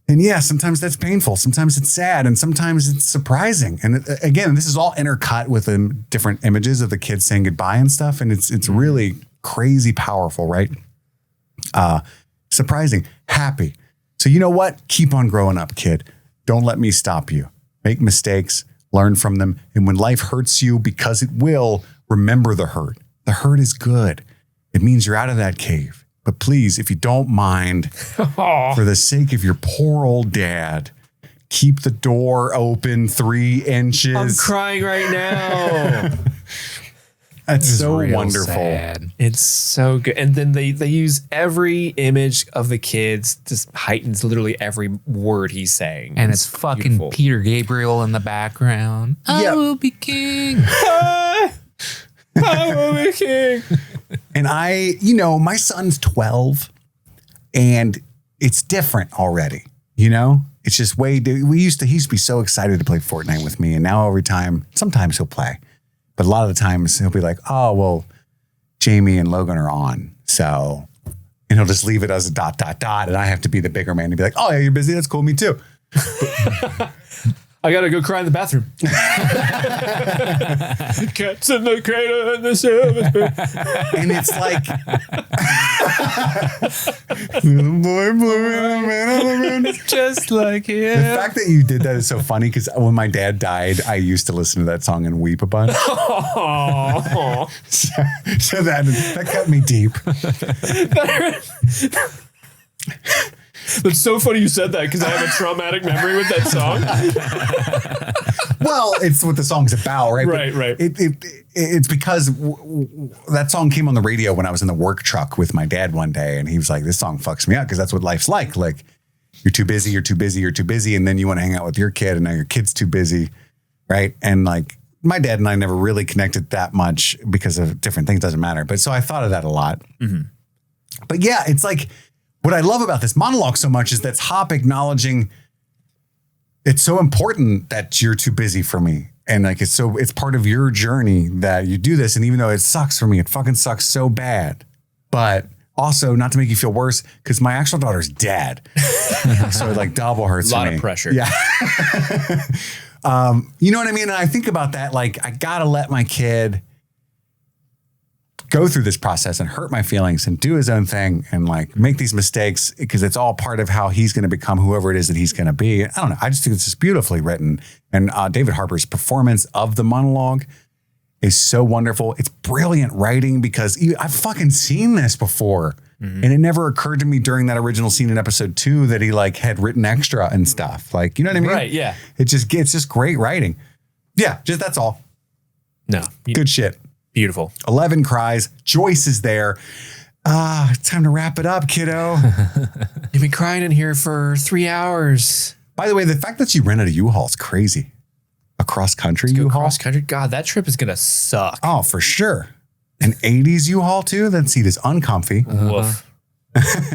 [SPEAKER 6] And yeah, sometimes that's painful. Sometimes it's sad. And sometimes it's surprising. And again, this is all intercut with different images of the kids saying goodbye and stuff. And it's really crazy powerful, right? Surprising, happy. So you know what? Keep on growing up, kid. Don't let me stop you. Make mistakes, learn from them. And when life hurts you, because it will, remember the hurt. The hurt is good. It means you're out of that cave. But please, if you don't mind, for the sake of your poor old dad, keep the door open 3 inches.
[SPEAKER 7] I'm crying right now.
[SPEAKER 6] That's so
[SPEAKER 8] real
[SPEAKER 6] wonderful.
[SPEAKER 8] sad.
[SPEAKER 7] It's so good. And then they use every image of the kids, just heightens literally every word he's saying.
[SPEAKER 8] And it's fucking
[SPEAKER 7] beautiful.
[SPEAKER 8] Peter Gabriel in the background. I
[SPEAKER 6] Yep.
[SPEAKER 8] will be king.
[SPEAKER 7] I will be king.
[SPEAKER 6] And my son's 12 and it's different already. It's just he used to be so excited to play Fortnite with me. And now sometimes he'll play, but a lot of the times he'll be like, oh, well, Jamie and Logan are on. So, and he'll just leave it as a ... And I have to be the bigger man to be like, oh, yeah, you're busy. That's cool. Me too.
[SPEAKER 7] I gotta go cry in the bathroom. Cats in the cradle and the silver spoon.
[SPEAKER 6] And it's like, little boy blue and a man on the moon.
[SPEAKER 8] Just like him.
[SPEAKER 6] The fact that you did that is so funny because when my dad died, I used to listen to that song and weep a bunch. so that cut me deep.
[SPEAKER 7] That's so funny you said that because I have a traumatic memory with that song.
[SPEAKER 6] Well, it's what the song's about, right?
[SPEAKER 7] Right.
[SPEAKER 6] It's because that song came on the radio when I was in the work truck with my dad one day, and he was like, "This song fucks me up because that's what life's like. Like, you're too busy, and then you want to hang out with your kid, and now your kid's too busy, right?" And like, my dad and I never really connected that much because of different things. Doesn't matter, but so I thought of that a lot. Mm-hmm. But yeah, it's like. What I love about this monologue so much is that's Hop acknowledging it's so important that you're too busy for me. And like, it's part of your journey that you do this. And even though it sucks for me, it fucking sucks so bad. But also not to make you feel worse, because my actual daughter's dead. So it like double hurts for me.
[SPEAKER 7] A lot of pressure.
[SPEAKER 6] Yeah. You know what I mean? And I think about that. Like, I got to let my kid go through this process and hurt my feelings and do his own thing and like make these mistakes because it's all part of how he's going to become whoever it is that he's going to be. I don't know. I just think it's just beautifully written. And David Harbour's performance of the monologue is so wonderful. It's brilliant writing because I've fucking seen this before. Mm-hmm. And it never occurred to me during that original scene in episode 2 that he like had written extra and stuff. Like, you know what I mean?
[SPEAKER 7] Right. Yeah.
[SPEAKER 6] It's just great writing. Yeah. Just that's all.
[SPEAKER 7] No.
[SPEAKER 6] Good shit.
[SPEAKER 7] Beautiful.
[SPEAKER 6] 11 cries. Joyce is there. It's time to wrap it up, kiddo.
[SPEAKER 9] You've been crying in here for 3 hours.
[SPEAKER 6] By the way, the fact that you rented a U-Haul is crazy. A cross-country U-Haul?
[SPEAKER 7] Cross country? God, that trip is going to suck.
[SPEAKER 6] Oh, for sure. An 80s U-Haul too? That seat is uncomfy.
[SPEAKER 7] Woof.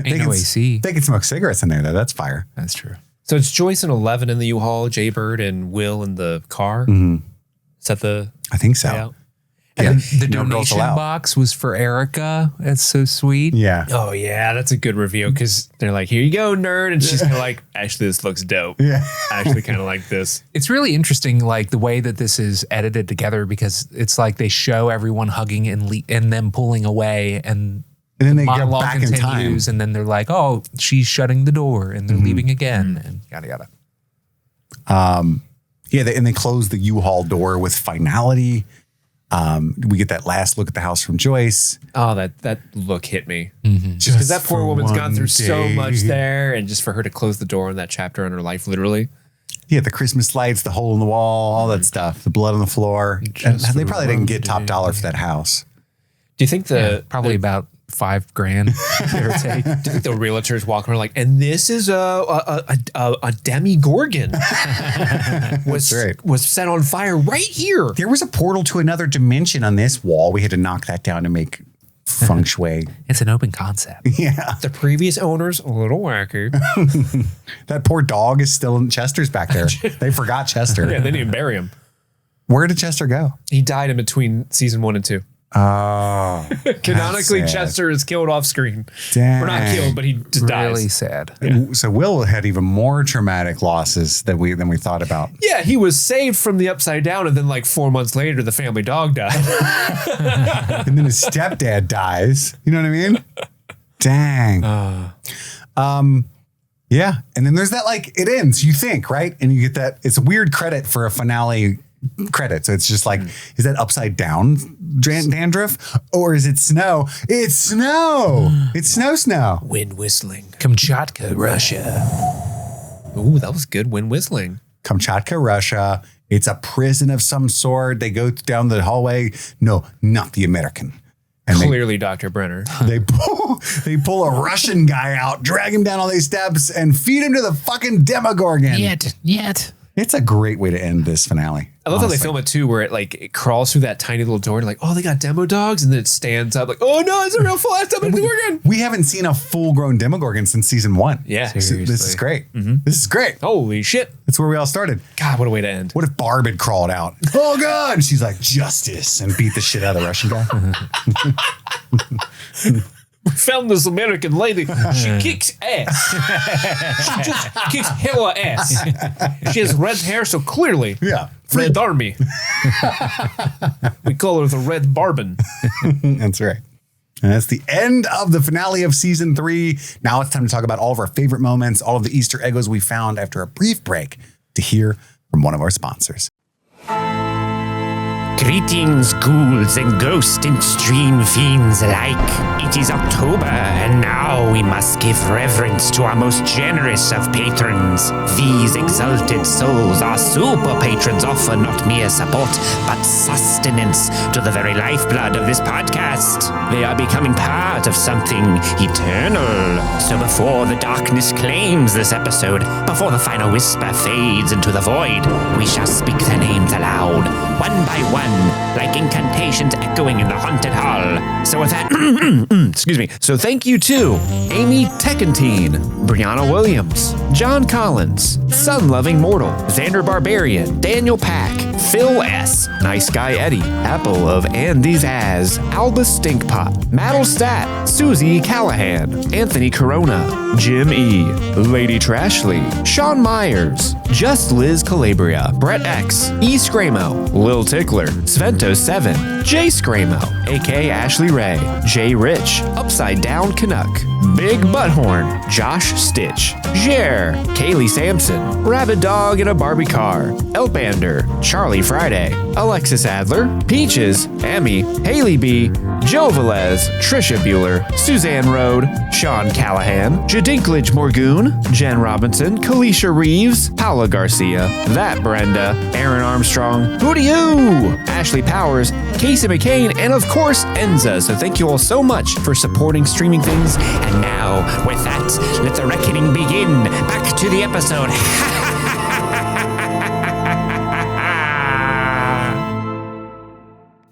[SPEAKER 8] Ain't no AC.
[SPEAKER 6] They can smoke cigarettes in there though. That's fire.
[SPEAKER 8] That's true.
[SPEAKER 7] So it's Joyce and 11 in the U-Haul, Jaybird and Will in the car.
[SPEAKER 6] Mm-hmm.
[SPEAKER 7] Is that the
[SPEAKER 6] I think so.
[SPEAKER 7] layout?
[SPEAKER 8] And the
[SPEAKER 6] no girls
[SPEAKER 8] donation
[SPEAKER 6] allowed.
[SPEAKER 8] box was for Erica. That's so sweet.
[SPEAKER 6] Yeah.
[SPEAKER 7] Oh, yeah. That's a good review because they're like, here you go, nerd. And she's kind of like, actually, this looks dope.
[SPEAKER 6] Yeah.
[SPEAKER 7] I actually kind of like this.
[SPEAKER 8] It's really interesting, like the way that this is edited together because it's like they show everyone hugging and them pulling away and
[SPEAKER 6] then they go
[SPEAKER 8] monologue
[SPEAKER 6] back in time.
[SPEAKER 8] continues and then they're like, oh, she's shutting the door and they're leaving again and yada, yada.
[SPEAKER 6] Yeah. And they close the U-Haul door with finality. We get that last look at the house from Joyce.
[SPEAKER 7] Oh, that look hit me.
[SPEAKER 8] Mm-hmm.
[SPEAKER 7] Just because that poor woman's gone through so
[SPEAKER 6] day.
[SPEAKER 7] much there. And just for her to close the door on that chapter in her life, literally.
[SPEAKER 6] Yeah, the Christmas lights, the hole in the wall, all that stuff, the blood on the floor. And they probably didn't get top dollar for that house.
[SPEAKER 7] Do you think
[SPEAKER 8] Probably about $5,000, give or take.
[SPEAKER 7] Do you think the realtors walking around like, and this is a Demigorgon was set on fire right here.
[SPEAKER 6] There was a portal to another dimension on this wall. We had to knock that down to make feng shui.
[SPEAKER 8] It's an open concept.
[SPEAKER 6] Yeah.
[SPEAKER 7] The previous owner's a little wacky.
[SPEAKER 6] That poor dog is still in Chester's back there. They forgot Chester.
[SPEAKER 7] Yeah, they didn't bury him.
[SPEAKER 6] Where did Chester go?
[SPEAKER 7] He died in between season 1 and 2.
[SPEAKER 6] Oh.
[SPEAKER 7] Canonically,
[SPEAKER 6] sad.
[SPEAKER 7] Chester is killed off screen.
[SPEAKER 6] Dang.
[SPEAKER 7] Or not killed, but he just
[SPEAKER 8] Really
[SPEAKER 7] dies.
[SPEAKER 8] sad.
[SPEAKER 7] Yeah.
[SPEAKER 6] So Will had even more traumatic losses than we thought about.
[SPEAKER 7] Yeah, he was saved from the upside down, and then like 4 months later, the family dog died.
[SPEAKER 6] And then his stepdad dies. You know what I mean? Dang. Yeah. And then there's that, like, it ends, you think, right? And you get that, it's a weird credit for a finale credit. So it's just like, is that upside down dandruff? Or is it snow? It's snow. It's snow.
[SPEAKER 7] Wind whistling.
[SPEAKER 8] Kamchatka, Russia.
[SPEAKER 7] Ooh, that was good wind whistling.
[SPEAKER 6] Kamchatka, Russia. It's a prison of some sort. They go down the hallway. No, not the American. And
[SPEAKER 7] Clearly, Dr. Brenner.
[SPEAKER 6] they pull a Russian guy out, drag him down all these steps, and feed him to the fucking Demogorgon.
[SPEAKER 8] Yet.
[SPEAKER 6] It's a great way to end this finale.
[SPEAKER 7] I love how they film it too, where it crawls through that tiny little door and like, oh, they got demo dogs, and then it stands up like, oh no, it's a real full ass Demogorgon.
[SPEAKER 6] We haven't seen a full grown Demogorgon since season 1.
[SPEAKER 7] Yeah,
[SPEAKER 6] this is great. This is great.
[SPEAKER 7] Holy shit!
[SPEAKER 6] That's where we all started.
[SPEAKER 7] God, what a way to end.
[SPEAKER 6] What if Barb had crawled out? Oh god! And she's like, justice, and beat the shit out of the Russian guy.
[SPEAKER 7] We found this American lady. She kicks ass. She just kicks hella ass. She has red hair, so clearly, Red Army. We call her the Red Barbin.
[SPEAKER 6] That's right. And that's the end of the finale of season 3. Now it's time to talk about all of our favorite moments, all of the Easter Eggos we found after a brief break to hear from one of our sponsors.
[SPEAKER 10] Greetings, ghouls and ghost and stream fiends alike. It is October, and now we must give reverence to our most generous of patrons. These exalted souls, our super patrons, offer not mere support, but sustenance to the very lifeblood of this podcast. They are becoming part of something eternal. So before the darkness claims this episode, before the final whisper fades into the void, we shall speak their names aloud, one by one, like incantations echoing in the haunted hall. So with that, excuse me. So thank you to Amy Teckentine, Brianna Williams, John Collins, Sun-Loving Mortal, Xander Barbarian, Daniel Pack, Phil S, Nice Guy Eddie, Apple of Andy's Az, Alba Stinkpot, Maddlestat, Susie Callahan, Anthony Corona, Jim E, Lady Trashley, Sean Myers, Just Liz Calabria, Brett X, E Scramo, Lil Tickler, Svento7, Jay Scramo, A.K. Ashley Ray, Jay Rich, Upside Down Canuck, Big Butthorn, Josh Stitch, Jer, Kaylee Sampson, Rabbit Dog in a Barbie Car, Elpander, Charlie Friday, Alexis Adler, Peaches, Emmy, Haley B, Joe Velez, Trisha Bueller, Suzanne Rode, Sean Callahan, Jadinklage Morgoon, Jen Robinson, Kalisha Reeves, Paula Garcia, That Brenda, Aaron Armstrong, Who Do You, Ashley Powers, Casey McCain, and of course, Enza. So thank you all so much for supporting streaming things. And now, with that, let the reckoning begin. Back to the episode.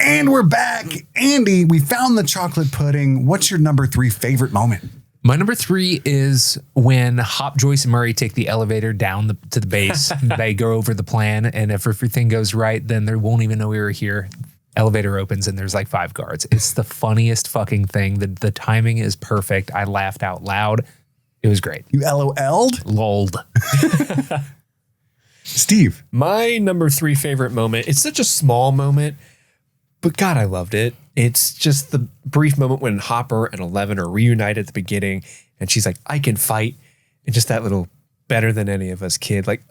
[SPEAKER 6] And we're back. Andy, we found the chocolate pudding. What's your number 3 favorite moment?
[SPEAKER 8] My number 3 is when Hop, Joyce, and Murray take the elevator down to the base. They go over the plan, and if everything goes right, then they won't even know we were here. Elevator opens, and there's like 5 guards. It's the funniest fucking thing. The timing is perfect. I laughed out loud. It was great.
[SPEAKER 6] You LOL'd?
[SPEAKER 8] Lolled.
[SPEAKER 6] Steve.
[SPEAKER 7] My number 3 favorite moment, it's such a small moment, but God, I loved it. It's just the brief moment when Hopper and Eleven are reunited at the beginning, and she's like, I can fight. And just that little better than any of us kid, like,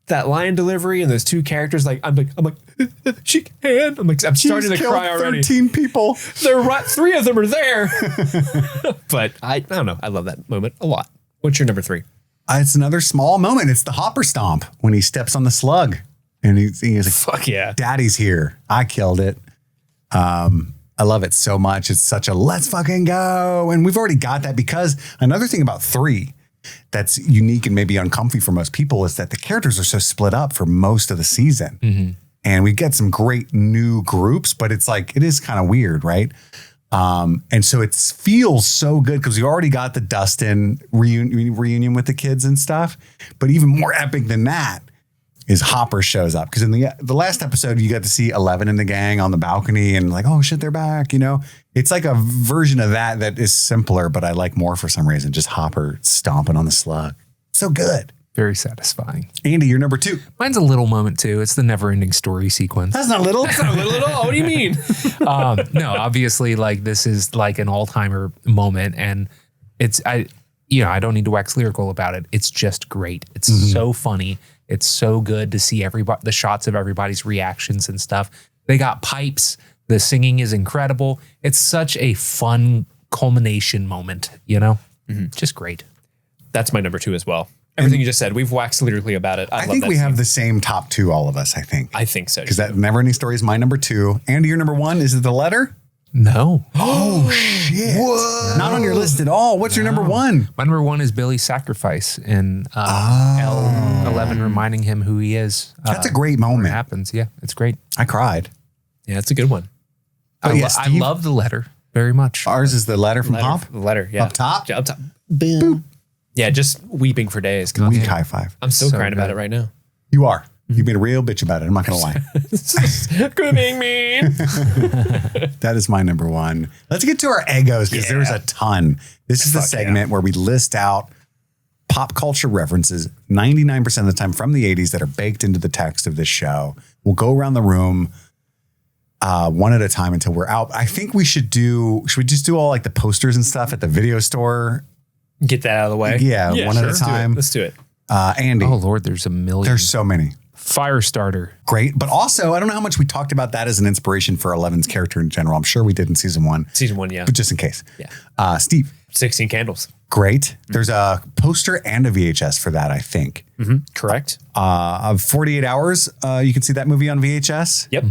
[SPEAKER 7] that line delivery and those 2 characters, like, I'm like, she can. I'm starting to cry already.
[SPEAKER 6] 13 people.
[SPEAKER 7] They're right. 3 of them are there. But I don't know. I love that moment a lot. What's your number 3?
[SPEAKER 6] It's another small moment. It's the Hopper stomp when he steps on the slug. And he's like,
[SPEAKER 7] fuck yeah.
[SPEAKER 6] Daddy's here. I killed it. I love it so much. It's such a let's fucking go. And we've already got that, because another thing about 3 that's unique and maybe uncomfy for most people is that the characters are so split up for most of the season. Mm-hmm. And we get some great new groups, but it's like, it is kind of weird, right? And so it feels so good because we already got the Dustin reunion with the kids and stuff. But even more epic than that is Hopper shows up, because in the last episode you got to see 11 and the gang on the balcony and like, oh shit, they're back. You know, it's like a version of that is simpler, but I like more for some reason. Just Hopper stomping on the slug, so good,
[SPEAKER 8] very satisfying.
[SPEAKER 6] Andy, you're number 2.
[SPEAKER 8] Mine's a little moment too. It's the never-ending story sequence.
[SPEAKER 6] That's not little.
[SPEAKER 7] That's not little at all. What do you mean?
[SPEAKER 8] No, obviously, like this is like an all-timer moment, and I don't need to wax lyrical about it. It's just great. It's so funny. It's so good to see the shots of everybody's reactions and stuff. They got pipes. The singing is incredible. It's such a fun culmination moment, Just great.
[SPEAKER 7] That's my number 2 as well. Everything you just said, we've waxed lyrically about it.
[SPEAKER 6] I think we have the same top 2, all of us, I think.
[SPEAKER 7] I think so.
[SPEAKER 6] Because that Never Ending Story is my number 2. Andy, your number 1, is it the letter?
[SPEAKER 8] No.
[SPEAKER 6] Oh, shit. Not on your list at all. What's your number one?
[SPEAKER 8] My number one is Billy's sacrifice and L11 reminding him who he is.
[SPEAKER 6] That's a great
[SPEAKER 8] When it
[SPEAKER 6] moment.
[SPEAKER 8] happens. Yeah, it's great.
[SPEAKER 6] I cried.
[SPEAKER 7] Yeah, it's a good one.
[SPEAKER 6] Oh, yeah,
[SPEAKER 8] I
[SPEAKER 6] Steve?
[SPEAKER 8] love the letter very much.
[SPEAKER 6] Ours is the letter from Pop.
[SPEAKER 7] The letter, yeah.
[SPEAKER 6] Up top?
[SPEAKER 7] Yeah, up top. Boom. Yeah, just weeping for days.
[SPEAKER 6] Weak high five.
[SPEAKER 7] I'm still
[SPEAKER 8] So
[SPEAKER 7] crying about
[SPEAKER 8] good.
[SPEAKER 7] it right now.
[SPEAKER 6] You are. You've been a real bitch about it. I'm not going to lie.
[SPEAKER 7] Quit being mean.
[SPEAKER 6] That is my number one. Let's get to our Eggos because there's a ton. This is the segment where we list out pop culture references 99% of the time from the 80s that are baked into the text of this show. We'll go around the room one at a time until we're out. I think we should we just do all like the posters and stuff at the video store?
[SPEAKER 7] Get that out of the way.
[SPEAKER 6] Yeah, one at a time.
[SPEAKER 7] Let's do it.
[SPEAKER 6] Andy.
[SPEAKER 8] Oh, Lord, there's a million.
[SPEAKER 6] There's so many.
[SPEAKER 8] Firestarter.
[SPEAKER 6] Great. But also, I don't know how much we talked about that as an inspiration for Eleven's character in general. I'm sure we did in season one.
[SPEAKER 7] Season one, yeah.
[SPEAKER 6] But just in case.
[SPEAKER 7] Yeah.
[SPEAKER 6] Steve.
[SPEAKER 7] 16 Candles.
[SPEAKER 6] Great. There's a poster and a VHS for that, I think.
[SPEAKER 7] Correct.
[SPEAKER 6] Of 48 Hours, you can see that movie on VHS.
[SPEAKER 7] Yep.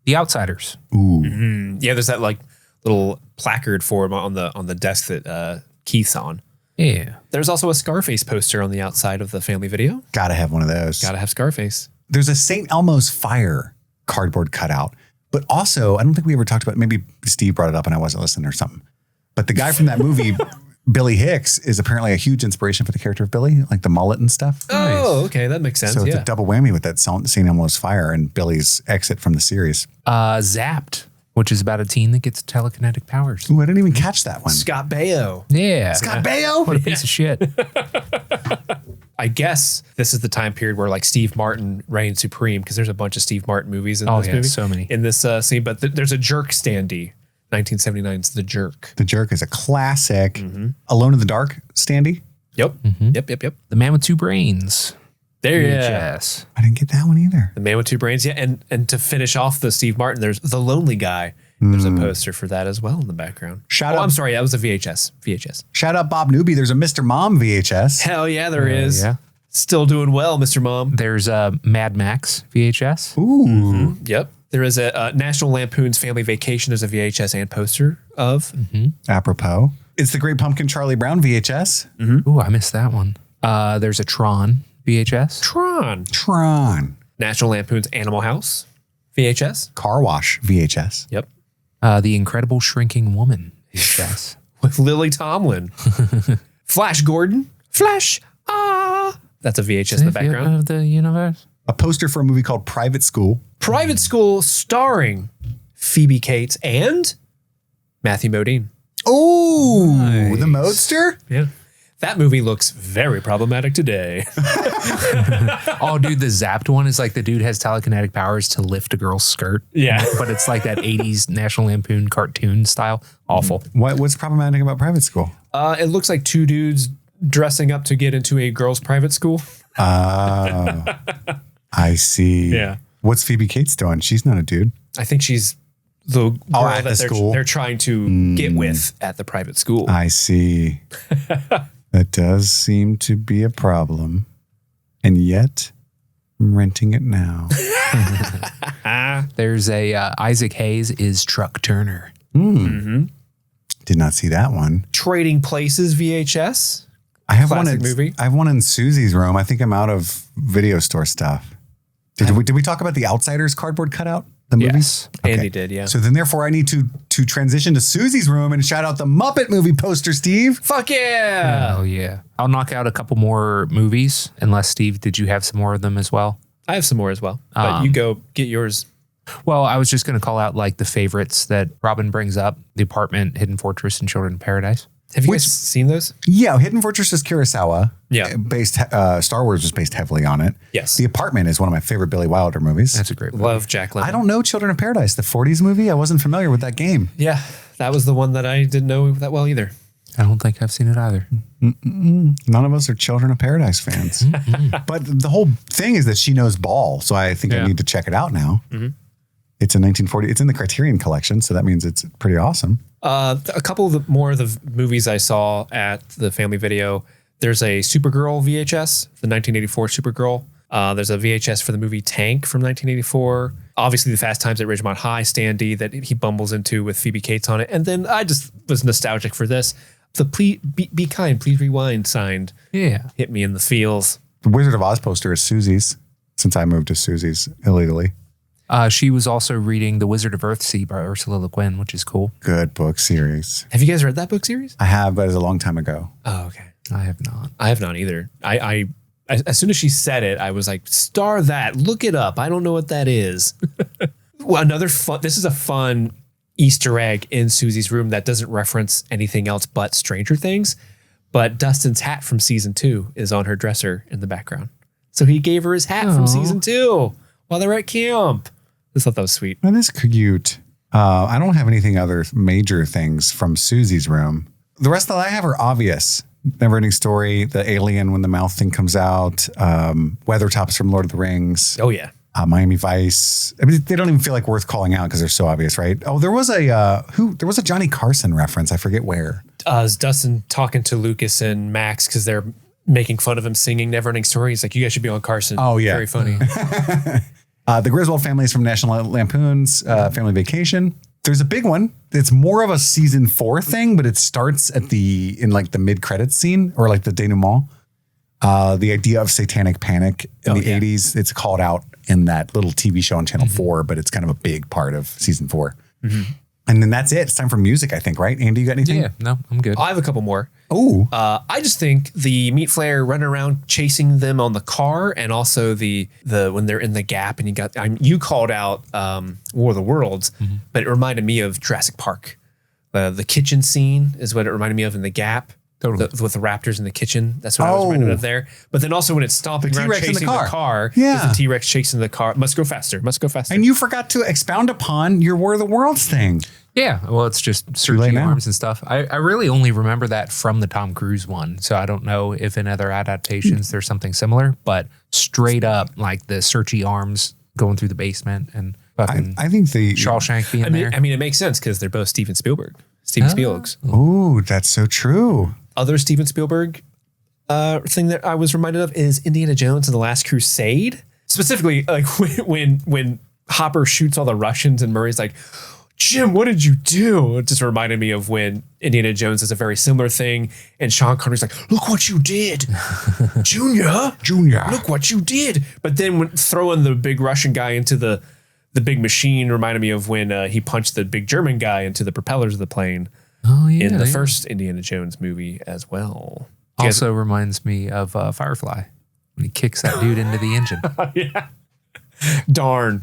[SPEAKER 8] The Outsiders.
[SPEAKER 6] Ooh.
[SPEAKER 7] Yeah, there's that like little placard for him on the desk that Keith's on.
[SPEAKER 8] Yeah.
[SPEAKER 7] There's also a Scarface poster on the outside of the family video.
[SPEAKER 6] Gotta have one of those.
[SPEAKER 7] Gotta have Scarface.
[SPEAKER 6] There's a St. Elmo's Fire cardboard cutout. But also, I don't think we ever talked about, maybe Steve brought it up and I wasn't listening or something. But the guy from that movie, Billy Hicks, is apparently a huge inspiration for the character of Billy, like the mullet and stuff.
[SPEAKER 7] Oh, okay. That makes sense.
[SPEAKER 6] So it's
[SPEAKER 7] yeah.
[SPEAKER 6] a double whammy with that St. Elmo's Fire and Billy's exit from the series.
[SPEAKER 8] Zapped, which is about a teen that gets telekinetic powers.
[SPEAKER 6] Ooh, I didn't even catch that one.
[SPEAKER 7] Scott Baio.
[SPEAKER 8] Yeah.
[SPEAKER 6] Scott Baio?
[SPEAKER 8] What a piece of shit.
[SPEAKER 7] I guess this is the time period where like Steve Martin reigned supreme because there's a bunch of Steve Martin movies in this movie.
[SPEAKER 8] So many.
[SPEAKER 7] In this scene. But there's a Jerk standee. 1979's The Jerk.
[SPEAKER 6] The Jerk is a classic. Alone in the Dark standee.
[SPEAKER 7] Yep. Yep.
[SPEAKER 8] The Man with Two Brains.
[SPEAKER 7] There you go.
[SPEAKER 8] VHS.
[SPEAKER 6] I didn't get that one either.
[SPEAKER 7] The Man with Two Brains. Yeah. And to finish off the Steve Martin, there's The Lonely Guy. There's a poster for that as well in the background. I'm sorry. That was a VHS.
[SPEAKER 6] Shout out Bob Newby. There's a Mr. Mom VHS.
[SPEAKER 7] Hell yeah, there is.
[SPEAKER 8] Yeah.
[SPEAKER 7] Still doing well, Mr. Mom.
[SPEAKER 8] There's a Mad Max VHS.
[SPEAKER 6] Ooh.
[SPEAKER 7] Yep. There is a National Lampoon's Family Vacation. There's a VHS and poster of.
[SPEAKER 6] Apropos. It's the Great Pumpkin Charlie Brown VHS.
[SPEAKER 8] Ooh, I missed that one. There's a Tron VHS.
[SPEAKER 6] Tron.
[SPEAKER 7] National Lampoon's Animal House VHS.
[SPEAKER 6] Car Wash VHS.
[SPEAKER 7] Yep.
[SPEAKER 8] The Incredible Shrinking Woman VHS.
[SPEAKER 7] With Lily Tomlin. Flash Gordon. Flash. That's a VHS in the background.
[SPEAKER 8] Of the universe.
[SPEAKER 6] A poster for a movie called Private School.
[SPEAKER 7] Private School starring Phoebe Cates and Matthew Modine.
[SPEAKER 6] Oh, the Modester?
[SPEAKER 7] Yeah. That movie looks very problematic today.
[SPEAKER 8] Oh, dude, the Zapped one is like the dude has telekinetic powers to lift a girl's skirt.
[SPEAKER 7] Yeah.
[SPEAKER 8] But it's like that 80s National Lampoon cartoon style. Awful.
[SPEAKER 6] What's problematic about Private School?
[SPEAKER 7] It looks like two dudes dressing up to get into a girls' private school.
[SPEAKER 6] I see.
[SPEAKER 7] Yeah.
[SPEAKER 6] What's Phoebe Cates doing? She's not a dude.
[SPEAKER 7] I think she's the girl
[SPEAKER 6] at
[SPEAKER 7] that
[SPEAKER 6] the school.
[SPEAKER 7] they're trying to get with at the private school.
[SPEAKER 6] I see. That does seem to be a problem. And yet, I'm renting it now.
[SPEAKER 8] There's a Isaac Hayes is Truck Turner.
[SPEAKER 6] Did not see that one.
[SPEAKER 7] Trading Places VHS.
[SPEAKER 6] I have
[SPEAKER 7] Classic
[SPEAKER 6] one.
[SPEAKER 7] movie.
[SPEAKER 6] I have one in Susie's room. I think I'm out of video store stuff. Did we talk about the Outsiders cardboard cutout? The movie?
[SPEAKER 8] Yes.
[SPEAKER 7] Andy did, yeah.
[SPEAKER 6] So then, therefore, I need to transition to Susie's room and shout out the Muppet movie poster, Steve.
[SPEAKER 7] Fuck yeah.
[SPEAKER 8] Oh, yeah. I'll knock out a couple more movies. Unless, Steve, did you have some more of them as well?
[SPEAKER 7] I have some more as well. But you go get yours.
[SPEAKER 8] Well, I was just going to call out like the favorites that Robin brings up. The Apartment, Hidden Fortress, and Children of Paradise.
[SPEAKER 7] Have you guys seen those?
[SPEAKER 6] Yeah, Hidden Fortress is Kurosawa.
[SPEAKER 7] Yeah.
[SPEAKER 6] Star Wars was based heavily on it.
[SPEAKER 7] Yes.
[SPEAKER 6] The Apartment is one of my favorite Billy Wilder movies.
[SPEAKER 8] That's a great movie.
[SPEAKER 7] Love Jack Lemmon.
[SPEAKER 6] I don't know Children of Paradise, the 40s movie. I wasn't familiar with that game.
[SPEAKER 7] Yeah, that was the one that I didn't know that well either.
[SPEAKER 8] I don't think I've seen it either.
[SPEAKER 6] None of us are Children of Paradise fans. But the whole thing is that she knows ball, so I think I need to check it out now. It's a 1940. It's in the Criterion Collection, so that means it's pretty awesome.
[SPEAKER 7] A couple of more of the movies I saw at the family video. There's a Supergirl VHS, the 1984 Supergirl. There's a VHS for the movie Tank from 1984. Obviously, the Fast Times at Ridgemont High standee that he bumbles into with Phoebe Cates on it. And then I just was nostalgic for this. The Be Kind, Please Rewind signed.
[SPEAKER 8] Yeah.
[SPEAKER 7] Hit me in the feels.
[SPEAKER 6] The Wizard of Oz poster is Susie's, since I moved to Susie's illegally.
[SPEAKER 8] She was also reading The Wizard of Earthsea by Ursula Le Guin, which is cool.
[SPEAKER 6] Good book series.
[SPEAKER 7] Have you guys read that book series?
[SPEAKER 6] I have, but it was a long time ago.
[SPEAKER 7] Oh, okay.
[SPEAKER 8] I have not.
[SPEAKER 7] I have not either. I as soon as she said it, I was like, star that, look it up. I don't know what that is. Well, this is a fun Easter egg in Susie's room that doesn't reference anything else but Stranger Things. But Dustin's hat from season 2 is on her dresser in the background. So he gave her his hat from season 2 while they were at camp. I thought that was sweet.
[SPEAKER 6] That is cute. I don't have anything other major things from Susie's room. The rest that I have are obvious. Neverending Story, the alien when the mouth thing comes out, Weathertops from Lord of the Rings.
[SPEAKER 7] Oh, yeah.
[SPEAKER 6] Miami Vice. I mean, they don't even feel like worth calling out because they're so obvious, right? Oh, there was a Johnny Carson reference. I forget where.
[SPEAKER 7] Is Dustin talking to Lucas and Max because they're making fun of him singing Neverending Story? He's like, you guys should be on Carson.
[SPEAKER 6] Oh, yeah.
[SPEAKER 7] Very funny.
[SPEAKER 6] The Griswold family is from National Lampoon's Family Vacation. There's a big one. It's more of a season 4 thing, but it starts in the mid-credits scene or like the denouement. The idea of satanic panic in the 80s, it's called out in that little TV show on Channel 4, but it's kind of a big part of season 4. Mm-hmm. And then that's it. It's time for music, I think, right? Andy, you got anything?
[SPEAKER 8] Yeah, no, I'm good.
[SPEAKER 7] I have a couple more.
[SPEAKER 6] Oh.
[SPEAKER 7] I just think the Meat Flayer running around chasing them on the car, and also the when they're in the gap, and you called out War of the Worlds, but it reminded me of Jurassic Park. The kitchen scene is what it reminded me of in the gap.
[SPEAKER 8] Totally.
[SPEAKER 7] With the raptors in the kitchen. That's what I was reminded of there. But then also when it's stomping around
[SPEAKER 6] T-Rex
[SPEAKER 7] chasing the car.
[SPEAKER 6] Yeah.
[SPEAKER 7] There's the T-Rex chasing the car. Must go faster.
[SPEAKER 6] And you forgot to expound upon your War of the Worlds thing.
[SPEAKER 8] Yeah, well, it's just searching arms and stuff. I really only remember that from the Tom Cruise one, so I don't know if in other adaptations there's something similar, but straight up, like the searchy arms going through the basement and fucking
[SPEAKER 6] I think the
[SPEAKER 8] Shawshank being there.
[SPEAKER 7] I mean, it makes sense because they're both Steven Spielberg. Spielberg's.
[SPEAKER 6] Oh, that's so true.
[SPEAKER 7] Other Steven Spielberg thing that I was reminded of is Indiana Jones and the Last Crusade. Specifically, like when Hopper shoots all the Russians and Murray's like, Jim, what did you do? It just reminded me of when Indiana Jones does a very similar thing and Sean Connery's like, look what you did, Junior, look what you did. But then when throwing the big Russian guy into the big machine reminded me of when he punched the big German guy into the propellers of the plane.
[SPEAKER 8] Oh, yeah,
[SPEAKER 7] in the first Indiana Jones movie as well.
[SPEAKER 8] Also reminds me of Firefly when he kicks that dude into the engine.
[SPEAKER 7] Yeah. Darn.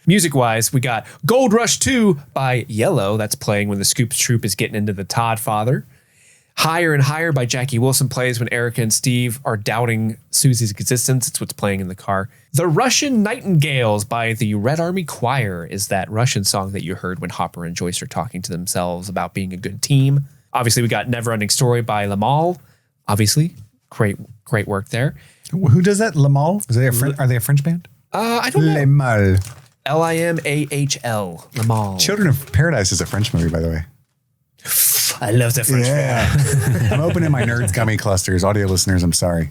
[SPEAKER 7] Music-wise, we got Gold Rush 2 by Yellow. That's playing when the Scoops Troop is getting into the Todd Father. Higher and Higher by Jackie Wilson plays when Erica and Steve are doubting Susie's existence. It's what's playing in the car. The Russian Nightingales by the Red Army Choir is that Russian song that you heard when Hopper and Joyce are talking to themselves about being a good team. Obviously, we got Neverending Story by Lamal. Obviously, great work there.
[SPEAKER 6] Who does that? Lamal? Are they a French band?
[SPEAKER 7] I don't know.
[SPEAKER 6] Lamal.
[SPEAKER 7] Limahl. Lamal.
[SPEAKER 6] Children of Paradise is a French movie, by the way.
[SPEAKER 7] I love the French band.
[SPEAKER 6] I'm opening my Nerds Gummy clusters. Audio listeners, I'm sorry.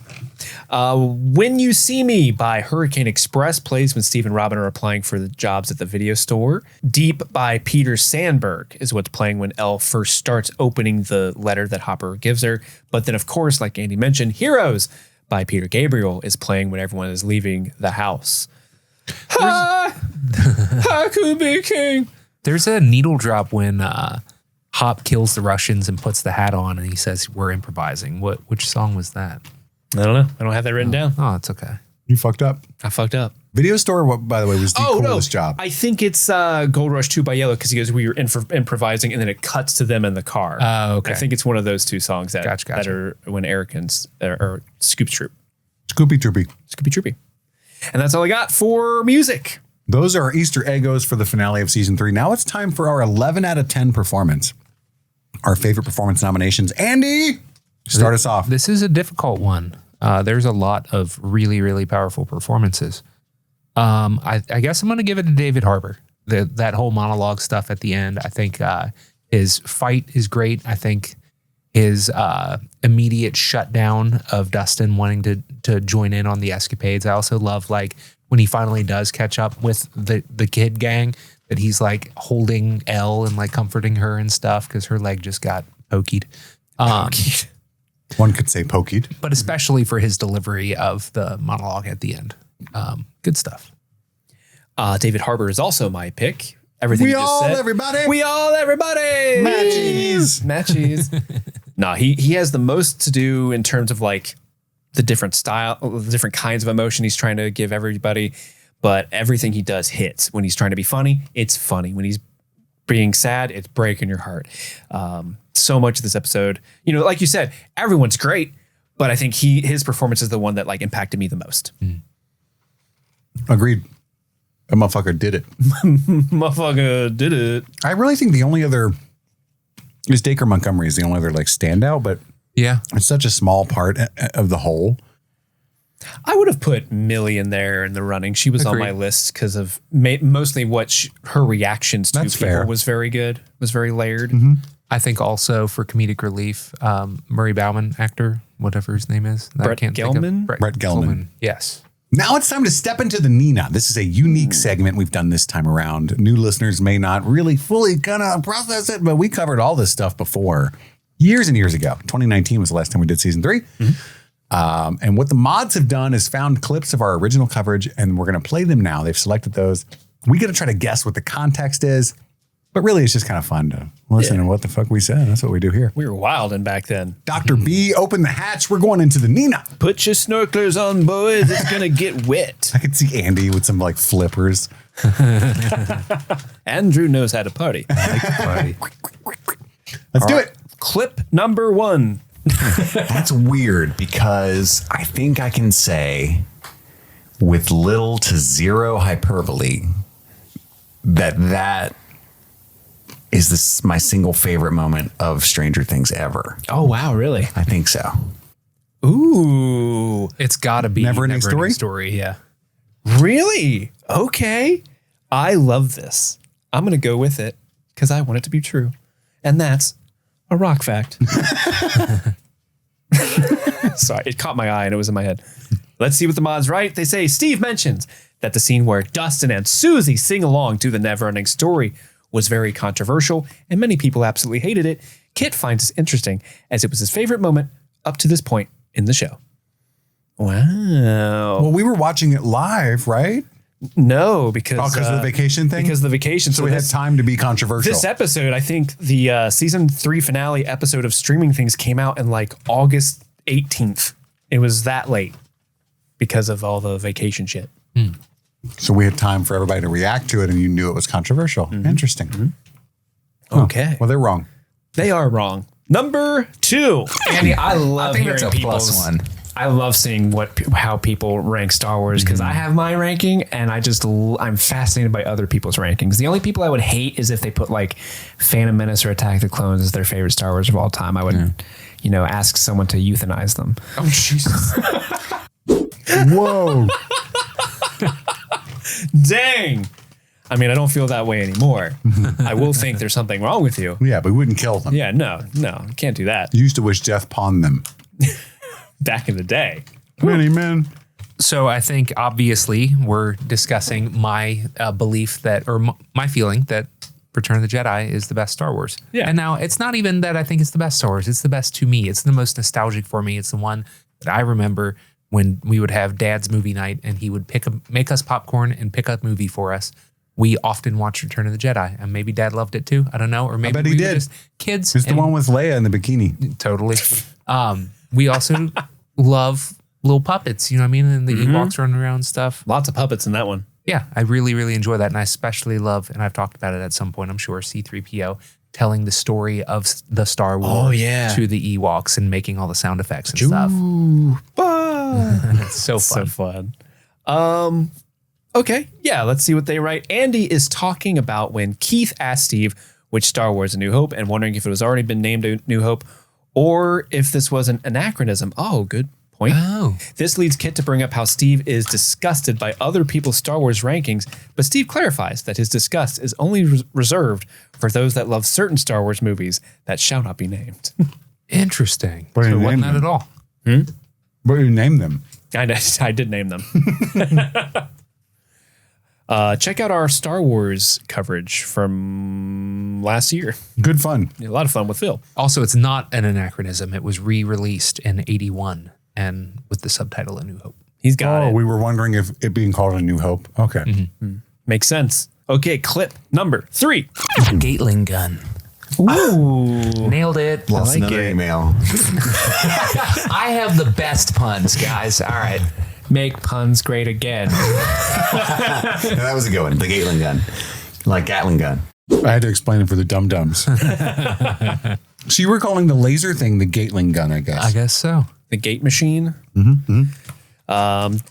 [SPEAKER 7] When You See Me by Hurricane Express plays when Steve and Robin are applying for the jobs at the video store. Deep by Peter Sandberg is what's playing when Elle first starts opening the letter that Hopper gives her. But then, of course, like Andy mentioned, Heroes by Peter Gabriel is playing when everyone is leaving the house. I could be king.
[SPEAKER 8] There's a needle drop when Hop kills the Russians and puts the hat on and he says, we're improvising. Which song was that?
[SPEAKER 7] I don't know. I don't have that written down.
[SPEAKER 8] Oh, it's okay.
[SPEAKER 6] You fucked up.
[SPEAKER 7] I fucked up.
[SPEAKER 6] Video Store, by the way, was the coolest job.
[SPEAKER 7] I think it's Gold Rush 2 by Yellow because he goes, we were improvising, and then it cuts to them in the car.
[SPEAKER 8] Oh, okay.
[SPEAKER 7] I think it's one of those two songs that,
[SPEAKER 8] Gotcha.
[SPEAKER 7] that are when Ericans or Scoops Troop.
[SPEAKER 6] Scoopy Troopy.
[SPEAKER 7] Scoopy Troopy. And that's all I got for music.
[SPEAKER 6] Those are our Easter Eggos for the finale of season 3. Now it's time for our 11 out of 10 performance. Our favorite performance nominations. Andy, start us off.
[SPEAKER 8] This is a difficult one. There's a lot of really, really powerful performances. I guess I'm going to give it to David Harbour. That whole monologue stuff at the end, I think his fight is great. I think his immediate shutdown of Dustin wanting to join in on the escapades. I also love like when he finally does catch up with the kid gang, that he's like holding Elle and like comforting her and stuff because her leg just got pokeyed.
[SPEAKER 6] One could say pokeyed.
[SPEAKER 8] But especially for his delivery of the monologue at the end. Good stuff.
[SPEAKER 7] David Harbour is also my pick. Everything you just said.
[SPEAKER 6] Everybody.
[SPEAKER 7] We all everybody. Matchies. No, he has the most to do in terms of like the different style, the different kinds of emotion he's trying to give everybody. But everything he does hits. When he's trying to be funny, it's funny. When he's being sad, it's breaking your heart. So much of this episode, you know, like you said, everyone's great, but I think his performance is the one that like impacted me the most.
[SPEAKER 6] Agreed. That motherfucker did it.
[SPEAKER 7] Motherfucker did it.
[SPEAKER 6] I really think the only other is Dacre Montgomery is the only other like standout, but
[SPEAKER 8] yeah,
[SPEAKER 6] it's such a small part of the whole.
[SPEAKER 7] I would have put Millie in there in the running. She was on my list because of mostly what her reactions to people was very good, was very layered.
[SPEAKER 6] Mm-hmm.
[SPEAKER 8] I think also for comedic relief, Murray Bauman, actor, whatever his name is.
[SPEAKER 7] Brett Gelman?
[SPEAKER 6] Brett Gelman.
[SPEAKER 8] Yes.
[SPEAKER 6] Now it's time to step into the Nina. This is a unique segment we've done this time around. New listeners may not really fully kind of process it, but we covered all this stuff before years and years ago. 2019 was the last time we did season 3. Mm-hmm. And what the mods have done is found clips of our original coverage, and we're going to play them now. They've selected those. We got to try to guess what the context is, but really it's just kind of fun to listen to what the fuck we said. That's what we do here.
[SPEAKER 7] We were wilding back then.
[SPEAKER 6] Dr. B, open the hatch. We're going into the Nina.
[SPEAKER 7] Put your snorkelers on, boys. It's going to get wet.
[SPEAKER 6] I could see Andy with some like flippers.
[SPEAKER 7] Andrew knows how to party.
[SPEAKER 6] I like to party. Let's do it.
[SPEAKER 7] Clip number 1.
[SPEAKER 11] That's weird because I think I can say with little to zero hyperbole that is my single favorite moment of Stranger Things ever.
[SPEAKER 7] Oh, wow. Really?
[SPEAKER 11] I think so.
[SPEAKER 7] Ooh.
[SPEAKER 8] It's got to be
[SPEAKER 6] Never Ending
[SPEAKER 8] Story. Yeah.
[SPEAKER 7] Really? Okay. I love this. I'm going to go with it because I want it to be true. And that's a rock fact. Sorry, it caught my eye and it was in my head. Let's see what the mods write. They say, Steve mentions that the scene where Dustin and Susie sing along to the Never Ending Story was very controversial and many people absolutely hated it. Kit finds this interesting as it was his favorite moment up to this point in the show. Wow.
[SPEAKER 6] Well, we were watching it live, right?
[SPEAKER 7] No, because
[SPEAKER 6] of the vacation thing?
[SPEAKER 7] Because of the vacation.
[SPEAKER 6] So we had time to be controversial.
[SPEAKER 7] This episode, I think the season 3 finale episode of Streaming Things came out in like August 18th. It was that late because of all the vacation shit.
[SPEAKER 6] So we had time for everybody to react to it and you knew it was controversial. Mm-hmm. Interesting.
[SPEAKER 7] Mm-hmm. Okay.
[SPEAKER 6] Well, they're wrong.
[SPEAKER 7] They are wrong. Number 2. Andy, I love
[SPEAKER 11] think
[SPEAKER 7] hearing
[SPEAKER 11] that's a
[SPEAKER 7] people's
[SPEAKER 11] plus one.
[SPEAKER 12] I love seeing how people rank Star Wars because I have my ranking and I'm fascinated by other people's rankings. The only people I would hate is if they put like Phantom Menace or Attack of the Clones as their favorite Star Wars of all time. I would, ask someone to euthanize them.
[SPEAKER 8] Oh, Jesus.
[SPEAKER 6] Whoa.
[SPEAKER 7] Dang. I mean, I don't feel that way anymore. I will think there's something wrong with you.
[SPEAKER 6] Yeah, but we wouldn't kill them.
[SPEAKER 7] Yeah, no, you can't do that.
[SPEAKER 6] You used to wish death upon them.
[SPEAKER 7] Back in the day.
[SPEAKER 6] Many men.
[SPEAKER 8] So I think obviously we're discussing my belief that, or my feeling that Return of the Jedi is the best Star Wars.
[SPEAKER 7] Yeah.
[SPEAKER 8] And now it's not even that I think it's the best Star Wars. It's the best to me. It's the most nostalgic for me. It's the one that I remember when we would have Dad's movie night and he would make us popcorn and pick up a movie for us. We often watched Return of the Jedi, and maybe Dad loved it too. I don't know, or maybe
[SPEAKER 6] I bet he did.
[SPEAKER 8] Just kids.
[SPEAKER 6] It's the one with Leia in the bikini.
[SPEAKER 8] Totally. We also love little puppets. You know what I mean? And the Ewoks running around and stuff.
[SPEAKER 7] Lots of puppets in that one.
[SPEAKER 8] Yeah, I really, really enjoy that, and I especially love, and I've talked about it at some point, I'm sure, C-3PO telling the story of the Star Wars to the Ewoks and making all the sound effects and stuff. It's so fun.
[SPEAKER 7] So fun. Okay, yeah, let's see what they write. Andy is talking about when Keith asked Steve which Star Wars A New Hope and wondering if it was already been named A New Hope or if this was an anachronism. Oh, good point.
[SPEAKER 8] Oh.
[SPEAKER 7] This leads Kit to bring up how Steve is disgusted by other people's Star Wars rankings, but Steve clarifies that his disgust is only reserved for those that love certain Star Wars movies that shall not be named.
[SPEAKER 8] Interesting.
[SPEAKER 6] What do you
[SPEAKER 8] So it wasn't
[SPEAKER 6] name
[SPEAKER 8] that
[SPEAKER 6] them?
[SPEAKER 8] at all.
[SPEAKER 6] What do you name them?
[SPEAKER 7] I did name them. Check out our Star Wars coverage from last year.
[SPEAKER 6] Good fun.
[SPEAKER 7] A lot of fun with Phil.
[SPEAKER 8] Also, it's not an anachronism. It was re-released in 81 and with the subtitle A New Hope.
[SPEAKER 7] He's got it.
[SPEAKER 6] We were wondering if it being called A New Hope. Okay.
[SPEAKER 7] Makes sense. Okay, clip number 3.
[SPEAKER 8] Gatling gun.
[SPEAKER 7] Ooh.
[SPEAKER 8] Nailed it.
[SPEAKER 11] Lost
[SPEAKER 7] like
[SPEAKER 11] another
[SPEAKER 7] it.
[SPEAKER 11] email.
[SPEAKER 8] I have the best puns, guys. All right.
[SPEAKER 12] Make puns great again.
[SPEAKER 11] That was a good one. The Gatling gun. Like Gatling gun.
[SPEAKER 6] I had to explain it for the dum-dums. So you were calling the laser thing the Gatling gun, I guess.
[SPEAKER 8] I guess so.
[SPEAKER 7] The gate machine.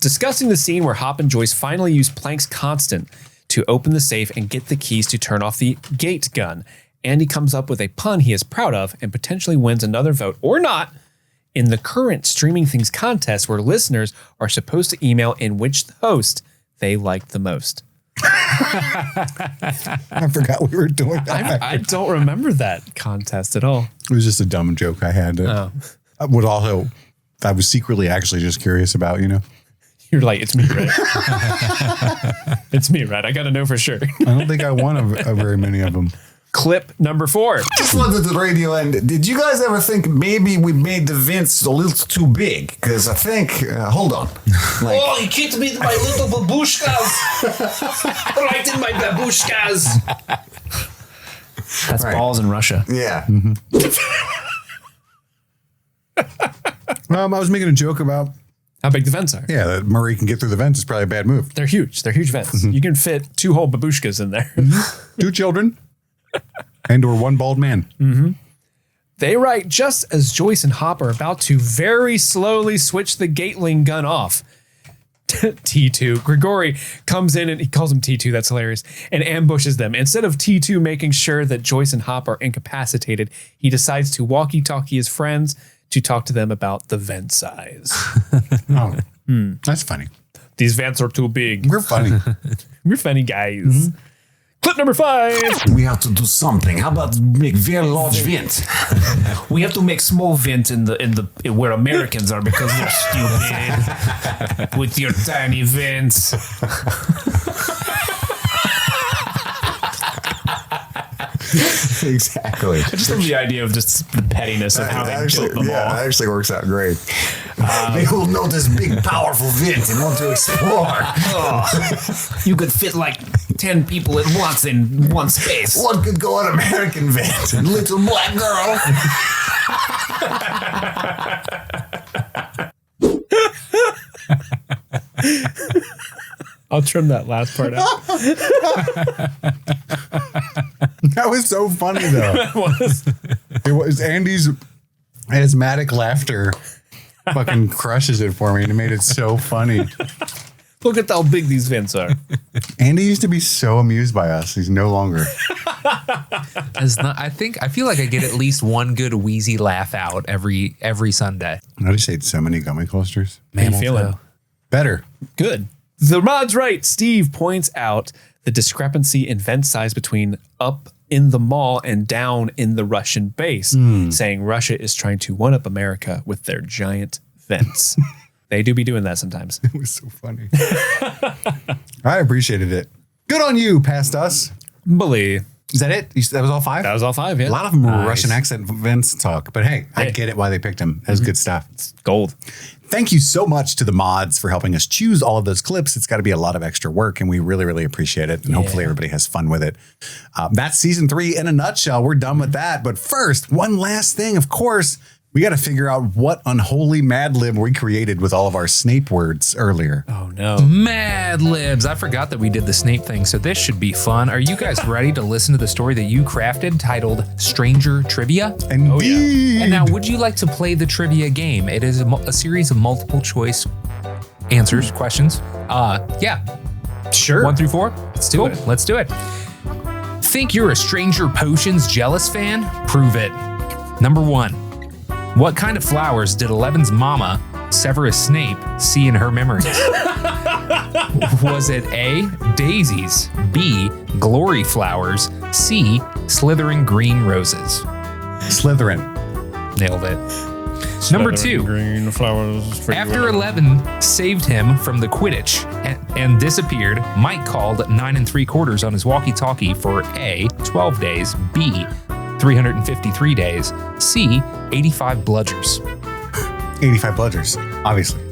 [SPEAKER 7] Discussing the scene where Hop and Joyce finally use Planck's constant to open the safe and get the keys to turn off the gate gun. Andy comes up with a pun he is proud of and potentially wins another vote or not in the current Streaming Things contest where listeners are supposed to email in which host they liked the most.
[SPEAKER 6] I forgot we were doing that.
[SPEAKER 7] I don't remember that contest at all.
[SPEAKER 6] It was just a dumb joke I had. I was secretly actually just curious about,
[SPEAKER 7] You're like, it's me, right? It's me, right? I got to know for sure.
[SPEAKER 6] I don't think I won a very many of them.
[SPEAKER 7] Clip number 4.
[SPEAKER 11] Just wanted the radio end. Did you guys ever think maybe we made the vents a little too big? Because I think, hold on.
[SPEAKER 7] You kicked me my little babushkas. Right in my babushkas.
[SPEAKER 12] That's balls in Russia.
[SPEAKER 11] Yeah.
[SPEAKER 6] I was making a joke about
[SPEAKER 7] How big the vents are.
[SPEAKER 6] Yeah, that Murray can get through the vents is probably a bad move.
[SPEAKER 7] They're huge. They're huge vents. You can fit 2 whole babushkas in there.
[SPEAKER 6] 2 children and or 1 bald man.
[SPEAKER 7] They write just as Joyce and Hop are about to very slowly switch the Gatling gun off. T2. Grigori comes in and he calls him T2. That's hilarious. And ambushes them. Instead of T2 making sure that Joyce and Hop are incapacitated, he decides to walkie-talkie his friends to talk to them about the vent size.
[SPEAKER 6] That's funny.
[SPEAKER 7] These vents are too big.
[SPEAKER 6] We're funny.
[SPEAKER 7] We're funny guys. Clip number 5.
[SPEAKER 11] We have to do something. How about make very large vent?
[SPEAKER 12] We have to make small vent in the where Americans are because they're stupid with your tiny vents.
[SPEAKER 11] Exactly.
[SPEAKER 12] I just love the idea of just the pettiness of how they joke them all.
[SPEAKER 11] That actually works out great. They will know this big, powerful vent and want to explore.
[SPEAKER 12] You could fit like 10 people at once in one space.
[SPEAKER 11] What could go on American vent? A little black girl.
[SPEAKER 7] I'll trim that last part out.
[SPEAKER 6] That was so funny, though. It was Andy's asthmatic laughter fucking crushes it for me, and it made it so funny.
[SPEAKER 7] Look at how big these vents are.
[SPEAKER 6] Andy used to be so amused by us. He's no longer.
[SPEAKER 8] I feel like I get at least one good wheezy laugh out every Sunday.
[SPEAKER 6] I just ate so many gummy clusters.
[SPEAKER 7] How you feeling?
[SPEAKER 6] Better.
[SPEAKER 7] Good. The mod's right. Steve points out the discrepancy in vent size between up in the mall and down in the Russian base, saying Russia is trying to one-up America with their giant vents. They do be doing that sometimes.
[SPEAKER 6] It was so funny. I appreciated it. Good on you, past us.
[SPEAKER 7] Bully.
[SPEAKER 6] Is that it? That was all 5?
[SPEAKER 7] That was all 5, yeah.
[SPEAKER 6] A lot of them were Russian accent vents talk, but hey, I get it why they picked them. That was good stuff.
[SPEAKER 7] It's gold.
[SPEAKER 6] Thank you so much to the mods for helping us choose all of those clips. It's got to be a lot of extra work, and we really, really appreciate it. And hopefully everybody has fun with it. That's season 3 in a nutshell. We're done with that. But first, one last thing, of course, we got to figure out what unholy Mad Lib we created with all of our Snape words earlier.
[SPEAKER 7] Oh, no.
[SPEAKER 8] MadLibs. I forgot that we did the Snape thing, so this should be fun. Are you guys ready to listen to the story that you crafted titled Stranger Trivia?
[SPEAKER 6] Indeed.
[SPEAKER 8] And now, would you like to play the trivia game? It is a series of multiple choice answers, questions. Yeah.
[SPEAKER 7] Sure.
[SPEAKER 8] 1 through 4?
[SPEAKER 7] Let's do it.
[SPEAKER 8] Let's do it. Think you're a Stranger Potions jealous fan? Prove it. Number 1. What kind of flowers did Eleven's mama, Severus Snape, see in her memories? Was it A, daisies, B, glory flowers, C, slithering green roses?
[SPEAKER 6] Slytherin.
[SPEAKER 8] Nailed it. Number 2.
[SPEAKER 12] Green flowers.
[SPEAKER 8] After 11 saved him from the Quidditch and disappeared, Mike called 9 3/4 on his walkie-talkie for A, 12 days, B, 353 days, C, 85 bludgers.
[SPEAKER 6] 85 bludgers, obviously.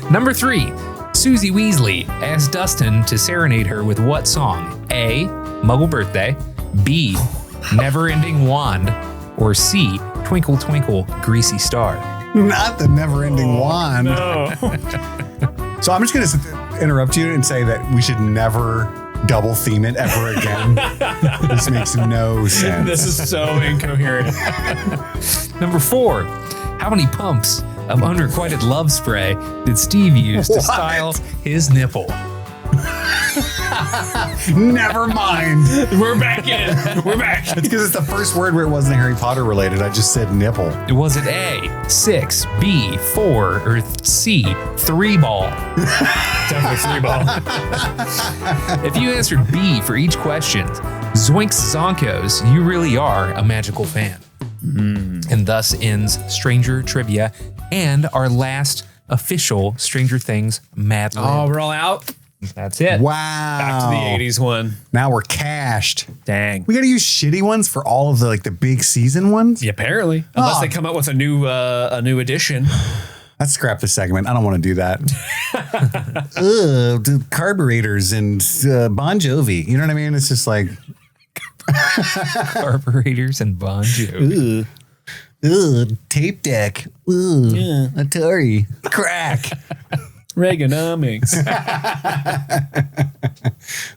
[SPEAKER 8] Number 3, Susie Weasley asked Dustin to serenade her with what song? A, Muggle Birthday, B, Never Ending Wand, or C, Twinkle Twinkle Greasy Star.
[SPEAKER 6] Not the never-ending wand.
[SPEAKER 12] No.
[SPEAKER 6] So I'm just going to interrupt you and say that we should never double theme it ever again. This makes no sense.
[SPEAKER 12] This is so incoherent.
[SPEAKER 8] Number 4, how many pumps of unrequited love spray did Steve use to style his nipple?
[SPEAKER 6] Never mind.
[SPEAKER 12] We're back in. We're back.
[SPEAKER 6] It's because it's the first word where it wasn't Harry Potter related. I just said nipple.
[SPEAKER 8] Was it A, 6, B, 4, or C, 3 ball?
[SPEAKER 12] Definitely 3 ball.
[SPEAKER 8] If you answered B for each question, zoinks zonkos, you really are a magical fan. And thus ends Stranger Trivia and our last official Stranger Things Mad Lib.
[SPEAKER 12] Oh, we're all out.
[SPEAKER 8] That's it.
[SPEAKER 6] Wow.
[SPEAKER 12] Back to the 80s one.
[SPEAKER 6] Now we're cashed.
[SPEAKER 12] Dang.
[SPEAKER 6] We got to use shitty ones for all of the big season ones.
[SPEAKER 12] Yeah, apparently. Unless they come out with a new edition.
[SPEAKER 6] Let's scrap the segment. I don't want to do that. The carburetors and Bon Jovi. You know what I mean? It's just like
[SPEAKER 8] Carburetors and Bon Jovi.
[SPEAKER 6] Tape deck. Atari. Crack.
[SPEAKER 12] Reaganomics.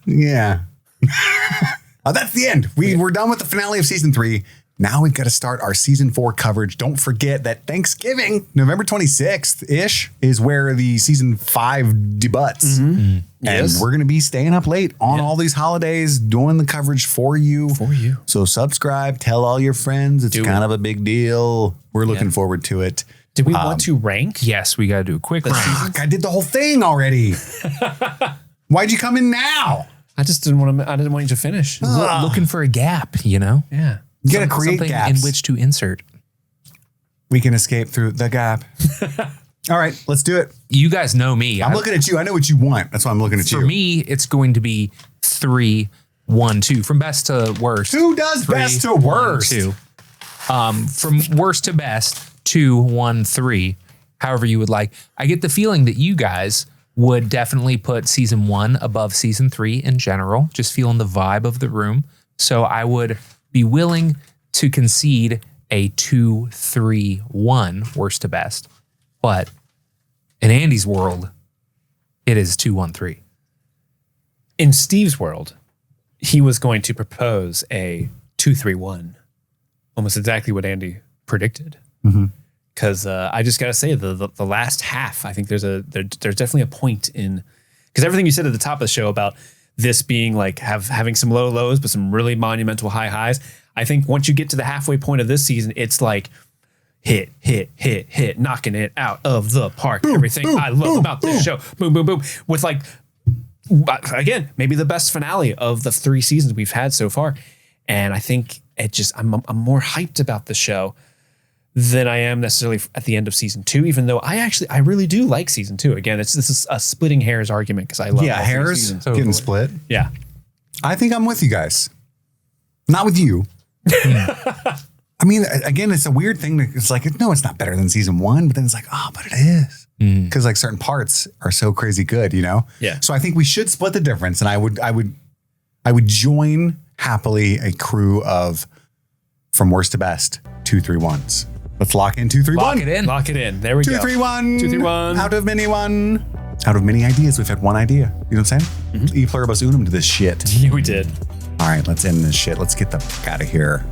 [SPEAKER 6] Yeah. That's the end. We're done with the finale of season 3. Now we've got to start our season 4 coverage. Don't forget that Thanksgiving, November 26th-ish, is where the season 5 debuts. And we're going to be staying up late on all these holidays, doing the coverage for you. So subscribe, tell all your friends. It's kind of a big deal. We're looking forward to it.
[SPEAKER 12] Did we want to rank?
[SPEAKER 8] Yes, we got to do a quick rank.
[SPEAKER 6] Fuck, I did the whole thing already. Why'd you come in now?
[SPEAKER 12] I just didn't want to. I didn't want you to finish.
[SPEAKER 8] Looking for a gap, you know?
[SPEAKER 12] Yeah.
[SPEAKER 6] You got to create
[SPEAKER 8] something
[SPEAKER 6] gaps
[SPEAKER 8] in which to insert.
[SPEAKER 6] we can escape through the gap. All right, let's do it.
[SPEAKER 8] You guys know me.
[SPEAKER 6] I'm looking at you. I know what you want. That's why I'm looking at you.
[SPEAKER 8] For me, it's going to be 3, 1, 2. From best to worst.
[SPEAKER 6] Who does
[SPEAKER 8] 3,
[SPEAKER 6] best to worst?
[SPEAKER 8] 1, 2. From worst to best, 2, 1, 3. However you would like. I get the feeling that you guys would definitely put season 1 above season 3 in general, just feeling the vibe of the room. So I would be willing to concede a 2, 3, 1 worst to best. But in Andy's world, it is 2, 1, 3.
[SPEAKER 12] In Steve's world, he was going to propose a 2, 3, 1. Almost exactly what Andy predicted. Because I just got to say, the last half, I think there's definitely a point in, because everything you said at the top of the show about this being like having some low lows, but some really monumental high highs. I think once you get to the halfway point of this season, it's like hit, knocking it out of the park. Boom, everything boom, I love about this show. Boom, boom, boom. With like, again, maybe the best finale of the 3 seasons we've had so far. And I think I'm more hyped about the show than I am necessarily at the end of season 2, even though I really do like season 2. Again, this is a splitting hairs argument because I love all
[SPEAKER 6] hairs getting split.
[SPEAKER 12] Yeah.
[SPEAKER 6] I think I'm with you guys. Not with you. I mean, again, it's a weird thing. It's like, no, it's not better than season 1, but then it's like, oh, but it is. Because like certain parts are so crazy good, you know?
[SPEAKER 12] Yeah.
[SPEAKER 6] So I think we should split the difference. And I would join happily a crew of from worst to best 2, 3, 1s. Let's lock in 2, 3, 1.
[SPEAKER 12] Lock it in. There we go.
[SPEAKER 6] 2, 3, 1.
[SPEAKER 12] 2, 3, 1.
[SPEAKER 6] Out of many one. Out of many ideas, we've had one idea. You know what I'm saying? E pluribus unum to this shit.
[SPEAKER 12] Yeah, we did.
[SPEAKER 6] All right, let's end this shit. Let's get the fuck out of here.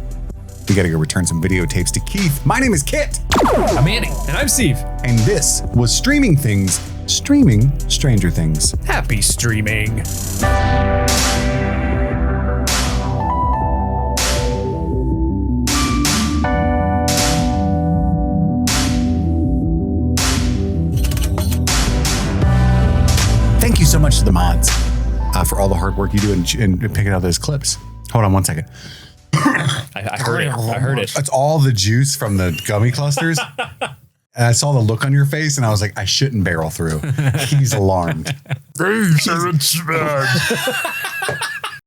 [SPEAKER 6] We got to go return some videotapes to Keith. My name is Kit.
[SPEAKER 8] I'm Andy.
[SPEAKER 12] And I'm Steve.
[SPEAKER 6] And this was Streaming Things, streaming Stranger Things.
[SPEAKER 12] Happy streaming.
[SPEAKER 6] Thank you so much to the mods for all the hard work you do in picking out those clips. Hold on one second.
[SPEAKER 7] I heard it. I heard it.
[SPEAKER 6] It's all the juice from the gummy clusters. And I saw the look on your face, and I was like, I shouldn't barrel through. He's alarmed.